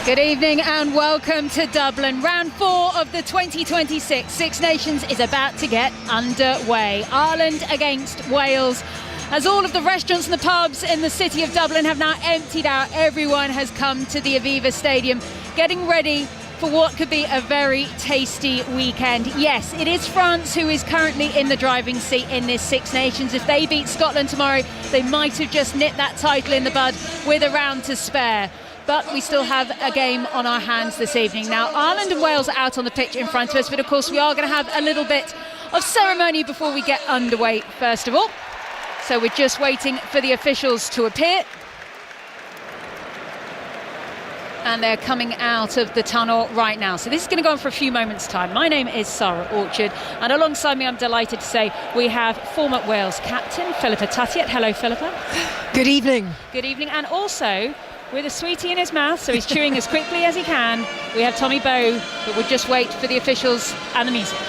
Good evening and welcome to Dublin. Round 4 of the 2026 Six Nations is about to get underway. Ireland against Wales. As all of the restaurants and the pubs in the city of Dublin have now emptied out, everyone has come to the Aviva Stadium, getting ready for what could be a very tasty weekend. Yes, it is France who is currently in the driving seat in this Six Nations. If they beat Scotland tomorrow, they might have just nipped that title in the bud with a round to spare. But we still have a game on our hands this evening. Now, Ireland and Wales are out on the pitch in front of us, but of course we are going to have a little bit of ceremony before we get underway, first of all. So we're just waiting for the officials to appear. And they're coming out of the tunnel right now. So this is going to go on for a few moments' time. My name is Sarah Orchard, and alongside me, I'm delighted to say, we have former Wales captain Philippa Tutiet. Hello, Philippa. Good evening. Good evening. And also, with a sweetie in his mouth, so he's chewing as quickly as he can, we have Tommy Bowe, but we'll just wait for the officials and the music.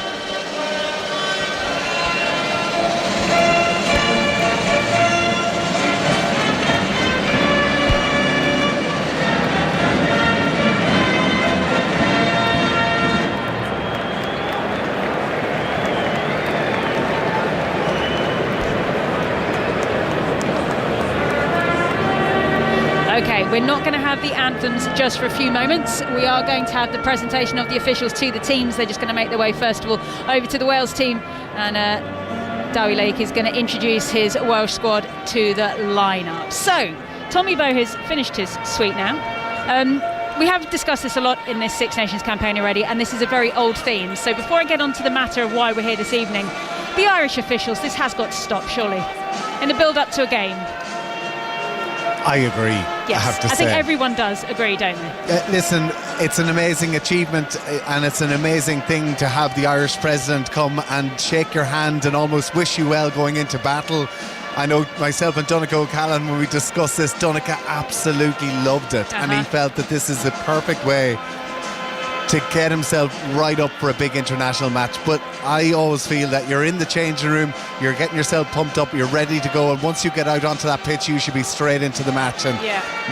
Okay, we're not going to have the anthems just for a few moments. We are going to have the presentation of the officials to the teams. They're just going to make their way, first of all, over to the Wales team. And Dewi Lake is going to introduce his Welsh squad to the lineup. So, Tommy Bowe has finished his suite now. We have discussed this a lot in this Six Nations campaign already, and this is a very old theme. So before I get on to the matter of why we're here this evening, the Irish officials, this has got to stop, surely, in the build-up to a game. I agree, Yes, I have to say. I think everyone does agree, don't they? Listen, it's an amazing achievement and it's an amazing thing to have the Irish president come and shake your hand and almost wish you well going into battle. I know myself and Donncha O'Callaghan, when we discussed this, Donncha absolutely loved it. And he felt that this is the perfect way to get himself right up for a big international match. But I always feel that you're in the changing room, you're getting yourself pumped up, you're ready to go, and once you get out onto that pitch, you should be straight into the match. And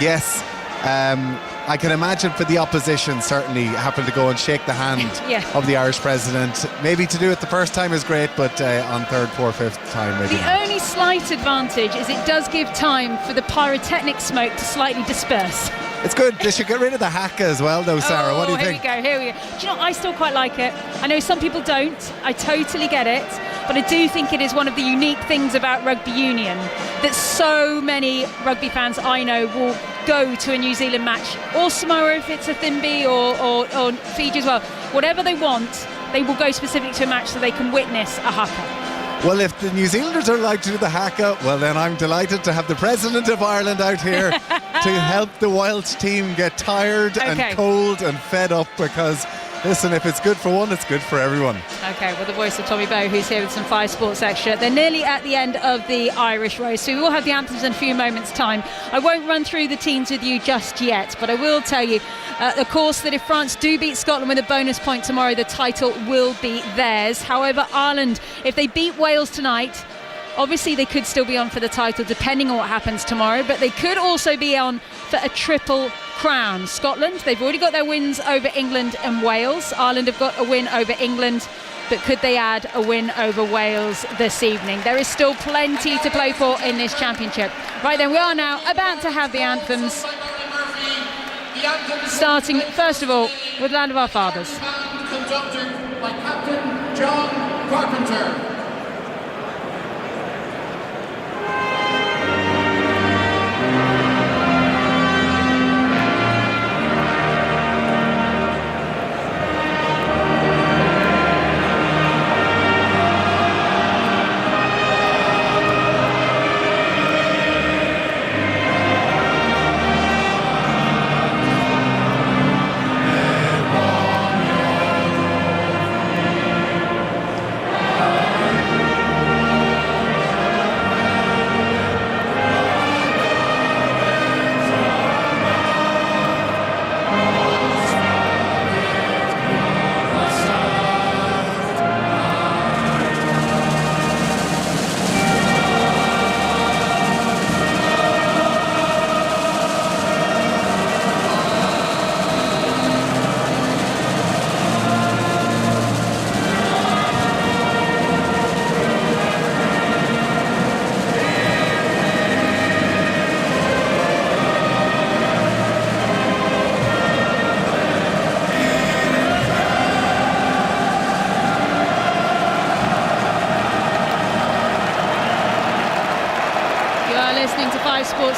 yes, I can imagine for the opposition certainly having to go and shake the hand of the Irish president. Maybe to do it the first time is great, but on third, fourth, fifth time maybe The not. only slight advantage is it does give time for the pyrotechnic smoke to slightly disperse. It's good. They should get rid of the haka as well though, Sarah. What do you think? Here we go. Do you know, I still quite like it. I know some people don't. I totally get it. But I do think it is one of the unique things about rugby union that so many rugby fans I know will go to a New Zealand match, or Samoa if it's a Thimby, or Fiji as well. Whatever they want, they will go specifically to a match so they can witness a haka. Well, if the New Zealanders are allowed to do the haka, well then I'm delighted to have the President of Ireland out here to help the Welsh team get tired and cold and fed up, because listen, if it's good for one, it's good for everyone. Okay, well, the voice of Tommy Bowe, who's here with some 5 Sports Extra. They're nearly at the end of the Irish race, so we will have the anthems in a few moments' time. I won't run through the teams with you just yet, but I will tell you, of course, that if France do beat Scotland with a bonus point tomorrow, the title will be theirs. However, Ireland, if they beat Wales tonight, obviously they could still be on for the title depending on what happens tomorrow, but they could also be on for a triple crown. Scotland, they've already got their wins over England and Wales. Ireland have got a win over England, but could they add a win over Wales this evening? There is still plenty to play for in this championship. Right then, we are now about to have the anthems, starting first of all with Land of Our Fathers. Conducted by Captain John Carpenter.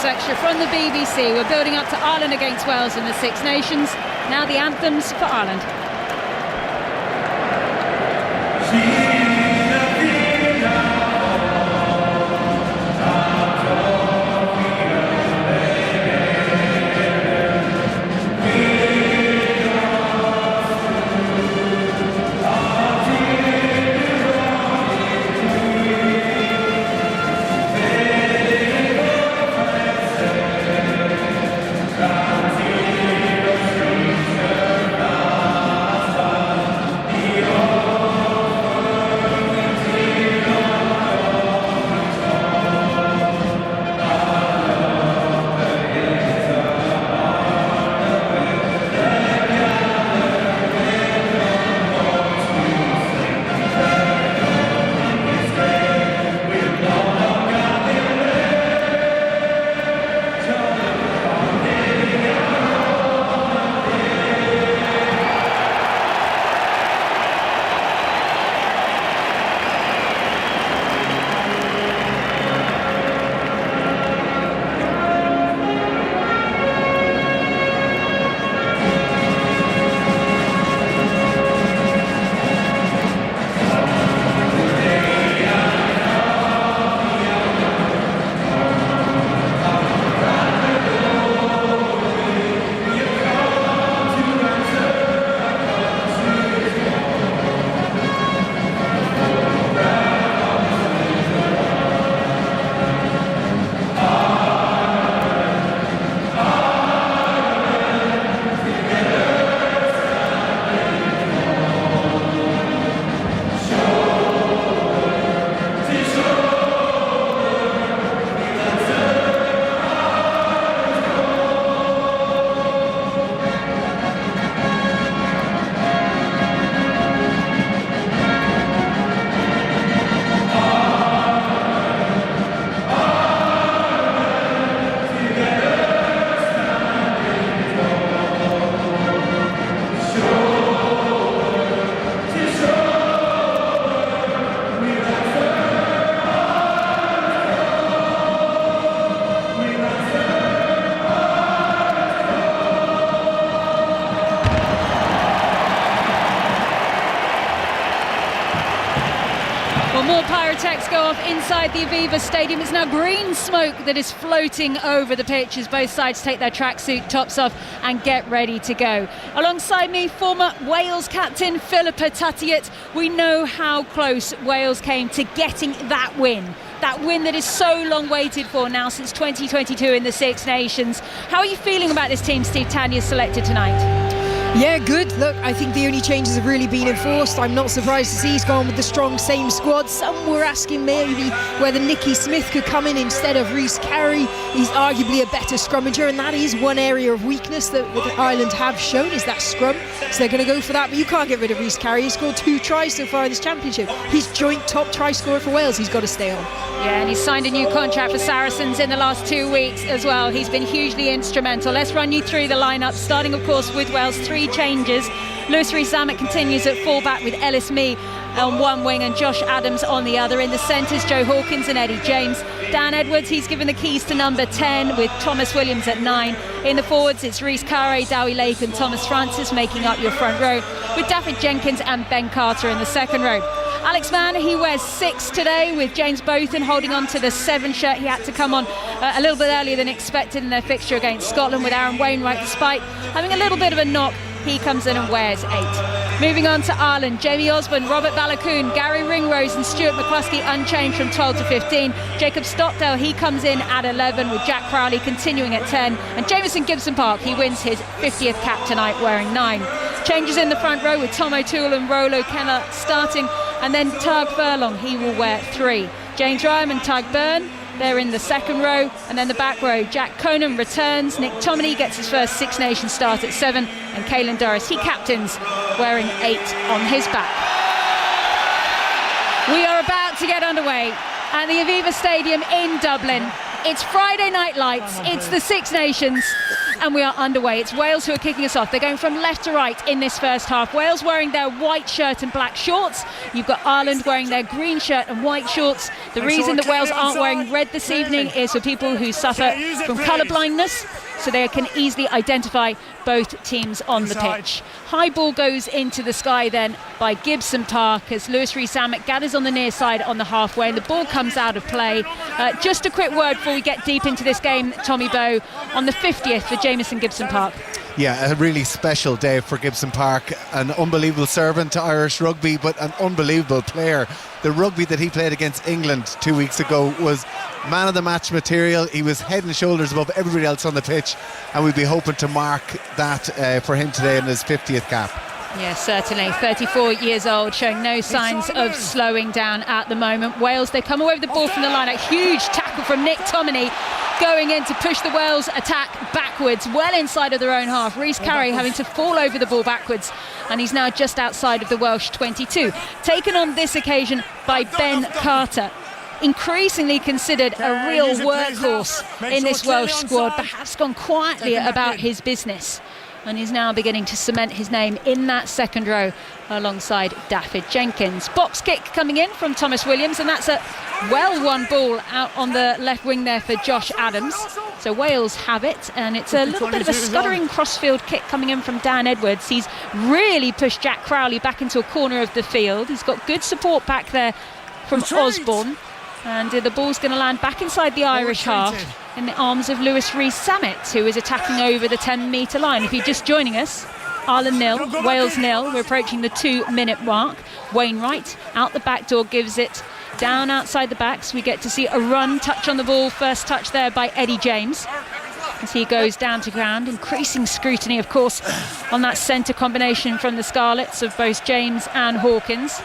Sports Extra from the BBC. We're building up to Ireland against Wales in the Six Nations. Now the anthems for Ireland. Well, more pyrotechnics go off inside the Aviva Stadium. It's now green smoke that is floating over the pitch as both sides take their tracksuit tops off and get ready to go. Alongside me, former Wales captain Philippa Tattiet. We know how close Wales came to getting that win. That win that is so long waited for now since 2022 in the Six Nations. How are you feeling about this team Steve Tanya selected tonight? Yeah, good. Look, I think the only changes have really been enforced. I'm not surprised to see he's gone with the strong same squad. Some were asking maybe whether Nicky Smith could come in instead of Rhys Carey. He's arguably a better scrummager, and that is one area of weakness that Ireland have shown, is that scrum. So they're going to go for that, but you can't get rid of Rhys Carey. He's scored 2 tries so far in this championship. He's joint top try scorer for Wales. He's got to stay on. Yeah, and he's signed a new contract for Saracens in the last 2 weeks as well. He's been hugely instrumental. Let's run you through the lineup, starting of course with Wales. 3 changes. Lewis Rees-Zammit continues at fullback with Ellis Mee on one wing and Josh Adams on the other. In the centres, Joe Hawkins and Eddie James. Dan Edwards, he's given the keys to number 10 with Thomas Williams at 9. In the forwards, it's Rhys Carey, Dowie Lake and Thomas Francis making up your front row, with David Jenkins and Ben Carter in the second row. Alex Mann, he wears 6 today, with James Bothan holding on to the 7 shirt. He had to come on a little bit earlier than expected in their fixture against Scotland, with Aaron Wainwright, despite having a little bit of a knock. He comes in and wears 8. Moving on to Ireland, Jamie Osborne, Robert Balakoon, Gary Ringrose and Stuart McCluskey unchanged from 12 to 15. Jacob Stockdale, he comes in at 11, with Jack Crowley continuing at 10. And Jamison Gibson-Park, he wins his 50th cap tonight wearing 9. Changes in the front row with Tom O'Toole and Rolo Kenner starting, and then Tadhg Furlong, he will wear 3. James Ryan and Tadhg Beirne, they're in the second row, and then the back row, Jack Conan returns, Nick Tominey gets his first Six Nations start at 7, and Caelan Doris, he captains wearing 8 on his back. We are about to get underway at the Aviva Stadium in Dublin. It's Friday Night Lights, it's the Six Nations. and we are underway. It's Wales who are kicking us off. They're going from left to right in this first half. Wales wearing their white shirt and black shorts. You've got Ireland wearing their green shirt and white shorts. The reason that Wales aren't wearing red this evening is for people who suffer from colour blindness, so they can easily identify both teams on the pitch. High ball goes into the sky then by Gibson Park as Lewis Rees-Zammit gathers on the near side on the halfway, and the ball comes out of play. Just a quick word before we get deep into this game, Tommy Bowe, on the 50th for Jamison Gibson Park. Yeah, a really special day for Gibson Park. An unbelievable servant to Irish rugby, but an unbelievable player. The rugby that he played against England 2 weeks ago was man of the match material. He was head and shoulders above everybody else on the pitch, and we'd be hoping to mark that for him today in his 50th cap. Yes, certainly. 34 years old, showing no signs of slowing down at the moment. Wales, they come away with the ball from the line. A huge tackle from Nick Tominey going in to push the Wales attack backwards, well inside of their own half. Rhys Carry having to fall over the ball backwards, and he's now just outside of the Welsh 22. Taken on this occasion by Ben Carter, increasingly considered a real workhorse in this Welsh squad, but has gone quietly about his business, and is now beginning to cement his name in that second row alongside Dafydd Jenkins. Box kick coming in from Thomas Williams, and that's a well-won ball out on the left wing there for Josh Adams. So Wales have it, and it's a little bit of a scuttering crossfield kick coming in from Dan Edwards. He's really pushed Jack Crowley back into a corner of the field. He's got good support back there from Osborne, and the ball's going to land back inside the Irish half in the arms of Lewis Rees-Zammit, who is attacking over the 10-metre line. If you're just joining us, Ireland 0, Wales 0. We're approaching the 2-minute mark. Wainwright out the back door gives it down outside the backs. We get to see a run, touch on the ball, first touch there by Eddie James as he goes down to ground. Increasing scrutiny, of course, on that centre combination from the Scarlets of both James and Hawkins.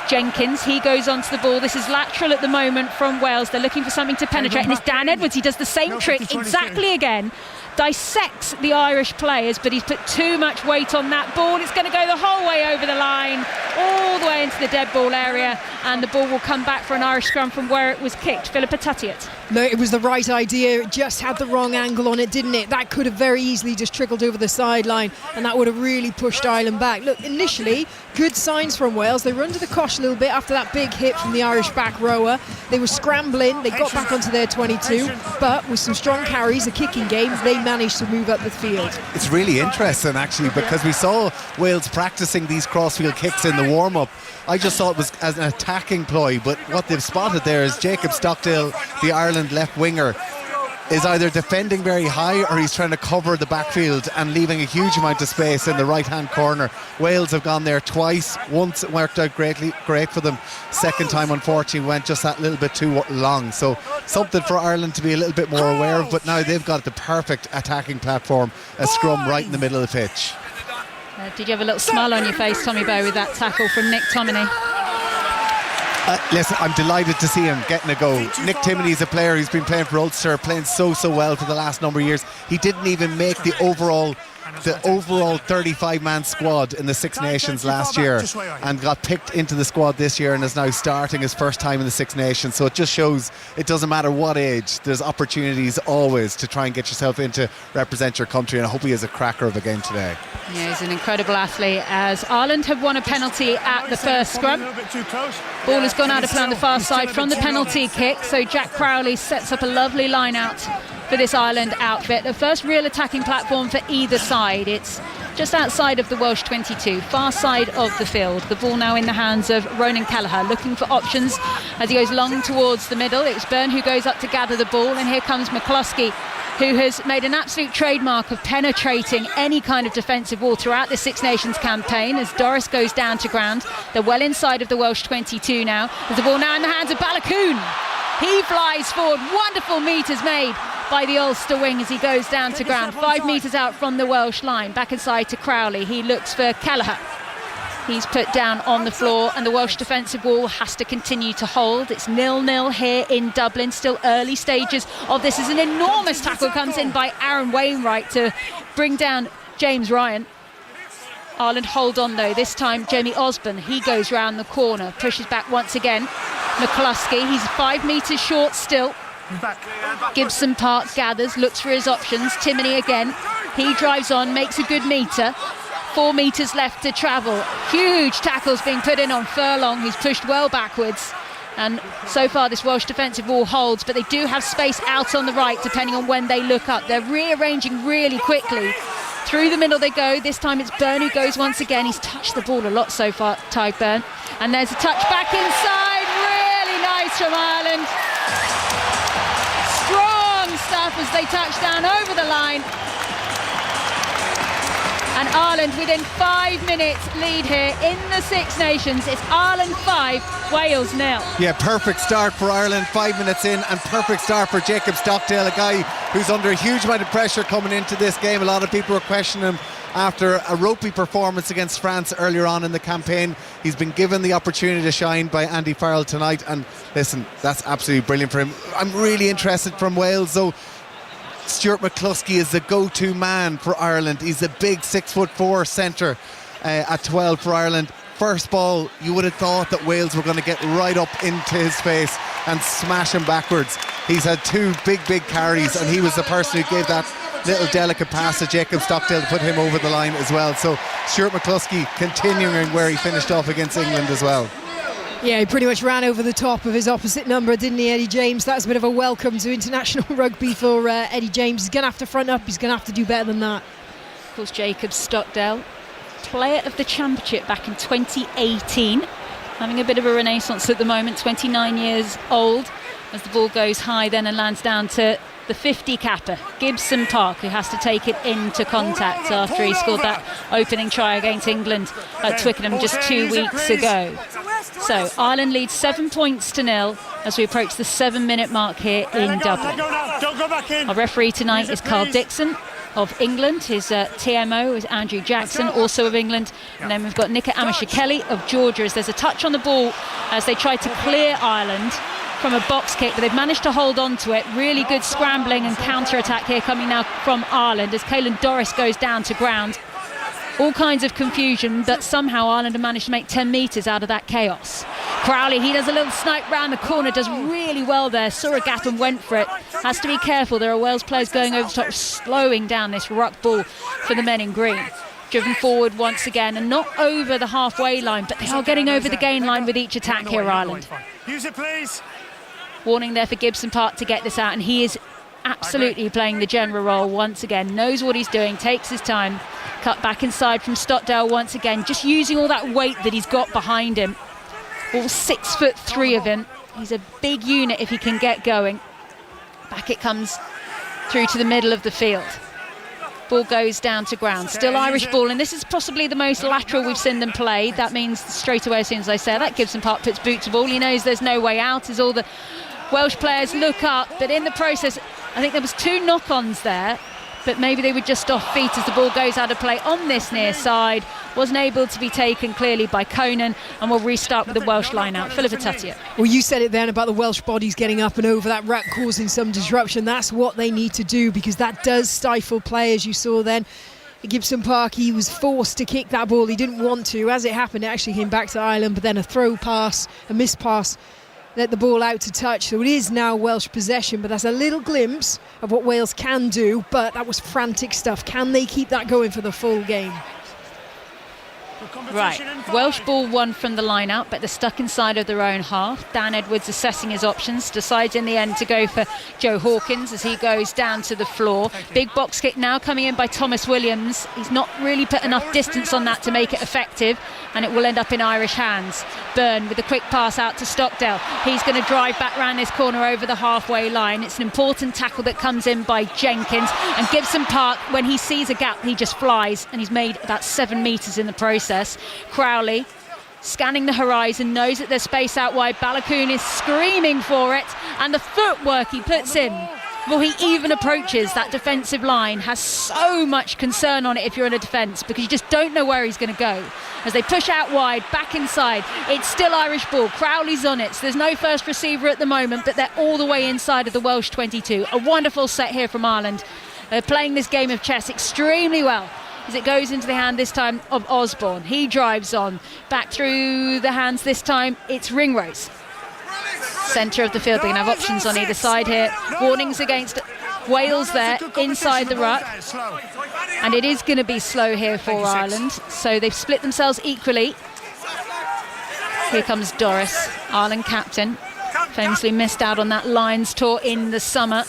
Jenkins, he goes onto the ball. This is lateral at the moment from Wales. They're looking for something to penetrate, and it's Dan Edwards. He does the same trick exactly again. Dissects the Irish players, but he's put too much weight on that ball. It's going to go the whole way over the line, all the way into the dead ball area, and the ball will come back for an Irish scrum from where it was kicked. Philippa Tuttiett. No, it was the right idea. It just had the wrong angle on it, didn't it? That could have very easily just trickled over the sideline, and that would have really pushed Ireland back. Look, initially, good signs from Wales. They were under the cosh a little bit after that big hit from the Irish back rower. They were scrambling. They got back onto their 22, but with some strong carries, a kicking game, they managed to move up the field. It's really interesting, actually, because we saw Wales practicing these crossfield kicks in the warm-up. I just thought it was as an attacking ploy, but what they've spotted there is Jacob Stockdale, the Ireland left winger, is either defending very high or he's trying to cover the backfield and leaving a huge amount of space in the right-hand corner. Wales have gone there twice. Once it worked out great for them. Second time, unfortunately, went just that little bit too long. So something for Ireland to be a little bit more aware of, but now they've got the perfect attacking platform, a scrum right in the middle of the pitch. Did you have a little smile on your face, Tommy Bowe, with that tackle from Nick Tominey? Listen, I'm delighted to see him getting a go. Nick Timoney's a player who's been playing for Ulster, playing so well for the last number of years. He didn't even make the overall 35-man squad in the Six Nations last year, and got picked into the squad this year and is now starting his first time in the Six Nations. So it just shows it doesn't matter what age, there's opportunities always to try and get yourself in to represent your country, and I hope he has a cracker of a game today. Yeah, he's an incredible athlete, as Ireland have won a penalty at the first scrum. Ball has gone out of play on the far side from the penalty kick, so Jack Crowley sets up a lovely line out for this Ireland outfit. The first real attacking platform for either side. It's just outside of the Welsh 22, far side of the field. The ball now in the hands of Ronan Kelleher, looking for options as he goes long towards the middle. It's Byrne who goes up to gather the ball, and here comes McCluskey, who has made an absolute trademark of penetrating any kind of defensive wall throughout the Six Nations campaign as Doris goes down to ground. They're well inside of the Welsh 22 now. There's the ball now in the hands of Balakoon. He flies forward, wonderful metres made by the Ulster wing as he goes down to ground. 5 metres out from the Welsh line, back inside to Crowley. He looks for Kelleher. He's put down on the floor, and the Welsh defensive wall has to continue to hold. It's 0-0 here in Dublin, still early stages of this. As an enormous tackle comes in by Aaron Wainwright to bring down James Ryan. Ireland hold on though, this time Jamie Osborne, he goes round the corner, pushes back once again. McCluskey, he's 5 metres short still. Gibson Park gathers, looks for his options. Timoney again, He drives on, makes a good metre. 4 metres left to travel. Huge tackles being put in on Furlong, who's pushed well backwards. And so far this Welsh defensive wall holds, but they do have space out on the right depending on when they look up. They're rearranging really quickly. Through the middle they go. This time it's Byrne who goes once again. He's touched the ball a lot so far, Tadhg Beirne. And there's a touch back inside. Really nice from Ireland. Strong stuff as they touch down over the line. And Ireland within 5 minutes lead here in the Six Nations. It's Ireland 5, Wales 0. Yeah, perfect start for Ireland, 5 minutes in, and perfect start for Jacob Stockdale, a guy who's under a huge amount of pressure coming into this game. A lot of people were questioning him after a ropey performance against France earlier on in the campaign. He's been given the opportunity to shine by Andy Farrell tonight, and listen, that's absolutely brilliant for him. I'm really interested from Wales though. Stuart McCluskey is the go-to man for Ireland. He's a big 6'4" centre at 12 for Ireland. First ball, you would have thought that Wales were going to get right up into his face and smash him backwards. He's had 2 big carries, and he was the person who gave that little delicate pass to Jacob Stockdale to put him over the line as well. So Stuart McCluskey continuing where he finished off against England as well. Yeah, he pretty much ran over the top of his opposite number, didn't he, Eddie James? That's a bit of a welcome to international rugby for Eddie James. He's going to have to front up. He's going to have to do better than that. Of course, Jacob Stockdale, player of the championship back in 2018. Having a bit of a renaissance at the moment, 29 years old. As the ball goes high then and lands down to the 50 capper, Gibson Park, who has to take it into contact after he scored that opening try against England at Twickenham just 2 weeks ago. So Ireland leads 7 points to 0 as we approach the 7-minute mark here in Dublin. Our referee tonight is Carl Dixon of England. His TMO is Andrew Jackson, also of England. And then we've got Nika Amishakeli of Georgia as there's a touch on the ball as they try to clear Ireland from a box kick, but they've managed to hold on to it. Really good scrambling and counter-attack here coming now from Ireland as Caelan Doris goes down to ground. All kinds of confusion, but somehow Ireland have managed to make 10 metres out of that chaos. Crowley, he does a little snipe round the corner, does really well there, saw a gap and went for it. Has to be careful, there are Wales players going over the top, slowing down this ruck ball for the men in green. Driven forward once again, and not over the halfway line, but they are getting over the gain line with each attack here, Ireland. Use it, please. Warning there for Gibson Park to get this out, and he is absolutely playing the general role once again. Knows what he's doing, takes his time. Cut back inside from Stockdale once again, just using all that weight that he's got behind him. All 6'3" of him. He's a big unit if he can get going. Back it comes through to the middle of the field. Ball goes down to ground. Still Irish ball, and this is possibly the most lateral we've seen them play. That means straight away as soon as I say that, Gibson Park puts boot to ball. He knows there's no way out as all the Welsh players look up, but in the process I think there was 2 knock-ons there, but maybe they were just off feet as the ball goes out of play on this near side. Wasn't able to be taken clearly by Conan, and we'll restart with the Welsh line out. Philippa Tuttiett. Well, you said it then about the Welsh bodies getting up and over that ruck, causing some disruption. That's what they need to do, because that does stifle play, as you saw then. Gibson Park, he was forced to kick that ball. He didn't want to. As it happened, it actually came back to Ireland, but then a throw pass, a missed pass, let the ball out to touch. So it is now Welsh possession, but that's a little glimpse of what Wales can do. But that was frantic stuff. Can they keep that going for the full game? Right, Welsh ball won from the line out, but they're stuck inside of their own half. Dan Edwards assessing his options, decides in the end to go for Joe Hawkins as he goes down to the floor. Big box kick now coming in by Thomas Williams. He's not really put enough distance on that to make it effective, and it will end up in Irish hands. Byrne with a quick pass out to Stockdale. He's going to drive back round this corner over the halfway line. It's an important tackle that comes in by Jenkins, and Gibson Park, when he sees a gap, he just flies, and he's made about 7 metres in the process. Crowley scanning the horizon, knows that there's space out wide. Balakoon is screaming for it, and the footwork he puts in before he even approaches that defensive line has so much concern on it if you're in a defence, because you just don't know where he's going to go. As they push out wide, back inside, it's still Irish ball. Crowley's on it, so there's no first receiver at the moment, but they're all the way inside of the Welsh 22. A wonderful set here from Ireland. They're playing this game of chess extremely well, as it goes into the hand this time of Osborne. He drives on, back through the hands this time, it's Ringrose. Centre of the field, they can have options on either side here. Warnings against Wales there inside the ruck. And it is going to be slow here for Ireland. So they've split themselves equally. Here comes Doris, Ireland captain. Famously missed out on that Lions tour in the summer.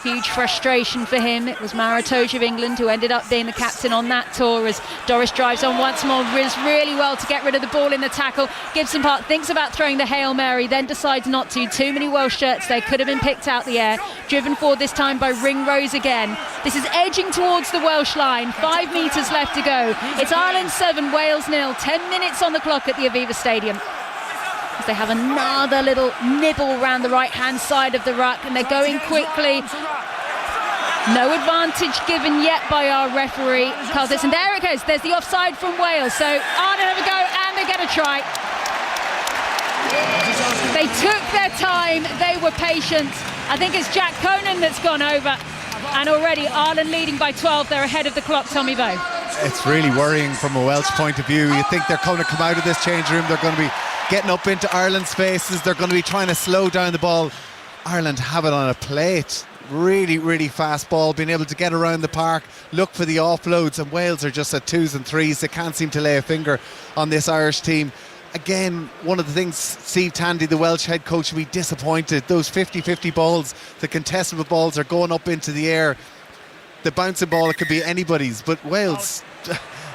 Huge frustration for him. It was Maritoge of England who ended up being the captain on that tour as Doris drives on once more, does really well to get rid of the ball in the tackle. Gibson Park thinks about throwing the Hail Mary, then decides not to. Too many Welsh shirts there, could have been picked out the air. Driven forward this time by Ringrose again. This is edging towards the Welsh line. 5 metres left to go. It's Ireland 7, Wales 0. 10 minutes on the clock at the Aviva Stadium. As they have another little nibble around the right-hand side of the ruck, and they're going quickly. No advantage given yet by our referee, Carl Dixon. There it goes. There's the offside from Wales. So Ireland have a go, and they get a try. They took their time. They were patient. I think it's Jack Conan that's gone over. And already Ireland leading by 12. They're ahead of the clock, Tommy Bowe. It's really worrying from a Welsh point of view. You think they're going to come out of this change room, they're going to be getting up into Ireland's faces, they're going to be trying to slow down the ball. Ireland have it on a plate. Really, really fast ball, being able to get around the park, look for the offloads, and Wales are just at 2s and 3s. They can't seem to lay a finger on this Irish team. Again, one of the things Steve Tandy, the Welsh head coach, will be disappointed. Those 50-50 balls, the contestable balls are going up into the air. The bouncing ball, it could be anybody's, but Wales,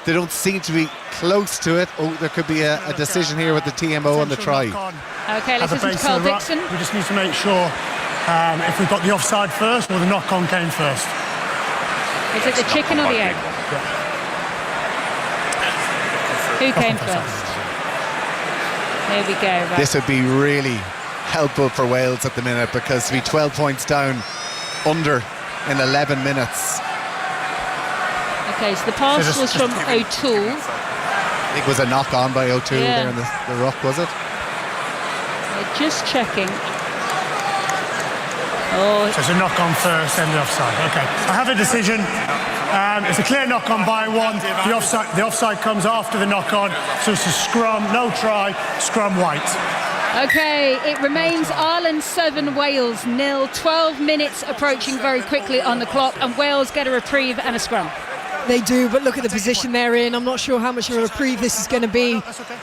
they don't seem to be close to it. Oh, there could be a decision here with the TMO on the try. Okay, let's listen to Carl Dixon. We just need to make sure if we've got the offside first or the knock-on came first. Is it the chicken or the egg? Who came first? Here we go. Right. This would be really helpful for Wales at the minute, because to be 12 points down under in 11 minutes. Okay, so the pass was from O'Toole. I think it was a knock on by O'Toole there in the ruck, was it? They're just checking. Oh, So it's a knock on first, then the offside. Okay, I have a decision. It's a clear knock on by one. The offside comes after the knock on, so it's a scrum, no try, scrum white. okay, it remains Ireland 7, Wales 0. 12 minutes approaching very quickly on the clock, and Wales get a reprieve and a scrum. They do, but look at the position they're in. I'm not sure how much of a reprieve this is going to be.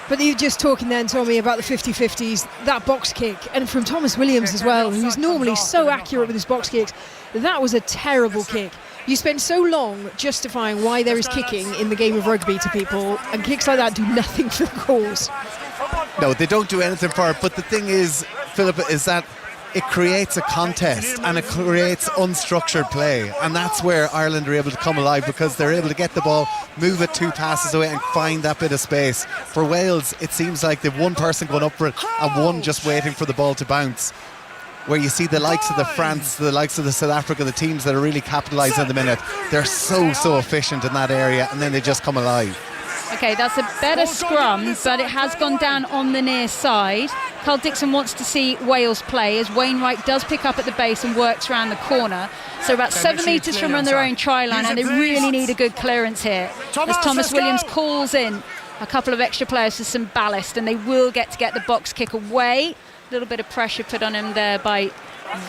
But you're just talking then, Tommy, about the 50-50s, that box kick, and from Thomas Williams as well, who's normally so accurate with his box kicks. That was a terrible kick. You spend so long justifying why there is kicking in the game of rugby to people, and kicks like that do nothing for the cause. No, they don't do anything for it. But the thing is, Philip, is that it creates a contest and it creates unstructured play, and that's where Ireland are able to come alive, because they're able to get the ball, move it 2 passes away and find that bit of space. For Wales, it seems like they've one person going up for it and one just waiting for the ball to bounce, where you see the likes of the France, the likes of the South Africa, the teams that are really capitalising at the minute. They're so efficient in that area, and then they just come alive. Okay, that's a better scrum, but it has gone down on the near side. Carl Dixon wants to see Wales play as Wainwright does pick up at the base and works around the corner. So about 7 metres from their own try line, and they really need a good clearance here. As Thomas Williams calls in a couple of extra players for some ballast, and they will get the box kick away. A little bit of pressure put on him there by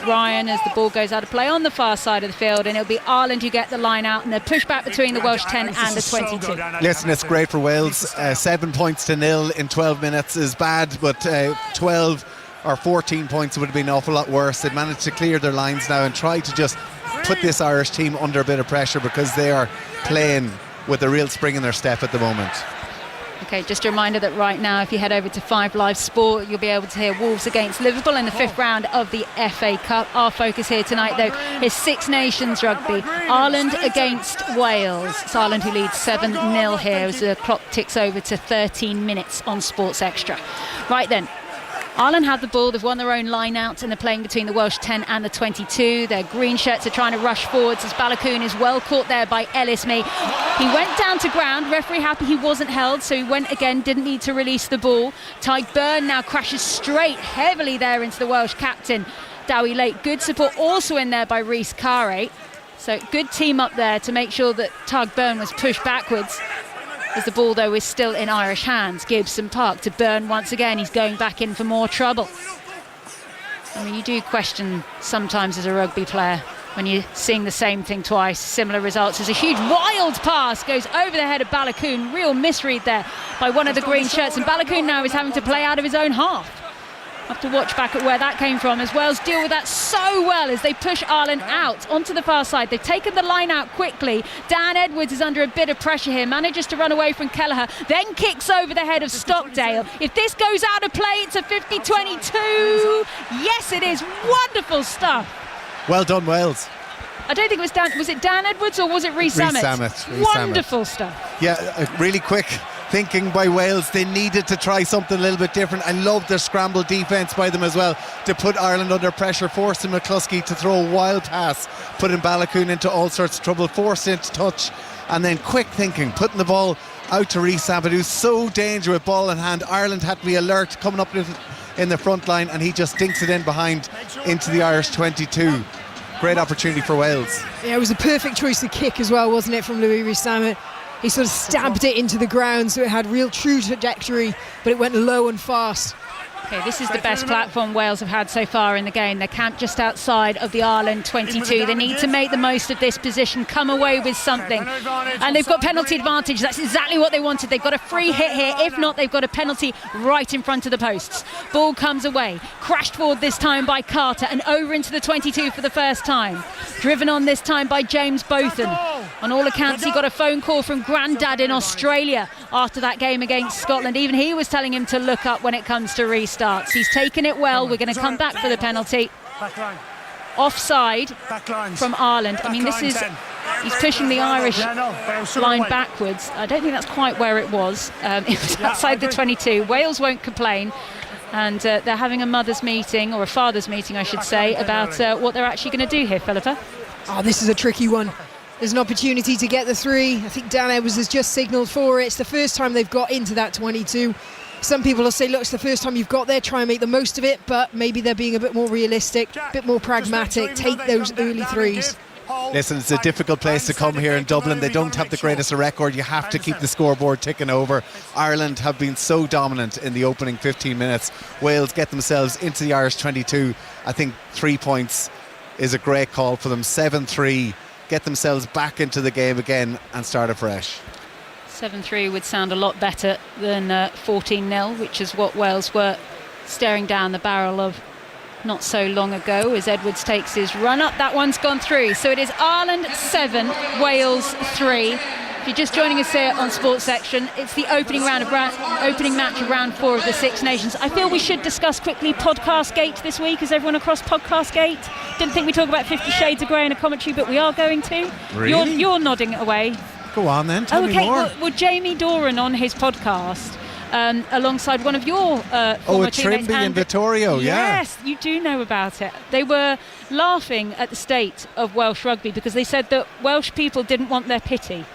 Ryan as the ball goes out of play on the far side of the field, and it'll be Ireland who get the line out, and they're pushed back between the Welsh 10 and the 22. Listen, it's great for Wales. 7 points to 0 in 12 minutes is bad, but 12 or 14 points would have been an awful lot worse. They've managed to clear their lines now and try to just put this Irish team under a bit of pressure, because they are playing with a real spring in their step at the moment. Okay, just a reminder that right now, if you head over to 5 Live Sport, you'll be able to hear Wolves against Liverpool in the 5th round of the FA Cup. Our focus here tonight, though, is Six Nations rugby. Ireland against Wales. It's Ireland who leads 7-0 here as the clock ticks over to 13 minutes on Sports Extra. Right then, Ireland have the ball, they've won their own line out, and they're playing between the Welsh 10 and the 22. Their green shirts are trying to rush forwards as Balakoon is well caught there by Ellis Mee. He went down to ground, referee happy he wasn't held, so he went again, didn't need to release the ball. Tadhg Beirne now crashes straight heavily there into the Welsh captain, Dewi Lake. Good support also in there by Rhys Carre. So good team up there to make sure that Tadhg Beirne was pushed backwards. As the ball, though, is still in Irish hands. Gibson Park to Beirne once again. He's going back in for more trouble. I mean, you do question sometimes as a rugby player when you're seeing the same thing twice, similar results. There's a huge wild pass, goes over the head of Balakoon. Real misread there by one of the green shirts, and Balakoon now is having to play out of his own half. Have to watch back at where that came from as Wales deal with that so well as they push Ireland out onto the far side. They've taken the line out quickly. Dan Edwards is under a bit of pressure here, manages to run away from Kelleher, then kicks over the head of Stockdale. If this goes out of play, it's a 50-22. Yes, it is. Wonderful stuff. Well done, Wales. I don't think it was Dan. Was it Dan Edwards or was it Rhys Sammet? Wonderful stuff. Yeah, really quick thinking by Wales. They needed to try something a little bit different. I love their scramble defence by them as well to put Ireland under pressure, forcing McCluskey to throw a wild pass, putting Balakoon into all sorts of trouble, forced into touch, and then quick thinking, putting the ball out to Rhys Sammet, who's so dangerous with ball in hand. Ireland had to be alert coming up in the front line, and he just dinks it in behind into the Irish 22. Great opportunity for Wales. Yeah, it was a perfect choice to kick as well, wasn't it, from Louis Rhys Sammet? He sort of stabbed it into the ground, so it had real true trajectory, but it went low and fast. Okay, this is the best platform Wales have had so far in the game. They're camped just outside of the Ireland 22. They need to make the most of this position, come away with something. And they've got penalty advantage. That's exactly what they wanted. They've got a free hit here. If not, they've got a penalty right in front of the posts. Ball comes away. Crashed forward this time by Carter and over into the 22 for the first time. Driven on this time by James Botham. On all accounts, he got a phone call from Grandad in Australia after that game against Scotland. Even he was telling him to look up when it comes to restarts. He's taken it well. We're going to come back for the penalty. Offside from Ireland. I mean, this is... He's pushing the Irish line backwards. I don't think that's quite where it was. It was outside the 22. Wales won't complain. And they're having a mother's meeting, or a father's meeting, I should say, about what they're actually going to do here, Philippa. Oh, this is a tricky one. There's an opportunity to get the three. I think Dan Edwards has just signalled for it. It's the first time they've got into that 22. Some people will say, look, it's the first time you've got there, try and make the most of it, but maybe they're being a bit more realistic, a bit more pragmatic, take those early threes. Listen, it's a difficult place to come here in Dublin. They don't have the greatest record. You have to keep the scoreboard ticking over. Ireland have been so dominant in the opening 15 minutes. Wales get themselves into the Irish 22. I think 3 points is a great call for them. 7-3, get themselves back into the game again and start afresh. 7-3 would sound a lot better than 14-0, which is what Wales were staring down the barrel of not so long ago as Edwards takes his run up. That one's gone through. So it is Ireland 7, Wales 3. If you're just joining us here on Sports Section, it's the opening match of round 4 of the Six Nations. I feel we should discuss quickly Podcast Gate this week. Is everyone across Podcast Gate? Didn't think we'd talk about 50 Shades of Grey in a commentary, but we are going to. Really? You're nodding away. Go on then, tell me more. Well, Jamie Doran on his podcast, alongside one of your former teammates, Trimby and Vittorio, yeah. Yes, you do know about it. They were laughing at the state of Welsh rugby because they said that Welsh people didn't want their pity.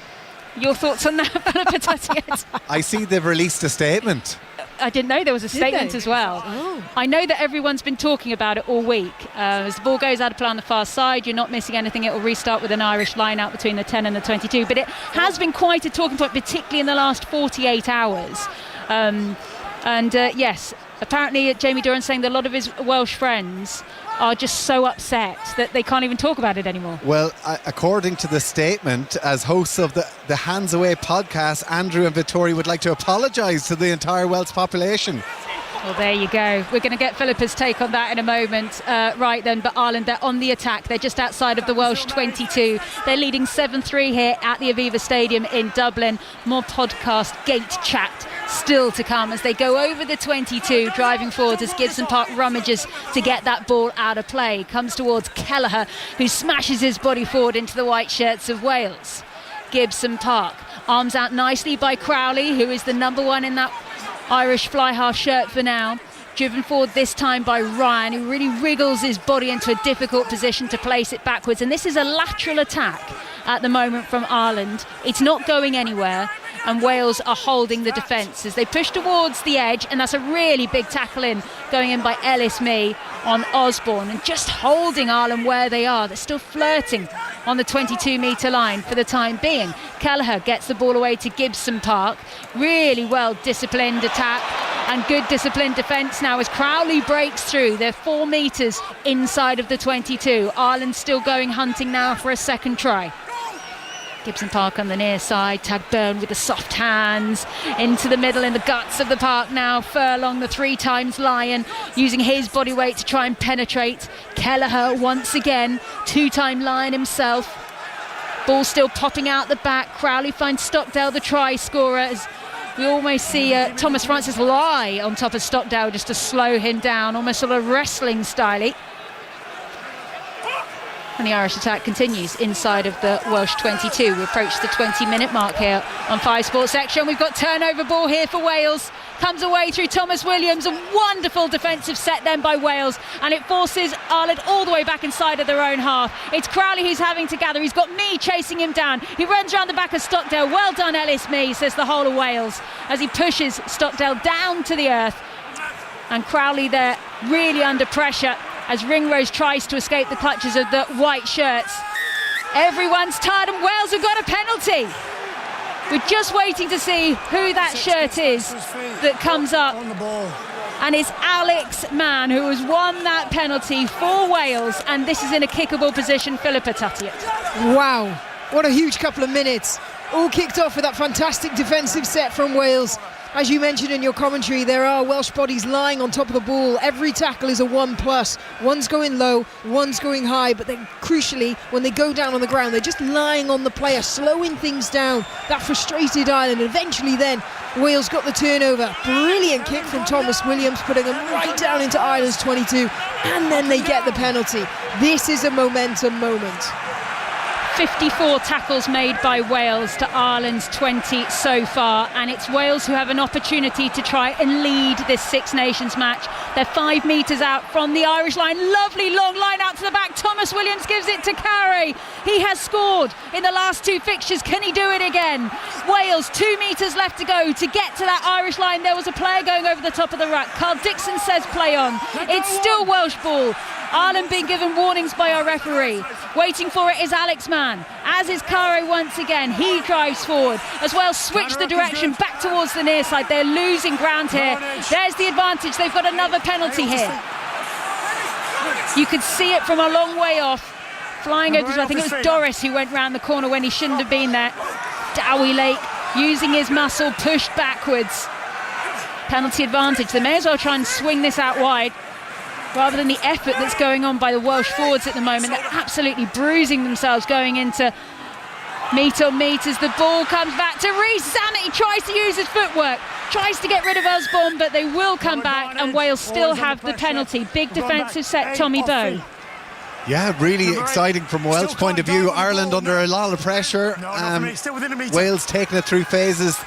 Your thoughts on that, Philippa Tuttiett? I see they've released a statement. I didn't know there was a statement as well. Oh. I know that everyone's been talking about it all week. As the ball goes out of play on the far side, you're not missing anything. It will restart with an Irish line out between the 10 and the 22. But it has been quite a talking point, particularly in the last 48 hours. Yes, apparently Jamie Doran saying that a lot of his Welsh friends are just so upset that they can't even talk about it anymore. Well, according to the statement, as hosts of the Hands Away podcast, Andrew and Vittorio would like to apologise to the entire Welsh population. Well, there you go. We're going to get Philippa's take on that in a moment. Right then, but Ireland, they're on the attack. They're just outside of the Welsh 22. They're leading 7-3 here at the Aviva Stadium in Dublin. More Podcast Gate chat still to come as they go over the 22, driving forward as Gibson Park rummages to get that ball out of play. Comes towards Kelleher, who smashes his body forward into the white shirts of Wales. Gibson Park, arms out nicely by Crowley, who is the number one in that Irish fly half shirt for now. Driven forward this time by Ryan, who really wriggles his body into a difficult position to place it backwards. And this is a lateral attack at the moment from Ireland. It's not going anywhere, and Wales are holding the defence as they push towards the edge, and that's a really big tackle going in by Ellis Mee on Osborne, and just holding Ireland where they are. They're still flirting on the 22-metre line for the time being. Kelleher gets the ball away to Gibson Park. Really well disciplined attack And good disciplined defence now as Crowley breaks through. They're 4 metres inside of the 22. Ireland still going hunting now for a second try. Gibson Park on the near side. Tadhg Beirne with the soft hands into the middle in the guts of the park now. Furlong, the 3 times Lion, using his body weight to try and penetrate. Kelleher once again, 2-time Lion himself. Ball still popping out the back. Crowley finds Stockdale, the try scorer, as we almost see Thomas Francis lie on top of Stockdale just to slow him down, almost sort of wrestling style. And the Irish attack continues inside of the Welsh 22. We approach the 20-minute mark here on 5 Sports Extra. We've got turnover ball here for Wales. Comes away through Thomas Williams. A wonderful defensive set then by Wales. And it forces Ireland all the way back inside of their own half. It's Crowley who's having to gather. He's got Mee chasing him down. He runs around the back of Stockdale. Well done, Ellis Mee, says the whole of Wales, as he pushes Stockdale down to the earth. And Crowley there really under pressure as Ringrose tries to escape the clutches of the white shirts. Everyone's tired and Wales have got a penalty. We're just waiting to see who that shirt is that comes up. And it's Alex Mann who has won that penalty for Wales, and this is in a kickable position, Philippa Tuttiett. Wow, what a huge couple of minutes. All kicked off with that fantastic defensive set from Wales. As you mentioned in your commentary, there are Welsh bodies lying on top of the ball. Every tackle is a 1+. One's going low, one's going high, but then crucially, when they go down on the ground, they're just lying on the player, slowing things down. That frustrated Ireland. Eventually then, Wales got the turnover. Brilliant kick from Thomas Williams, putting them right down into Ireland's 22, and then they get the penalty. This is a momentum moment. 54 tackles made by Wales to Ireland's 20 so far, and it's Wales who have an opportunity to try and lead this Six Nations match. They're 5 metres out from the Irish line. Lovely long line out to the back. Thomas Williams gives it to Carey. He has scored in the last 2 fixtures. Can he do it again? Wales, 2 metres left to go to get to that Irish line. There was a player going over the top of the ruck. Carl Dixon says play on. It's still Welsh ball. Ireland being given warnings by our referee. Waiting for it is Alex Mann, as is Carey once again. He drives forward as well, switch the direction back towards the near side. They're losing ground here. There's the advantage. They've got another penalty here. You could see it from a long way off. Flying over, I think it was Doris who went round the corner when he shouldn't have been there. Dowie Lake using his muscle, pushed backwards. Penalty advantage. They may as well try and swing this out wide, rather than the effort that's going on by the Welsh forwards at the moment. They're absolutely bruising themselves going into meet on meet as the ball comes back to Rhys Zammit. He tries to use his footwork, tries to get rid of Osborne, but they will come back, and Wales still have the penalty. Big defensive set, Tommy Bowe. Yeah, really exciting from a Welsh point of view. Ireland under a lot of pressure. Wales taking it through phases.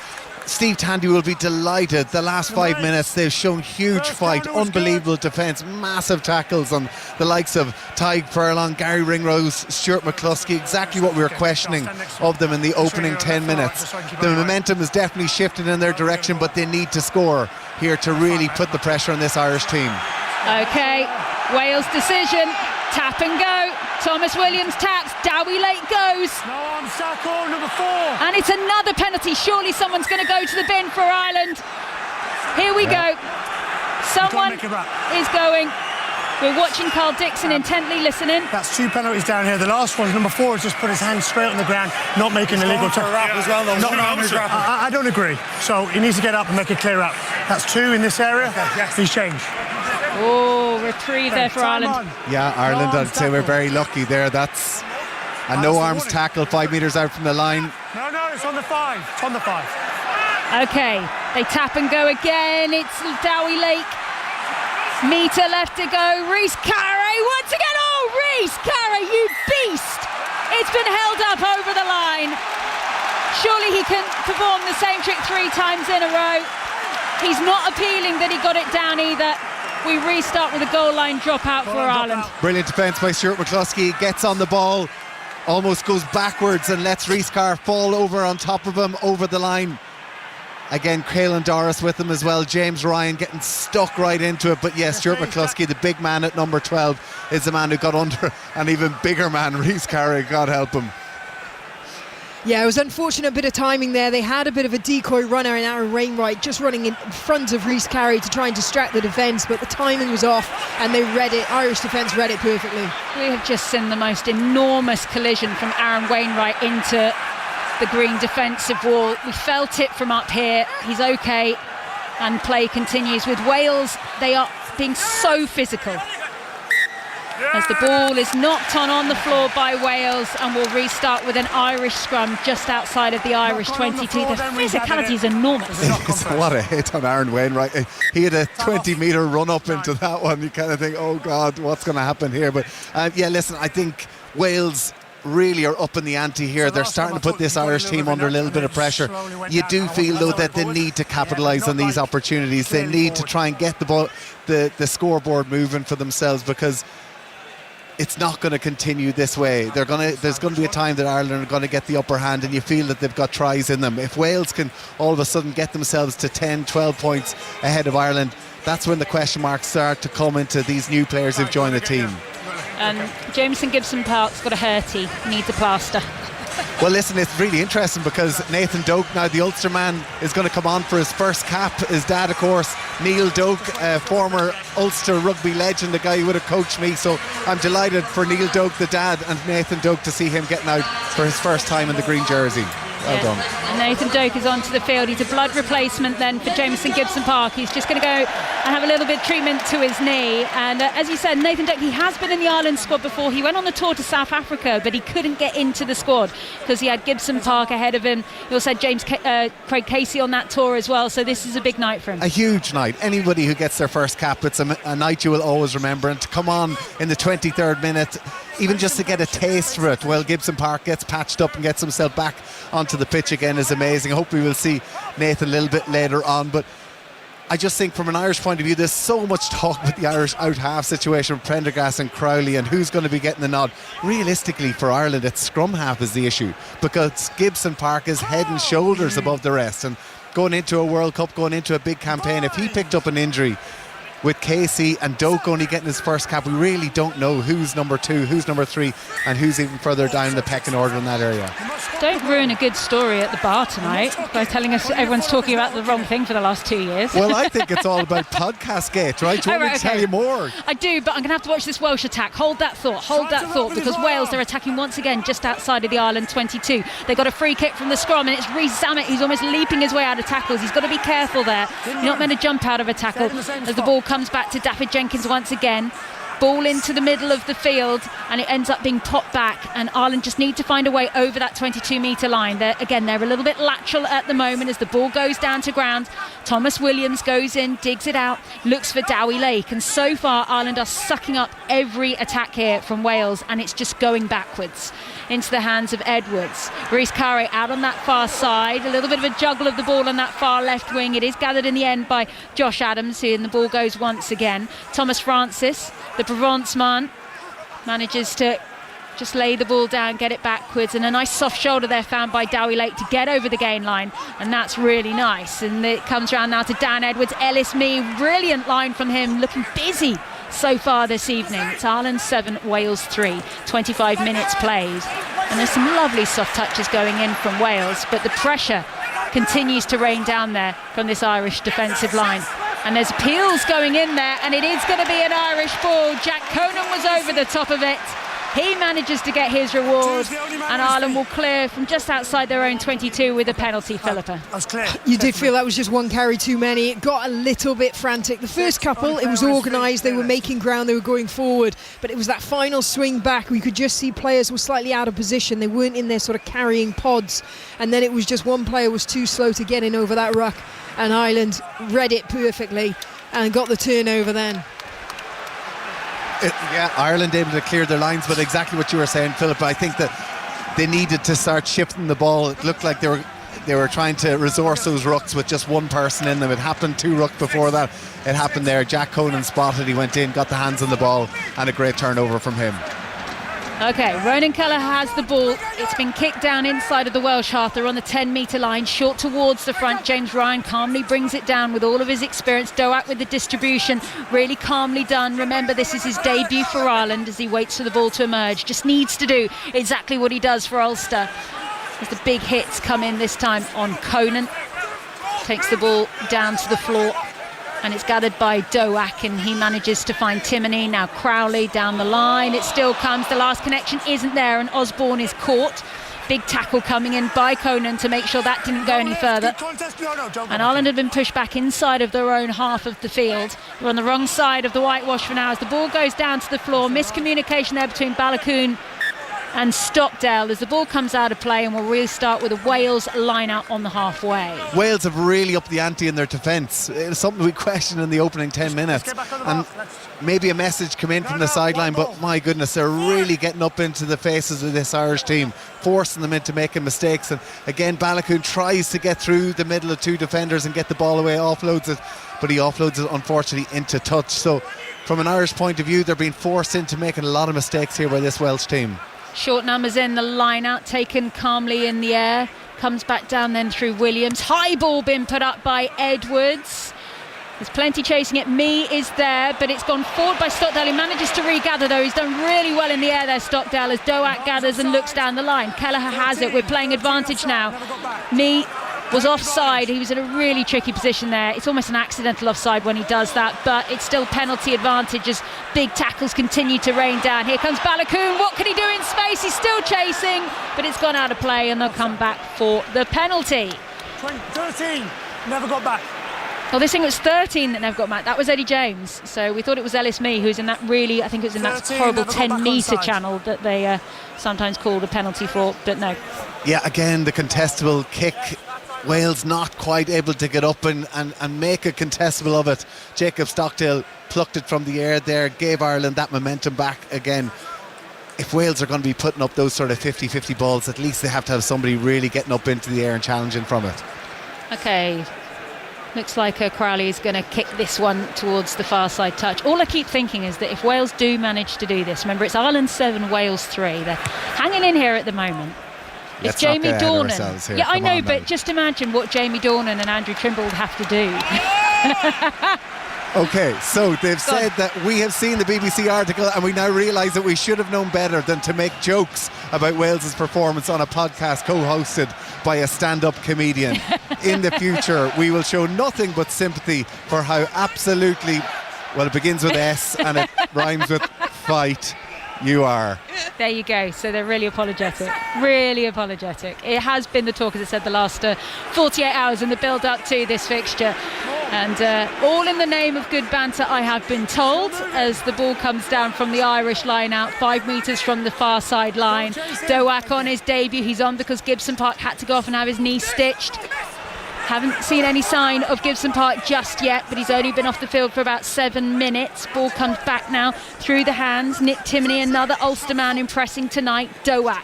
Steve Tandy will be delighted. The last 5 minutes, they've shown huge fight, unbelievable defence, massive tackles on the likes of Tadhg Furlong, Gary Ringrose, Stuart McCluskey, exactly what we were questioning of them in the opening 10 minutes. The momentum is definitely shifted in their direction, but they need to score here to really put the pressure on this Irish team. Okay, Wales decision, tap and go. Thomas Williams taps, Dowie Lake goes. No arm tackle, number 4. And it's another penalty. Surely someone's going to go to the bin for Ireland. Here we go. Someone is going. We're watching Carl Dixon intently listening. That's 2 penalties down here. The last one, number 4, has just put his hand straight on the ground, not making a legal tackle. I don't agree. So he needs to get up and make a clear up. That's 2 in this area. He's changed. Oh, reprieve there for Ireland. Yeah, Ireland, I'd say we're very lucky there. That's a no arms tackle 5 metres out from the line. No, it's on the 5. It's on the 5. Okay, they tap and go again. It's Dowie Lake. Metre left to go. Rhys Carey once again. Oh, Rhys Carey, you beast! It's been held up over the line. Surely he can perform the same trick 3 times in a row. He's not appealing that he got it down either. We restart with a goal line dropout for Ireland. Brilliant defence by Stuart McCluskey. Gets on the ball, almost goes backwards and lets Rhys Carr fall over on top of him over the line. Again, Caelan Doris with him as well. James Ryan getting stuck right into it. But yes, Stuart McCluskey, the big man at number 12, is the man who got under an even bigger man, Rhys Carey. God help him. Yeah, it was unfortunate bit of timing there. They had a bit of a decoy runner in Aaron Wainwright just running in front of Rhys Carey to try and distract the defence, but the timing was off and they read it. Irish defence read it perfectly. We have just seen the most enormous collision from Aaron Wainwright into the green defensive wall. We felt it from up here. He's okay, and play continues with Wales. They are being so physical as the ball is knocked on the floor by Wales, and we'll restart with an Irish scrum just outside of the Irish 22. The physicality is enormous. What a hit on Aaron Wainwright. He had a 20-metre run up into that one. You kind of think, oh God, what's going to happen here? But yeah, listen, I think Wales really are up in the ante here. They're starting to put this Irish team under a little bit of pressure. You do feel though that they need to capitalise on these opportunities. They need to try and get the ball, the scoreboard moving for themselves, because it's not going to continue this way. There's going to be a time that Ireland are going to get the upper hand, and you feel that they've got tries in them. If Wales can all of a sudden get themselves to 10, 12 points ahead of Ireland, that's when the question marks start to come into these new players who've joined the team. And Jameson Gibson Park's got a hurtie, needs a plaster. Well, listen, it's really interesting because Nathan Doak, now the Ulster man, is going to come on for his first cap. His dad, of course, Neil Doak, former Ulster rugby legend, the guy who would have coached me. So I'm delighted for Neil Doak, the dad, and Nathan Doak to see him getting out for his first time in the green jersey. Well done. And Nathan Doak is onto the field. He's a blood replacement then for Jameson Gibson Park. He's just going to go and have a little bit of treatment to his knee. And as you said, Nathan Doak, he has been in the Ireland squad before. He went on the tour to South Africa, but he couldn't get into the squad because he had Gibson Park ahead of him. He also had Craig Casey on that tour as well. So this is a big night for him. A huge night. Anybody who gets their first cap, it's a night you will always remember. And to come on in the 23rd minute, even just to get a taste for it while Gibson Park gets patched up and gets himself back onto the pitch again is amazing. I hope we will see Nathan a little bit later on, but I just think from an Irish point of view, there's so much talk with the Irish out half situation with Prendergast and Crowley and who's going to be getting the nod. Realistically for Ireland, it's scrum half is the issue, because Gibson Park is head and shoulders above the rest, and going into a World Cup, going into a big campaign, if he picked up an injury with Casey and Doak only getting his first cap, we really don't know who's number 2, who's number 3, and who's even further down in the pecking order in that area. Don't ruin a good story at the bar tonight by telling us everyone's talking about the wrong thing for the last 2 years. Well, I think it's all about podcast gate, right? Do you want me to tell you more? I do, but I'm going to have to watch this Welsh attack. Hold that thought, because Wales, they're attacking once again just outside of the Ireland 22. They got a free kick from the scrum, and it's Rhys Zammit who's almost leaping his way out of tackles. He's got to be careful there. You're not meant to jump out of a tackle. As the ball comes back to Daffyd Jenkins once again. Ball into the middle of the field, and it ends up being popped back, and Ireland just need to find a way over that 22-metre line. They're a little bit lateral at the moment as the ball goes down to ground. Thomas Williams goes in, digs it out, looks for Dowie Lake, and so far Ireland are sucking up every attack here from Wales, and it's just going backwards into the hands of Edwards. Rhys Carey out on that far side, a little bit of a juggle of the ball on that far left wing. It is gathered in the end by Josh Adams, and the ball goes once again. Thomas Francis, the Provence man, manages to just lay the ball down, get it backwards, and a nice soft shoulder there found by Dowie Lake to get over the gain line, and that's really nice. And it comes around now to Dan Edwards. Ellis Mee, brilliant line from him, looking busy so far this evening. It's Ireland 7, Wales 3, 25 minutes played, and there's some lovely soft touches going in from Wales, but the pressure continues to rain down there from this Irish defensive line. And there's Peels going in there, and it is going to be an Irish ball. Jack Conan was over the top of it. He manages to get his reward, and Ireland will clear from just outside their own 22 with a penalty, Philippa. That's clear. You did feel that was just one carry too many. It got a little bit frantic. The first couple, it was organised, they were making ground, they were going forward, but it was that final swing back where you could just see players were slightly out of position. They weren't in their sort of carrying pods, and then it was just one player was too slow to get in over that ruck, and Ireland read it perfectly and got the turnover then. Ireland able to clear their lines, but exactly what you were saying, Philip. I think that they needed to start shifting the ball. It looked like they were trying to resource those rucks with just one person in them. It happened 2 rucks before that. It happened there. Jack Conan spotted, he went in, got the hands on the ball, and a great turnover from him. Okay, Ronan Kelleher has the ball. It's been kicked down inside of the Welsh half. They're on the 10-metre line, short towards the front. James Ryan calmly brings it down with all of his experience. Doak with the distribution, really calmly done. Remember, this is his debut for Ireland as he waits for the ball to emerge. Just needs to do exactly what he does for Ulster. as the big hits come in this time on Conan. Takes the ball down to the floor, and it's gathered by Doak, and he manages to find Timoney. Now Crowley down the line. It still comes. The last connection isn't there, and Osborne is caught. Big tackle coming in by Conan to make sure that didn't go any further. And Ireland had been pushed back inside of their own half of the field. We're on the wrong side of the whitewash for now as the ball goes down to the floor. Miscommunication there between Balakoon and Stockdale as the ball comes out of play, and we'll restart with a Wales line-out on the halfway. Wales have really upped the ante in their defence. It was something we questioned in the opening 10 minutes. And maybe a message came in from the sideline, but my goodness, they're really getting up into the faces of this Irish team, forcing them into making mistakes. And again, Balakoon tries to get through the middle of two defenders and get the ball away, offloads it, but he offloads it unfortunately into touch. So from an Irish point of view, they're being forced into making a lot of mistakes here by this Welsh team. Short numbers in the line-out, taken calmly in the air. Comes back down then through Williams. High ball been put up by Edwards. There's plenty chasing it. Mee is there, but it's gone forward by Stockdale. He manages to regather though. He's done really well in the air there, Stockdale, as Doak gathers and looks down the line. Kelleher has it. We're playing advantage now. Mee was offside. He was in a really tricky position there. It's almost an accidental offside when he does that, but it's still penalty advantage as big tackles continue to rain down. Here comes Balakoon. What can he do in space? He's still chasing, but it's gone out of play, and they'll come back for the penalty. 13, never got back. Well, this thing was 13 that never got back. That was Eddie James. So we thought it was Ellis Mee, who's in that really, I think it was in that horrible 10-metre channel that they sometimes call the penalty for, but no. Yeah, again, the contestable kick. Wales not quite able to get up and make a contestable of it. Jacob Stockdale plucked it from the air there, gave Ireland that momentum back again. If Wales are going to be putting up those sort of 50-50 balls, at least they have to have somebody really getting up into the air and challenging from it. Okay, looks like Crowley is going to kick this one towards the far side touch. All I keep thinking is that if Wales do manage to do this, remember it's Ireland 7, Wales 3. They're hanging in here at the moment. If Jamie Dornan, yeah, I know, but just imagine what Jamie Dornan and Andrew Trimble would have to do. Okay, so they've said that we have seen the BBC article and we now realise that we should have known better than to make jokes about Wales's performance on a podcast co-hosted by a stand-up comedian. In the future, we will show nothing but sympathy for how absolutely, well, it begins with S and it rhymes with fight. You are. There you go. So they're really apologetic. Really apologetic. It has been the talk, as I said, the last 48 hours in the build-up to this fixture. And all in the name of good banter, I have been told, as the ball comes down from the Irish line out, 5 metres from the far side line. Doak on his debut. He's on because Gibson Park had to go off and have his knee stitched. Haven't seen any sign of Gibson Park just yet, but he's only been off the field for about 7 minutes. Ball comes back now through the hands. Nick Timoney, another Ulster man impressing tonight. Doak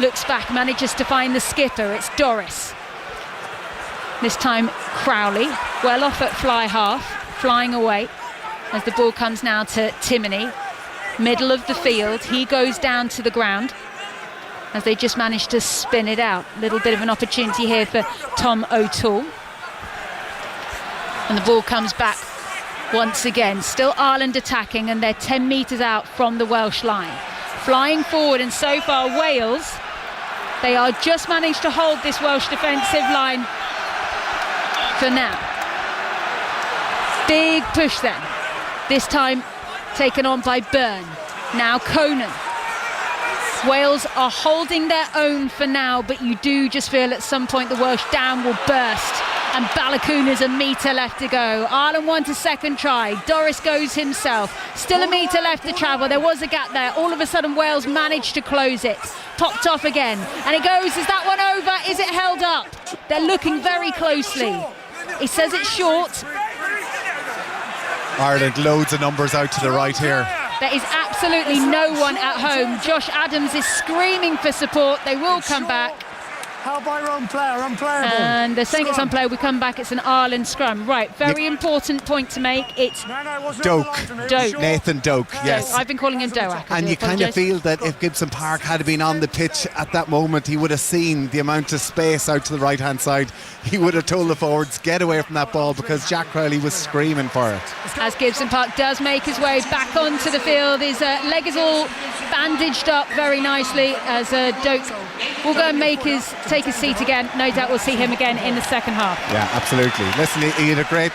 looks back, manages to find the skipper. It's Doris. This time Crowley, well off at fly half, flying away as the ball comes now to Timoney. Middle of the field, he goes down to the ground as they just managed to spin it out. A little bit of an opportunity here for Tom O'Toole. And the ball comes back once again. Still Ireland attacking, and they're 10 metres out from the Welsh line. Flying forward, and so far Wales, they are just managed to hold this Welsh defensive line for now. Big push then. This time taken on by Byrne. Now Conan. Wales are holding their own for now, but you do just feel at some point the Welsh dam will burst, and Balakoon is a metre left to go. Ireland want a second try. Doris goes himself. Still a metre left to travel. There was a gap there. All of a sudden Wales managed to close it. Popped off again, and it goes. Is that one over? Is it held up? They're looking very closely. He says it's short. Ireland loads of numbers out to the right here. There is absolutely no one at home. Josh Adams is screaming for support. They will come back. How about our own player? Unplayable. And they're saying it's unplayable. We come back. It's an Ireland scrum. Right, very important point to make. It's Doak. Doak. Nathan Doak, yes. I've been calling him Doak. And you kind of feel that if Gibson Park had been on the pitch at that moment, he would have seen the amount of space out to the right-hand side. He would have told the forwards, get away from that ball, because Jack Crowley was screaming for it. As Gibson Park does make his way back onto the field, his leg is all bandaged up very nicely as Doak will go and take his seat again. No doubt we'll see him again in the second half. Yeah, absolutely. Listen, he had a great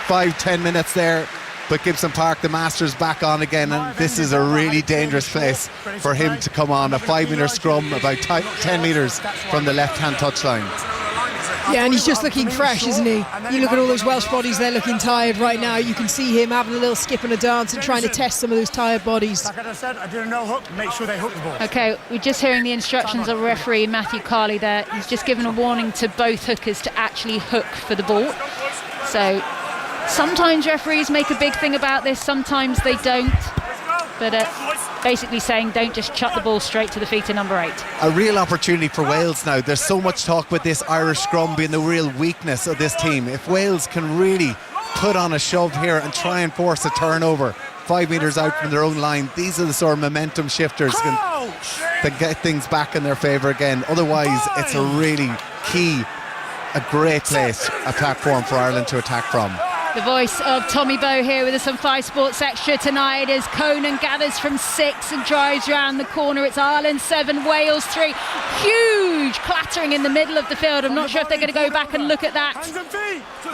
5-10 minutes there, but Gibson Park, the Masters, back on again, and this is a really dangerous place for him to come on. A 5-metre scrum about 10 metres from the left-hand touchline. Yeah, and he's just looking fresh, isn't he? You look at all those Welsh bodies, they're looking tired right now. You can see him having a little skip and a dance and trying to test some of those tired bodies. Like I said, I did a no hook, make sure they hook the ball. Okay, we're just hearing the instructions of referee Matthew Carley there. He's just given a warning to both hookers to actually hook for the ball. So sometimes referees make a big thing about this, sometimes they don't. But basically saying don't just chuck the ball straight to the feet of number 8. A real opportunity for Wales now. There's so much talk about this Irish scrum being the real weakness of this team. If Wales can really put on a shove here and try and force a turnover 5 metres out from their own line, these are the sort of momentum shifters that get things back in their favour again. Otherwise, it's a really a great place, a platform for Ireland to attack from. The voice of Tommy Bowe here with us on 5 Sports Extra tonight as Conan gathers from 6 and drives round the corner. It's Ireland 7, Wales 3. Huge clattering in the middle of the field. I'm not sure if they're going to go back and look at that.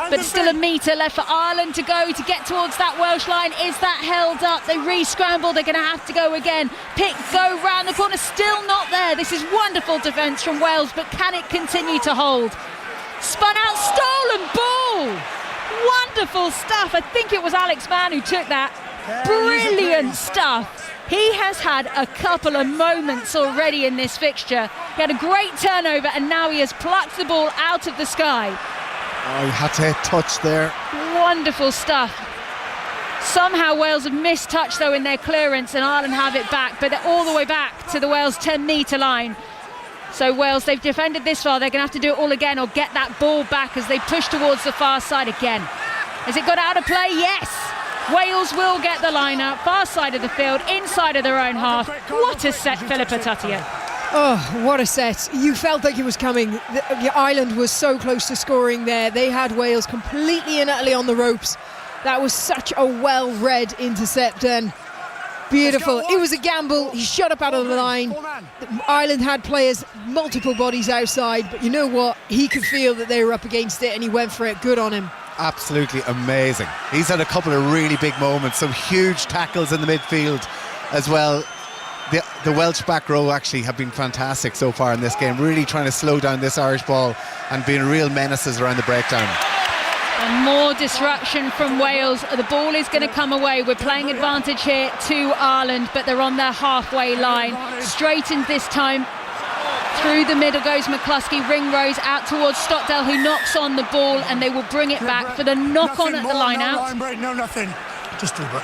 But still a metre left for Ireland to go to get towards that Welsh line. Is that held up? They re-scramble. They're going to have to go again. Pick, go round the corner. Still not there. This is wonderful defence from Wales, but can it continue to hold? Spun out, stolen ball. Wonderful stuff. I think it was Alex Mann who took that. Brilliant stuff. He has had a couple of moments already in this fixture. He had a great turnover and now he has plucked the ball out of the sky. Oh, he had to touch there. Wonderful stuff. Somehow Wales have missed touch though in their clearance and Ireland have it back, but they're all the way back to the Wales 10-metre line. So Wales, they've defended this far, they're going to have to do it all again or get that ball back as they push towards the far side again. Has it got out of play? Yes! Wales will get the line out, far side of the field, inside of their own half. What a set, Philippa Tuttier. Oh, what a set. You felt like it was coming. Ireland was so close to scoring there. They had Wales completely and utterly on the ropes. That was such a well-read intercept and beautiful. It was a gamble. He shot up out of the line. Ireland had players, multiple bodies outside, but you know what? He could feel that they were up against it and he went for it. Good on him. Absolutely amazing. He's had a couple of really big moments, some huge tackles in the midfield as well. The Welsh back row actually have been fantastic so far in this game, really trying to slow down this Irish ball and being real menaces around the breakdown. And more disruption from Wales. The ball is going to come away. We're playing advantage here to Ireland, but they're on their halfway line. Straightened this time. Through the middle goes McCluskey. Ringrose out towards Stockdale, who knocks on the ball, and they will bring it back for the knock on at the line out. No, nothing. Just do it.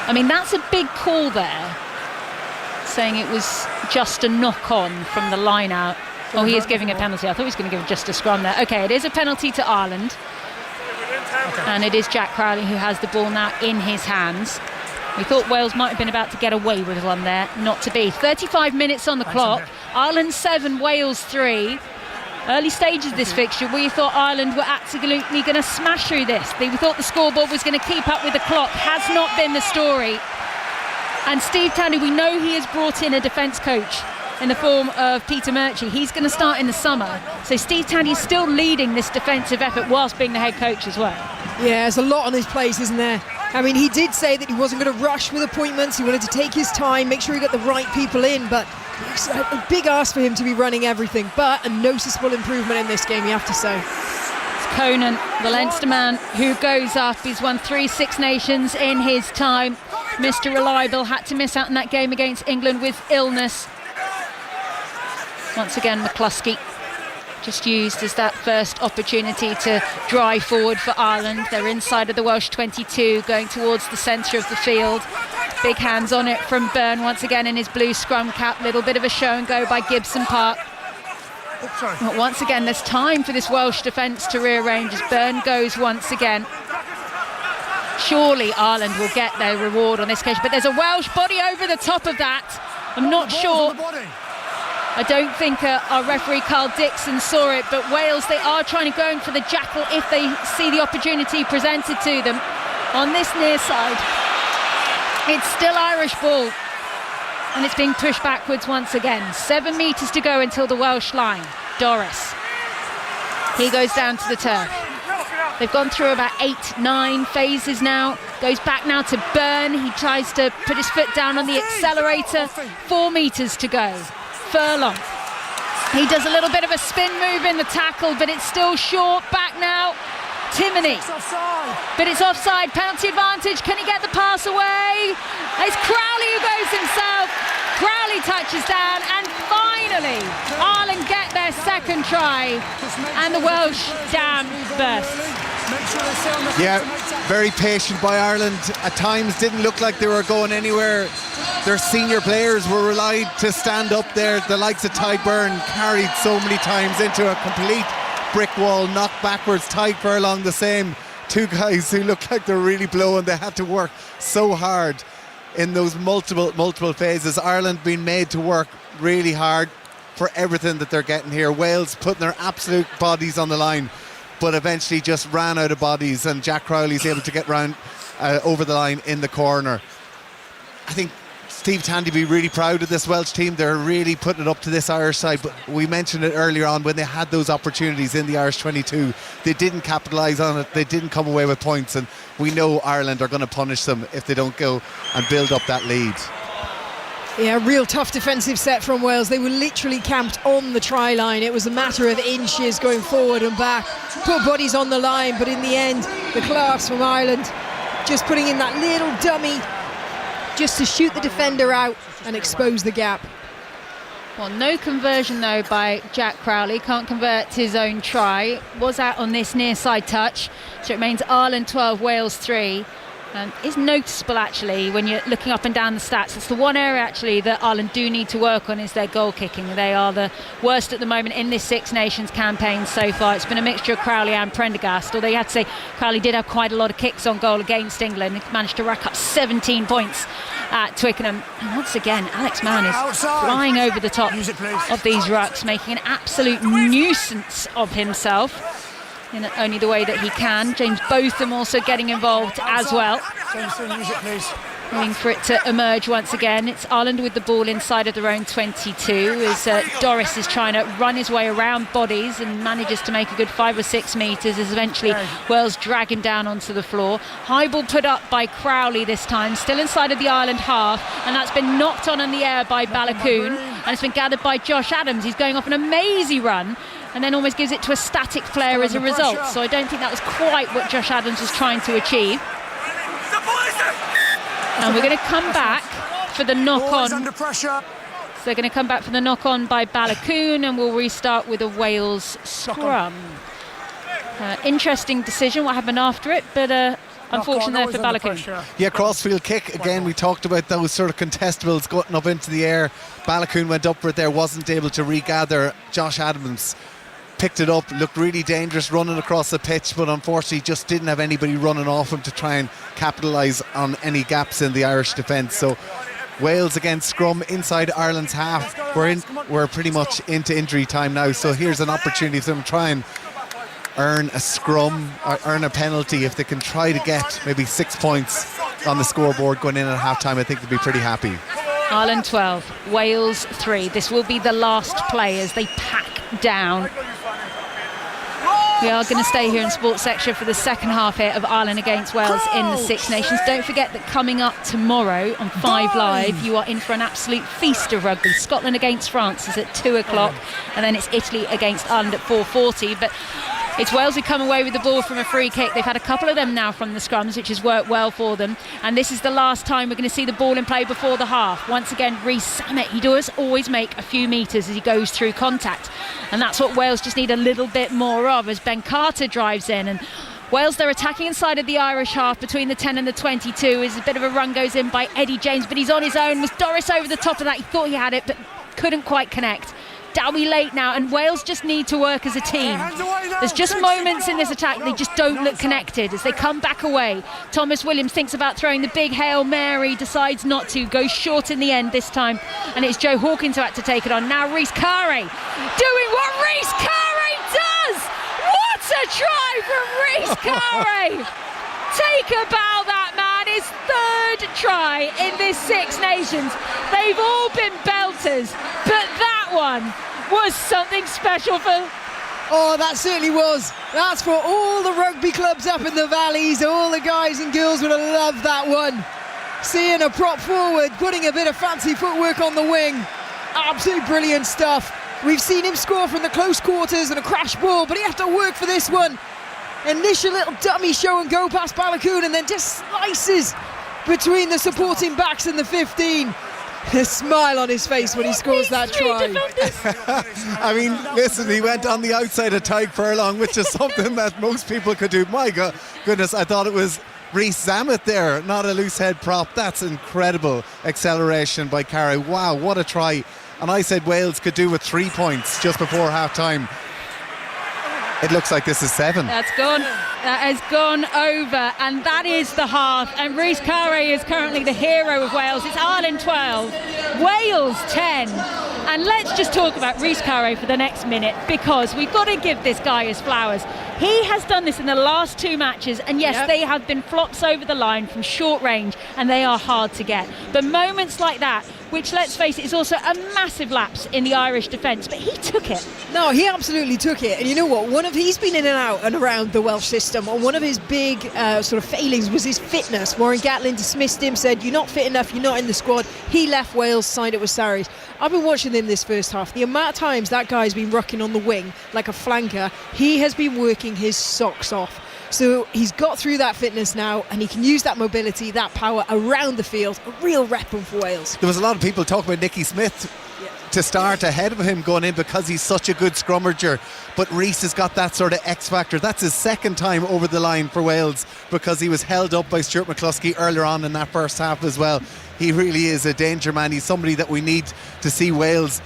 I mean, that's a big call there, saying it was just a knock on from the line out. Oh, he is giving a penalty. I thought he was going to give just a scrum there. Okay, it is a penalty to Ireland. And it is Jack Crowley who has the ball now in his hands. We thought Wales might have been about to get away with one there. Not to be. 35 minutes on the clock. Ireland 7, Wales 3. Early stages of this fixture, we thought Ireland were absolutely going to smash through this. We thought the scoreboard was going to keep up with the clock. Has not been the story. And Steve Tandy, we know he has brought in a defence coach in the form of Peter Murchie. He's going to start in the summer. So Steve Tandy is still leading this defensive effort whilst being the head coach as well. Yeah, there's a lot on his plate, isn't there? I mean, he did say that he wasn't going to rush with appointments. He wanted to take his time, make sure he got the right people in, but it's a big ask for him to be running everything. But a noticeable improvement in this game, you have to say. It's Conan, the Leinster man, who goes up. He's won 3 Six Nations in his time. Mr. Reliable had to miss out in that game against England with illness. Once again, McCluskey just used as that first opportunity to drive forward for Ireland. They're inside of the Welsh 22, going towards the centre of the field. Big hands on it from Byrne once again in his blue scrum cap. Little bit of a show and go by Gibson Park. But once again, there's time for this Welsh defence to rearrange as Byrne goes once again. Surely Ireland will get their reward on this occasion, but there's a Welsh body over the top of that. I'm not sure. I don't think our referee Carl Dixon saw it, but Wales, they are trying to go in for the jackal if they see the opportunity presented to them. On this near side, it's still Irish ball. and it's being pushed backwards once again. 7 metres to go until the Welsh line. Doris. He goes down to the turf. They've gone through about 8-9 phases now. Goes back now to Byrne. He tries to put his foot down on the accelerator. 4 metres to go. Furlong. He does a little bit of a spin move in the tackle, but it's still short. Back now. Timoney. But it's offside. Penalty advantage. Can he get the pass away? It's Crowley who goes himself. Crowley touches down, and finally Ireland get their second try, and the Welsh dam bursts. Yeah, very patient by Ireland. At times didn't look like they were going anywhere. Their senior players were relied to stand up there. The likes of Ty Byrne carried so many times into a complete brick wall, knocked backwards. Ty Furlong the same. 2 guys who looked like they're really blowing. They had to work so hard in those multiple phases. Ireland being made to work really hard for everything that they're getting here. Wales putting their absolute bodies on the line, but eventually just ran out of bodies, and Jack Crowley's able to get round over the line in the corner. I think Steve Tandy be really proud of this Welsh team. They're really putting it up to this Irish side, but we mentioned it earlier on when they had those opportunities in the Irish 22. They didn't capitalise on it. They didn't come away with points, and we know Ireland are going to punish them if they don't go and build up that lead. Yeah, real tough defensive set from Wales. They were literally camped on the try line. It was a matter of inches going forward and back, put bodies on the line, but in the end, the class from Ireland just putting in that little dummy just to shoot the defender out and expose the gap. Well, no conversion though by Jack Crowley. Can't convert his own try. Was out on this near side touch. So it remains Ireland 12, Wales 3. Is noticeable actually when you're looking up and down the stats. It's the one area actually that Ireland do need to work on, is their goal kicking. They are the worst at the moment in this Six Nations campaign so far. It's been a mixture of Crowley and Prendergast, although you have to say Crowley did have quite a lot of kicks on goal against England. He managed to rack up 17 points at Twickenham. And once again, Alex Mann is flying over the top of these rucks, making an absolute nuisance of himself in only the way that he can. James Botham also getting involved as well. Waiting for it to emerge once again. It's Ireland with the ball inside of their own 22 as Doris is trying to run his way around bodies and manages to make a good 5 or 6 metres as eventually Wales drag him down onto the floor. High ball put up by Crowley this time, still inside of the Ireland half, and that's been knocked on in the air by Balakoon, and it's been gathered by Josh Adams. He's going off an amazing run and then almost gives it to a static player as a result. So I don't think that was quite what Josh Adams was trying to achieve. And we're going to come back for the knock-on. So they're going to come back for the knock-on by Balakoon, and we'll restart with a Wales scrum. Interesting decision, what happened after it, but unfortunate there for Balakoon. Yeah, crossfield kick. Again, we talked about those sort of contestables going up into the air. Balakoon went up for it there, wasn't able to regather. Josh Adams picked it up, looked really dangerous running across the pitch, but unfortunately just didn't have anybody running off him to try and capitalise on any gaps in the Irish defence. So Wales against scrum inside Ireland's half. We're pretty much into injury time now, so here's an opportunity for them to try and earn a scrum or earn a penalty. If they can try to get maybe 6 points on the scoreboard going in at half-time, I think they'll be pretty happy. Ireland 12, Wales 3. This will be the last play as they pack down. We are going to stay here in Sports Section for the second half here of Ireland against Wales in the Six Nations. Don't forget that coming up tomorrow on 5 Live, you are in for an absolute feast of rugby. Scotland against France is at 2 o'clock, and then it's Italy against Ireland at 4:40. But it's Wales who come away with the ball from a free kick. They've had a couple of them now from the scrums, which has worked well for them. And this is the last time we're going to see the ball in play before the half. Once again, Rhys Sammet, he does always make a few metres as he goes through contact. And that's what Wales just need a little bit more of as Ben Carter drives in. And Wales, they're attacking inside of the Irish half between the 10 and the 22 as a bit of a run goes in by Eddie James, but he's on his own. Was Doris over the top of that? He thought he had it, but couldn't quite connect. That'll be late now, and Wales just need to work as a team. There's just moments in this attack they just don't look connected as they come back away. Thomas Williams thinks about throwing the big Hail Mary, decides not to, goes short in the end this time, and it's Joe Hawkins who had to take it on. Now Rhys Carré doing what Rhys Carré does! What a try from Rhys Carré! Take a bow, that man. his third try in this Six Nations. They've all been belters, but that one was something special for... Oh, that certainly was. That's for all the rugby clubs up in the valleys. All the guys and girls would have loved that one. Seeing a prop forward, putting a bit of fancy footwork on the wing. Absolutely brilliant stuff. We've seen him score from the close quarters and a crash ball, but he had to work for this one. Initial little dummy show and go past Balakoon, and then just slices between the supporting backs and the 15. A smile on his face when he scores that try. I mean, listen, he went on the outside of Tyke Furlong, which is something that most people could do. My goodness, I thought it was Rhys Zammit there, not a loose head prop. That's incredible acceleration by Carey. Wow, what a try. And I said Wales could do with 3 points just before half time. It looks like this is 7. That has gone over, and that is the half. And Rhys Carey is currently the hero of Wales. It's Ireland 12, Wales 10. And let's just talk about Rhys Carey for the next minute, because we've got to give this guy his flowers. He has done this in the last 2 matches, and yes, they have been flops over the line from short range, and they are hard to get. But moments like that, which, let's face it, is also a massive lapse in the Irish defence, but he took it. No, he absolutely took it. And you know what? He's been in and out and around the Welsh system, and one of his big sort of failings was his fitness. Warren Gatland dismissed him, said, "You're not fit enough, you're not in the squad." He left Wales, signed it with Sarries. I've been watching him this first half. The amount of times that guy's been rucking on the wing like a flanker, he has been working his socks off. So he's got through that fitness now, and he can use that mobility, that power around the field. A real weapon for Wales. There was a lot of people talking about Nicky Smith to start ahead of him going in because he's such a good scrummager, but Rhys has got that sort of X factor. That's his second time over the line for Wales, because he was held up by Stuart McCluskey earlier on in that first half as well. He really is a danger man. He's somebody that we need to see Wales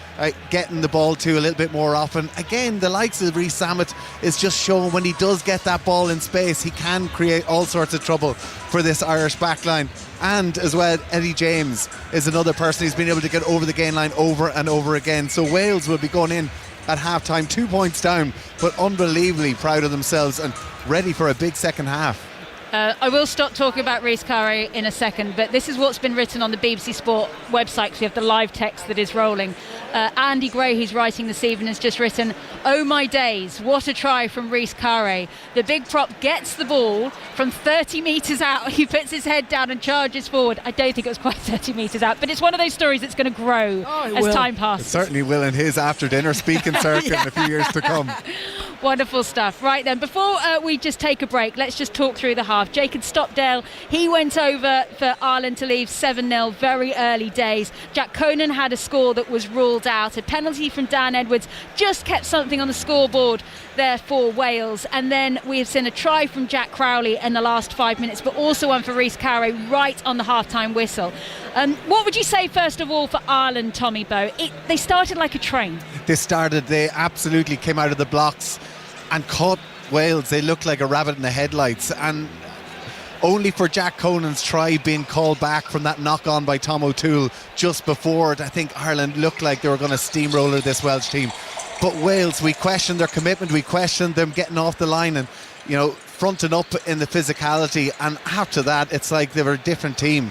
getting the ball to a little bit more often. Again, the likes of Rhys Zammit is just showing when he does get that ball in space, he can create all sorts of trouble for this Irish backline. And as well, Eddie James is another person who's been able to get over the gain line over and over again. So Wales will be going in at half-time 2 points down, but unbelievably proud of themselves and ready for a big second half. I will stop talking about Rhys Carey in a second, but this is what's been written on the BBC Sport website, because we have the live text that is rolling. Andy Gray, who's writing this evening, has just written, "Oh my days, what a try from Rhys Carey. The big prop gets the ball from 30 metres out. He puts his head down and charges forward." I don't think it was quite 30 metres out, but it's one of those stories that's going to grow as time passes. It certainly will in his after-dinner speaking circuit in a few years to come. Wonderful stuff. Right then, before we just take a break, let's just talk through the half. Jacob Stockdale, he went over for Ireland to leave 7-0, very early days. Jack Conan had a score that was ruled out. A penalty from Dan Edwards just kept something on the scoreboard there for Wales. And then we have seen a try from Jack Crowley in the last 5 minutes, but also one for Rhys Carey right on the half-time whistle. What would you say, first of all, for Ireland, Tommy Bowe? They started like a train. They absolutely came out of the blocks and caught Wales. They looked like a rabbit in the headlights, and only for Jack Conan's try being called back from that knock-on by Tom O'Toole just before it, I think Ireland looked like they were going to steamroller this Welsh team. But Wales, we questioned their commitment, we questioned them getting off the line and, fronting up in the physicality, and after that it's like they were a different team.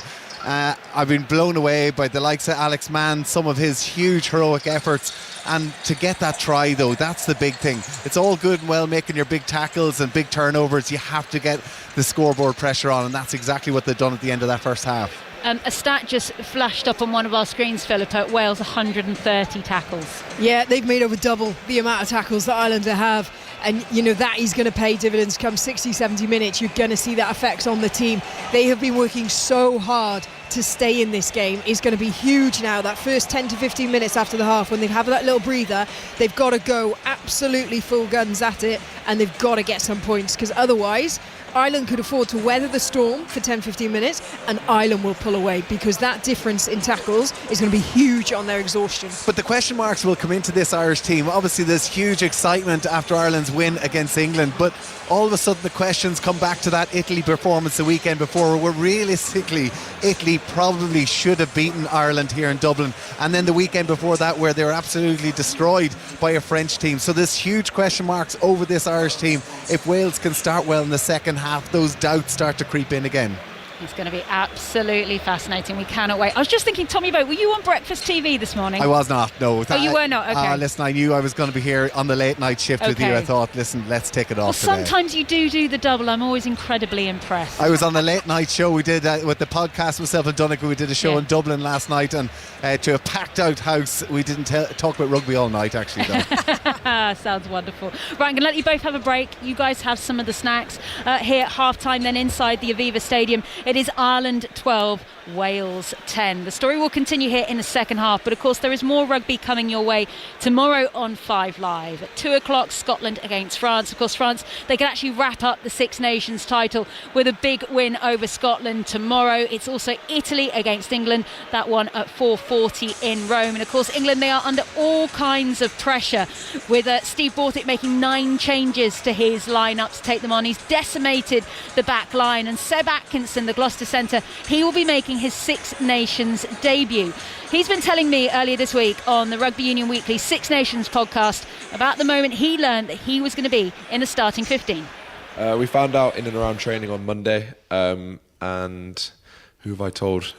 I've been blown away by the likes of Alex Mann, some of his huge heroic efforts, and to get that try though, that's the big thing. It's all good and well making your big tackles and big turnovers, you have to get the scoreboard pressure on, and that's exactly what they've done at the end of that first half. A stat just flashed up on one of our screens, Philippa. Wales 130 tackles. Yeah, they've made over double the amount of tackles that Ireland have, and that is going to pay dividends come 60-70 minutes. You're going to see that effect on the team. They have been working so hard to stay in this game. Is going to be huge now. That first 10 to 15 minutes after the half, when they have that little breather, they've got to go absolutely full guns at it, and they've got to get some points, because otherwise Ireland could afford to weather the storm for 10-15 minutes, and Ireland will pull away, because that difference in tackles is going to be huge on their exhaustion. But the question marks will come into this Irish team. Obviously there's huge excitement after Ireland's win against England, but all of a sudden the questions come back to that Italy performance the weekend before, where realistically Italy probably should have beaten Ireland here in Dublin, and then the weekend before that where they were absolutely destroyed by a French team. So there's huge question marks over this Irish team. If Wales can start well in the second half, those doubts start to creep in again. It's going to be absolutely fascinating. We cannot wait. I was just thinking, Tommy Boat, were you on breakfast TV this morning? I was not, no. Oh, you were not? Okay. Listen, I knew I was going to be here on the late night shift with you. I thought, listen, let's take it off well, today. Sometimes you do the double. I'm always incredibly impressed. I was on the late night show. We did with the podcast, myself and Donegal. We did a show in Dublin last night, and to a packed out house. We didn't talk about rugby all night, actually, though. Sounds wonderful. Right, I'm going to let you both have a break. You guys have some of the snacks here at half-time, then inside the Aviva Stadium. It is Ireland 12, Wales 10. The story will continue here in the second half, but of course there is more rugby coming your way tomorrow on 5 Live. At 2 o'clock, Scotland against France. Of course, France, they can actually wrap up the Six Nations title with a big win over Scotland tomorrow. It's also Italy against England, that one at 4:40 in Rome. And of course, England, they are under all kinds of pressure with Steve Borthwick making 9 changes to his lineup to take them on. He's decimated the back line, and Seb Atkinson, the Gloucester centre, he will be making his Six Nations debut. He's been telling me earlier this week on the Rugby Union Weekly Six Nations podcast about the moment he learned that he was going to be in the starting 15. We found out in and around training on Monday, and who have I told?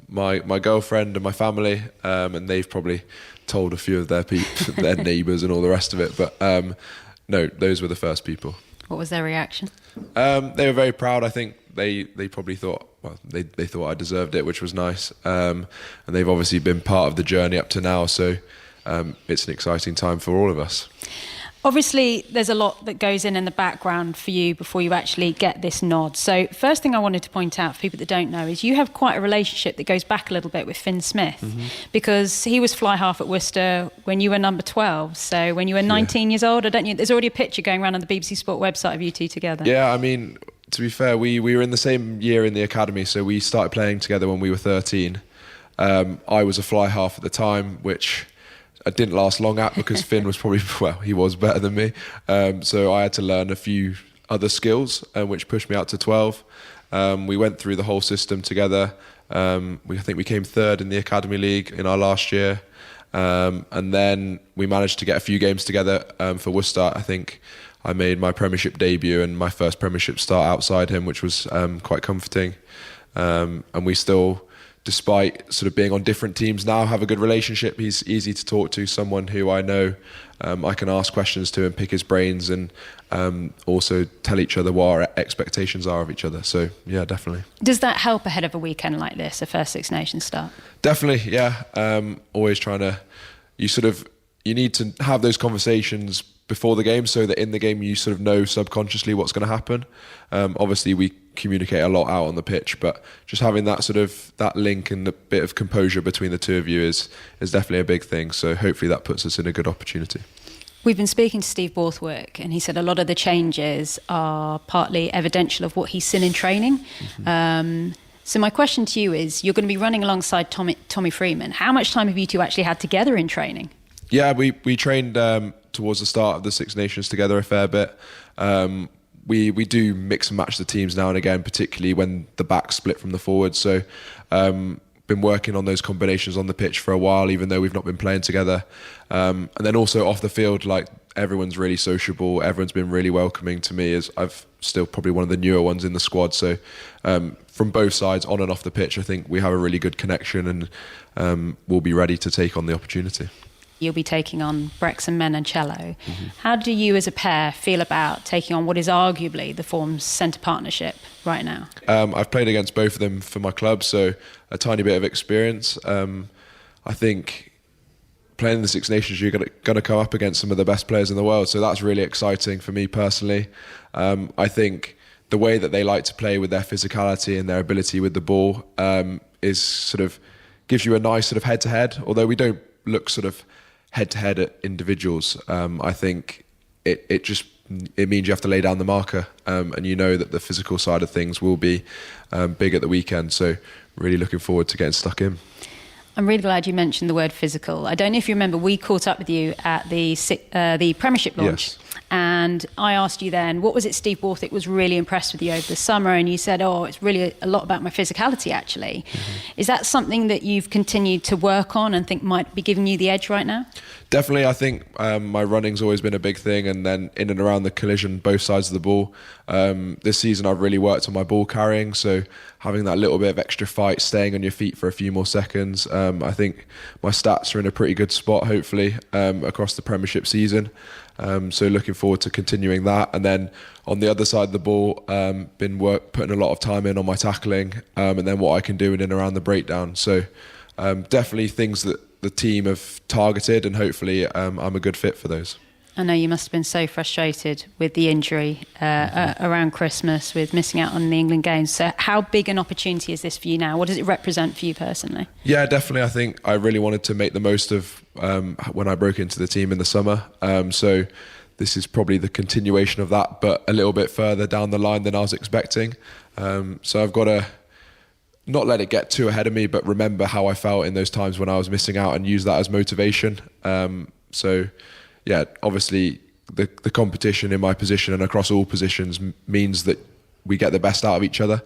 My girlfriend and my family, and they've probably told a few of their their neighbours and all the rest of it. But no, those were the first people. What was their reaction? They were very proud. I think they probably thought, well, they thought I deserved it, which was nice. And they've obviously been part of the journey up to now, so it's an exciting time for all of us. Obviously, there's a lot that goes in the background for you before you actually get this nod. So first thing I wanted to point out for people that don't know is you have quite a relationship that goes back a little bit with Finn Smith, because he was fly half at Worcester when you were number 12. So when you were 19 years old, there's already a picture going around on the BBC Sport website of you two together. Yeah, I mean, to be fair, we were in the same year in the academy, so we started playing together when we were 13. I was a fly half at the time, which I didn't last long at because Finn was probably, well, he was better than me. So I had to learn a few other skills, which pushed me out to 12. We went through the whole system together. I think we came third in the Academy League in our last year. And then we managed to get a few games together for Worcester. I think I made my Premiership debut and my first Premiership start outside him, which was quite comforting. And we still, despite sort of being on different teams now, have a good relationship. He's easy to talk to, someone who I know I can ask questions to and pick his brains, and also tell each other what our expectations are of each other. So, yeah, definitely. Does that help ahead of a weekend like this, a first Six Nations start? Definitely, yeah. Always trying to, you need to have those conversations before the game so that in the game you sort of know subconsciously what's going to happen. Obviously we communicate a lot out on the pitch, but just having that sort of that link and a bit of composure between the two of you is definitely a big thing. So hopefully that puts us in a good opportunity. We've been speaking to Steve Borthwick, and he said a lot of the changes are partly evidential of what he's seen in training. So my question to you is, you're going to be running alongside Tommy Freeman. How much time have you two actually had together in training? Yeah, we trained towards the start of the Six Nations together a fair bit. We do mix and match the teams now and again, particularly when the backs split from the forwards. So been working on those combinations on the pitch for a while, even though we've not been playing together. And then also off the field, like, everyone's really sociable. Everyone's been really welcoming to me, as I've still probably one of the newer ones in the squad. So from both sides, on and off the pitch, I think we have a really good connection, and we'll be ready to take on the opportunity. You'll be taking on Brexham Menoncello. How do you as a pair feel about taking on what is arguably the Form's centre partnership right now? I've played against both of them for my club, so a tiny bit of experience. I think playing in the Six Nations, you're going to come up against some of the best players in the world, so that's really exciting for me personally. I think the way that they like to play with their physicality and their ability with the ball is sort of gives you a nice sort of head-to-head, although we don't look sort of head-to-head at individuals. I think it means you have to lay down the marker, and you know that the physical side of things will be big at the weekend. So really looking forward to getting stuck in. I'm really glad you mentioned the word physical. I don't know if you remember, we caught up with you at the Premiership launch. Yes. And I asked you then, what was it Steve Borthwick was really impressed with you over the summer? And you said, it's really a lot about my physicality, actually. Is that something that you've continued to work on and think might be giving you the edge right now? Definitely, I think my running's always been a big thing, and then in and around the collision, both sides of the ball. This season I've really worked on my ball carrying, so having that little bit of extra fight, staying on your feet for a few more seconds. I think my stats are in a pretty good spot, hopefully, across the Premiership season. So looking forward to continuing that. And then on the other side of the ball, putting a lot of time in on my tackling, and then what I can do in and around the breakdown. So definitely things that the team have targeted, and hopefully I'm a good fit for those. I know you must have been so frustrated with the injury around Christmas, with missing out on the England games. So how big an opportunity is this for you now? What does it represent for you personally? Yeah, definitely. I think I really wanted to make the most of when I broke into the team in the summer. So this is probably the continuation of that, but a little bit further down the line than I was expecting. So I've got to not let it get too ahead of me, but remember how I felt in those times when I was missing out and use that as motivation. So yeah, obviously the competition in my position and across all positions means that we get the best out of each other.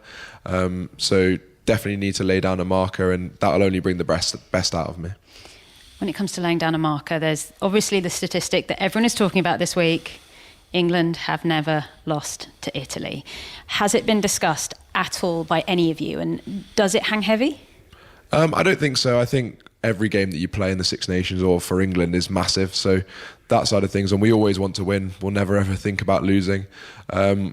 So definitely need to lay down a marker, and that'll only bring the best out of me. When it comes to laying down a marker, there's obviously the statistic that everyone is talking about this week. England have never lost to Italy. Has it been discussed at all by any of you, and does it hang heavy? I don't think so. I think every game that you play in the Six Nations or for England is massive. So that side of things, and we always want to win. We'll never ever think about losing.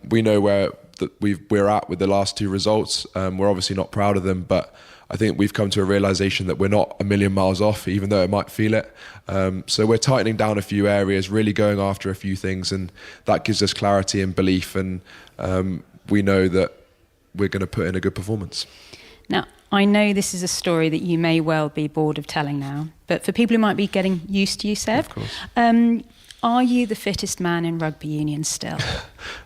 We know where we're at with the last two results. We're obviously not proud of them, but I think we've come to a realisation that we're not a million miles off, even though it might feel it. So we're tightening down a few areas, really going after a few things, and that gives us clarity and belief, and we know that we're going to put in a good performance. Now, I know this is a story that you may well be bored of telling now, but for people who might be getting used to you, Seb, of course. Are you the fittest man in rugby union still?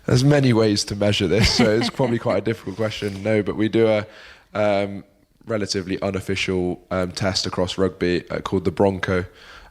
There's many ways to measure this, so it's probably quite a difficult question. No, but we do a relatively unofficial test across rugby called the Bronco.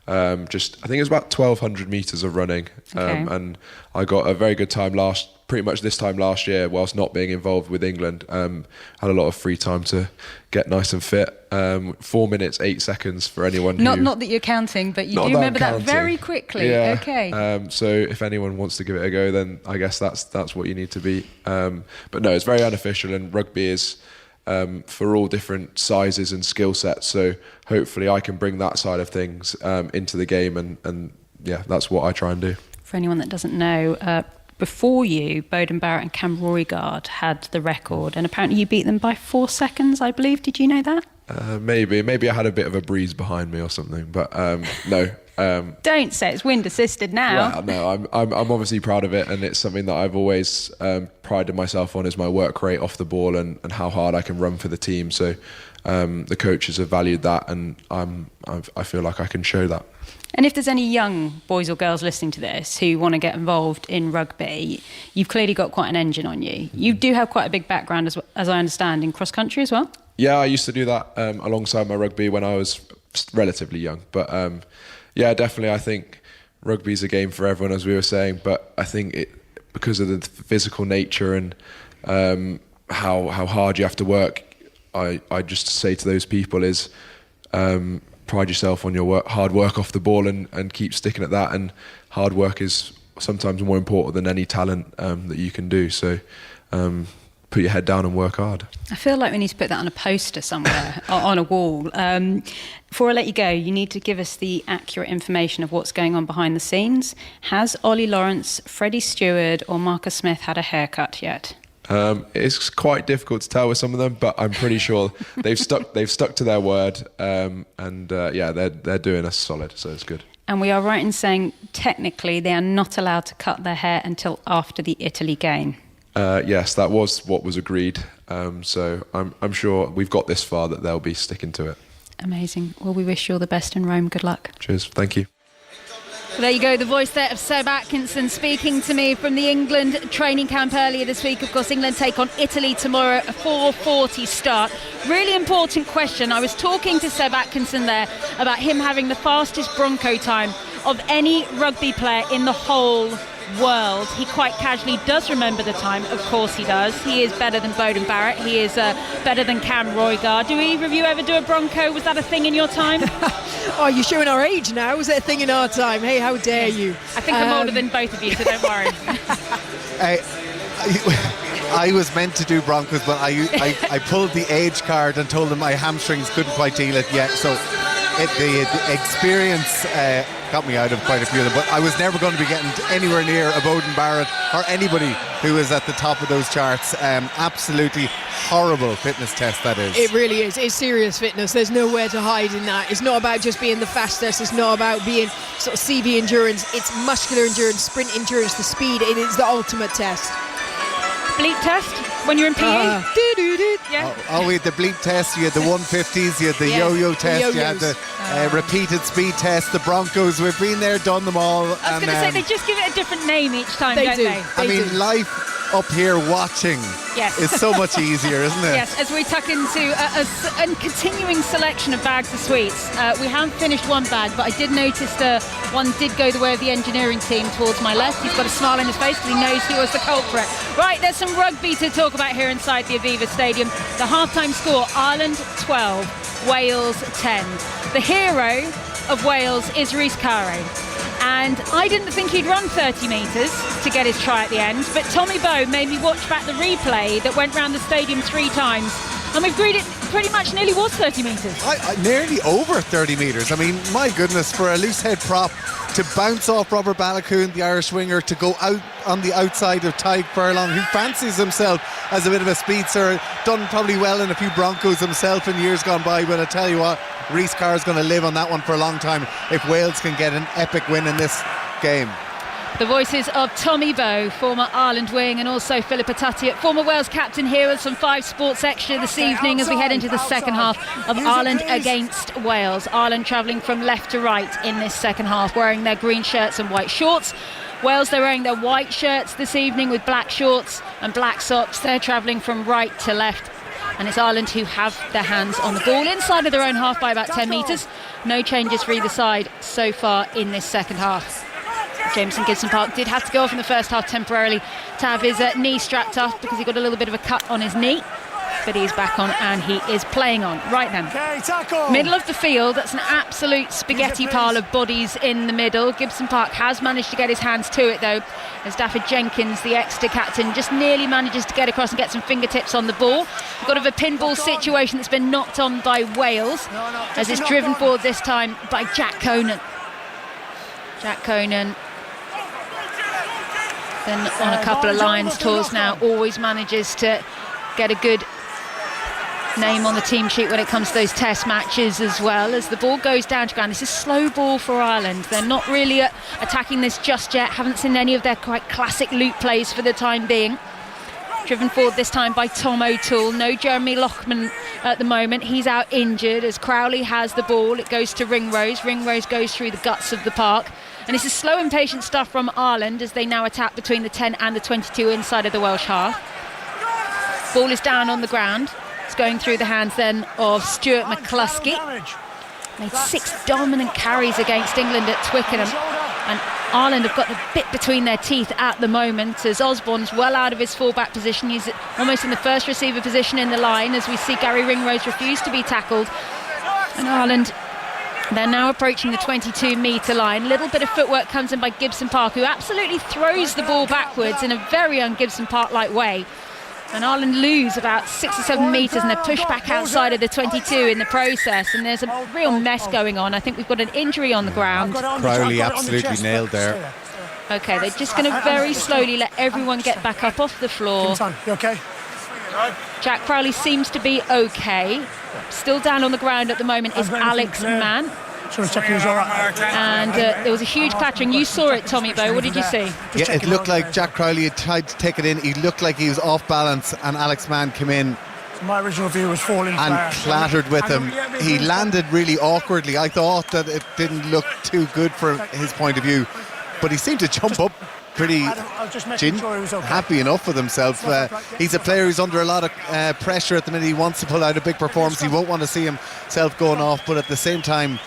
I think it was about 1,200 metres of running, and I got a very good time pretty much this time last year, whilst not being involved with England. Had a lot of free time to get nice and fit. 4 minutes 8 seconds for anyone. Not that you're counting, but you do remember that very quickly. Yeah. Okay. So if anyone wants to give it a go, then I guess that's what you need to be. But no, it's very unofficial, and rugby is for all different sizes and skill sets. So hopefully I can bring that side of things into the game, and yeah, that's what I try and do. For anyone that doesn't know, before you, Beauden Barrett and Cam Roigard had the record, and apparently you beat them by 4 seconds, I believe. Did you know that? Maybe I had a bit of a breeze behind me or something, but no. Don't say it's wind assisted now. Well, no, I'm obviously proud of it, and it's something that I've always prided myself on, is my work rate off the ball and how hard I can run for the team. So the coaches have valued that, and I feel like I can show that. And if there's any young boys or girls listening to this who want to get involved in rugby, you've clearly got quite an engine on you. You do have quite a big background, as I understand, in cross country as well? Yeah, I used to do that alongside my rugby when I was relatively young. But yeah, definitely, I think rugby's a game for everyone, as we were saying. But I think because of the physical nature and how hard you have to work, I just say to those people is pride yourself on your hard work off the ball and keep sticking at that. And hard work is sometimes more important than any talent that you can do. So put your head down and work hard. I feel like we need to put that on a poster somewhere, on a wall. Before I let you go, you need to give us the accurate information of what's going on behind the scenes. Has Ollie Lawrence, Freddie Stewart or Marcus Smith had a haircut yet? It's quite difficult to tell with some of them, but I'm pretty sure they've stuck to their word, and they're doing us solid, so it's good. And we are right in saying technically they are not allowed to cut their hair until after the Italy game. Yes, that was what was agreed. So I'm sure we've got this far that they'll be sticking to it. Amazing. Well, we wish you all the best in Rome. Good luck. Cheers. Thank you. There you go, the voice there of Seb Atkinson speaking to me from the England training camp earlier this week. Of course, England take on Italy tomorrow, a 4:40 start. Really important question. I was talking to Seb Atkinson there about him having the fastest Bronco time of any rugby player in the whole world. He quite casually does remember the time. Of course he does. He is better than Beauden Barrett. He is better than Cam Roigard. Do either of you ever do a Bronco? Was that a thing in your time? Oh, you're showing our age now. Was it a thing in our time? Hey, how dare you? I think I'm older than both of you, so don't worry. I was meant to do Broncos, but I pulled the age card and told them my hamstrings couldn't quite deal it yet. So the experience got me out of quite a few of them. But I was never going to be getting anywhere near a Bowden Barrett or anybody who is at the top of those charts. Absolutely horrible fitness test that is. It really is. It's serious fitness. There's nowhere to hide in that. It's not about just being the fastest. It's not about being sort of CV endurance. It's muscular endurance, sprint endurance, the speed. It is the ultimate test. Bleep test when you're in PE. Yeah. We had the bleep test, you had the 150s, you had the yo-yo test, you had the repeated speed test, the Broncos. We've been there, done them all. I was going to say, they just give it a different name each time, don't they? I mean, life up here watching is so much easier, isn't it? Yes, as we tuck into a continuing selection of bags of sweets. We haven't finished one bag, but I did notice one did go the way of the engineering team towards my left. He's got a smile on his face because he knows he was the culprit. Right, there's some rugby to talk about here inside the Aviva Stadium. The halftime score, Ireland 12, Wales 10. The hero of Wales is Rhys Carré. And I didn't think he'd run 30 metres to get his try at the end, but Tommy Bowe made me watch back the replay that went round the stadium 3 times, and we've agreed it pretty much nearly was 30 metres. Nearly over 30 metres. I mean, my goodness, for a loose head prop to bounce off Robert Balakoon, the Irish winger, to go out on the outside of Tadhg Furlong, who fancies himself as a bit of a speedster, done probably well in a few Broncos himself in years gone by, but I tell you what, Rhys Carr is going to live on that one for a long time if Wales can get an epic win in this game. The voices of Tommy Bowe, former Ireland wing, and also Philippa Tuttiett, former Wales captain, here with some 5 Sports Extra this evening as we head into the second half of Ireland against Wales. Ireland travelling from left to right in this second half, wearing their green shirts and white shorts. Wales, they're wearing their white shirts this evening with black shorts and black socks. They're travelling from right to left. And it's Ireland who have their hands on the ball inside of their own half by about 10 metres. No changes for either side so far in this second half. Jameson Gibson Park did have to go off in the first half temporarily to have his knee strapped off because he got a little bit of a cut on his knee. But he's back on and he is playing on. Right then, middle of the field, that's an absolute spaghetti pile of bodies in the middle. Gibson Park has managed to get his hands to it though, as Stafford Jenkins, the Exeter captain, just nearly manages to get across and get some fingertips on the ball. We've got a pinball situation that's been knocked on by Wales, as it's driven forward this time by Jack Conan. Jack Conan, then on a couple of Lions tours now, always manages to get a good name on the team sheet when it comes to those test matches as well. As the ball goes down to ground, this is slow ball for Ireland. They're not really attacking this just yet. Haven't seen any of their quite classic loop plays for the time being. Driven forward this time by Tom O'Toole. No Jeremy Loughman at the moment. He's out injured as Crowley has the ball. It goes to Ringrose. Ringrose goes through the guts of the park. And this is slow and patient stuff from Ireland as they now attack between the 10 and the 22 inside of the Welsh half. Ball is down on the ground. It's going through the hands then of Stuart McCluskey. Made 6 dominant carries against England at Twickenham. And Ireland have got a bit between their teeth at the moment as Osborne's well out of his full-back position. He's almost in the first receiver position in the line as we see Gary Ringrose refuse to be tackled. And Ireland, they're now approaching the 22-metre line. Little bit of footwork comes in by Gibson Park, who absolutely throws the ball backwards in a very un-Gibson Park-like way. And Ireland lose about 6 or 7 metres and they're pushed back outside of the 22 in the process. And there's a real mess going on. I think we've got an injury on the ground. Crowley absolutely nailed there. OK, they're just going to very slowly let everyone get back up off the floor. You okay? Jack Crowley seems to be OK. Still down on the ground at the moment is Alex Mann. And there was a huge clattering. You saw it, Tommy Bowe. What did you see? Yeah, it looked like Jack Crowley had tried to take it in. He looked like he was off balance, and Alex Mann came in. My original view was falling and clattered with him. He landed really awkwardly. I thought that it didn't look too good from his point of view, but he seemed to jump up pretty happy enough with himself. He's a player who's under a lot of pressure at the minute. He wants to pull out a big performance. He won't want to see himself going off, but at the same time,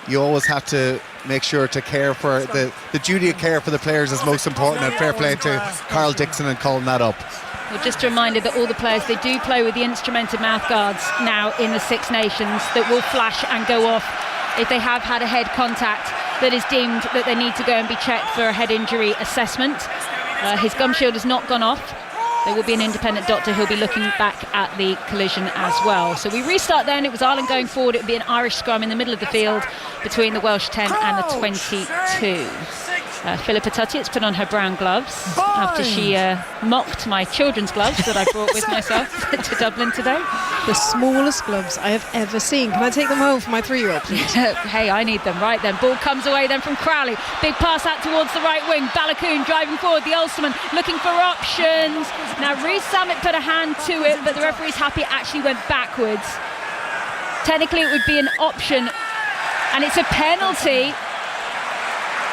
you always have to make sure to care for the duty of care for the players is most important, and fair play to Carl Dixon and calling that up. Well, just a reminder that all the players, they do play with the instrumented mouth guards now in the Six Nations that will flash and go off if they have had a head contact that is deemed that they need to go and be checked for a head injury assessment. His gum shield has not gone off. There will be an independent doctor who'll be looking back at the collision as well. So we restart then. It was Ireland going forward. It would be an Irish scrum in the middle of the field between the Welsh 10 and the 22. Philippa Tuttiet's put on her brown gloves after she mocked my children's gloves that I brought with myself to Dublin today. The smallest gloves I have ever seen. Can I take them home for my 3-year-old, please? Hey, I need them. Right then. Ball comes away then from Crowley. Big pass out towards the right wing. Balakoon driving forward. The Ulsterman looking for options. Now, Reece Samet put a hand to it, but the referee's happy it actually went backwards. Technically, it would be an option, and it's a penalty.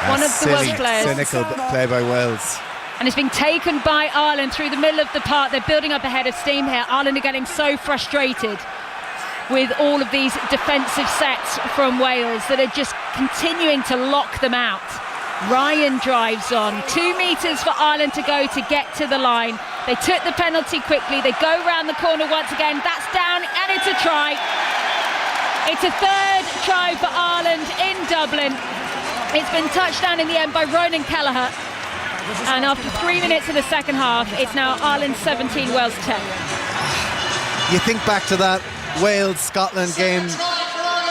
One of the Welsh players. Cynical play by Wales. And it's been taken by Ireland through the middle of the park. They're building up a head of steam here. Ireland are getting so frustrated with all of these defensive sets from Wales that are just continuing to lock them out. Ryan drives on. 2 metres for Ireland to go to get to the line. They took the penalty quickly. They go round the corner once again. That's down, and it's a try. It's a third try for Ireland in Dublin. It's been touched down in the end by Ronan Kelleher. And after 3 minutes of the second half, it's now Ireland 17, Wales 10. You think back to that Wales-Scotland game,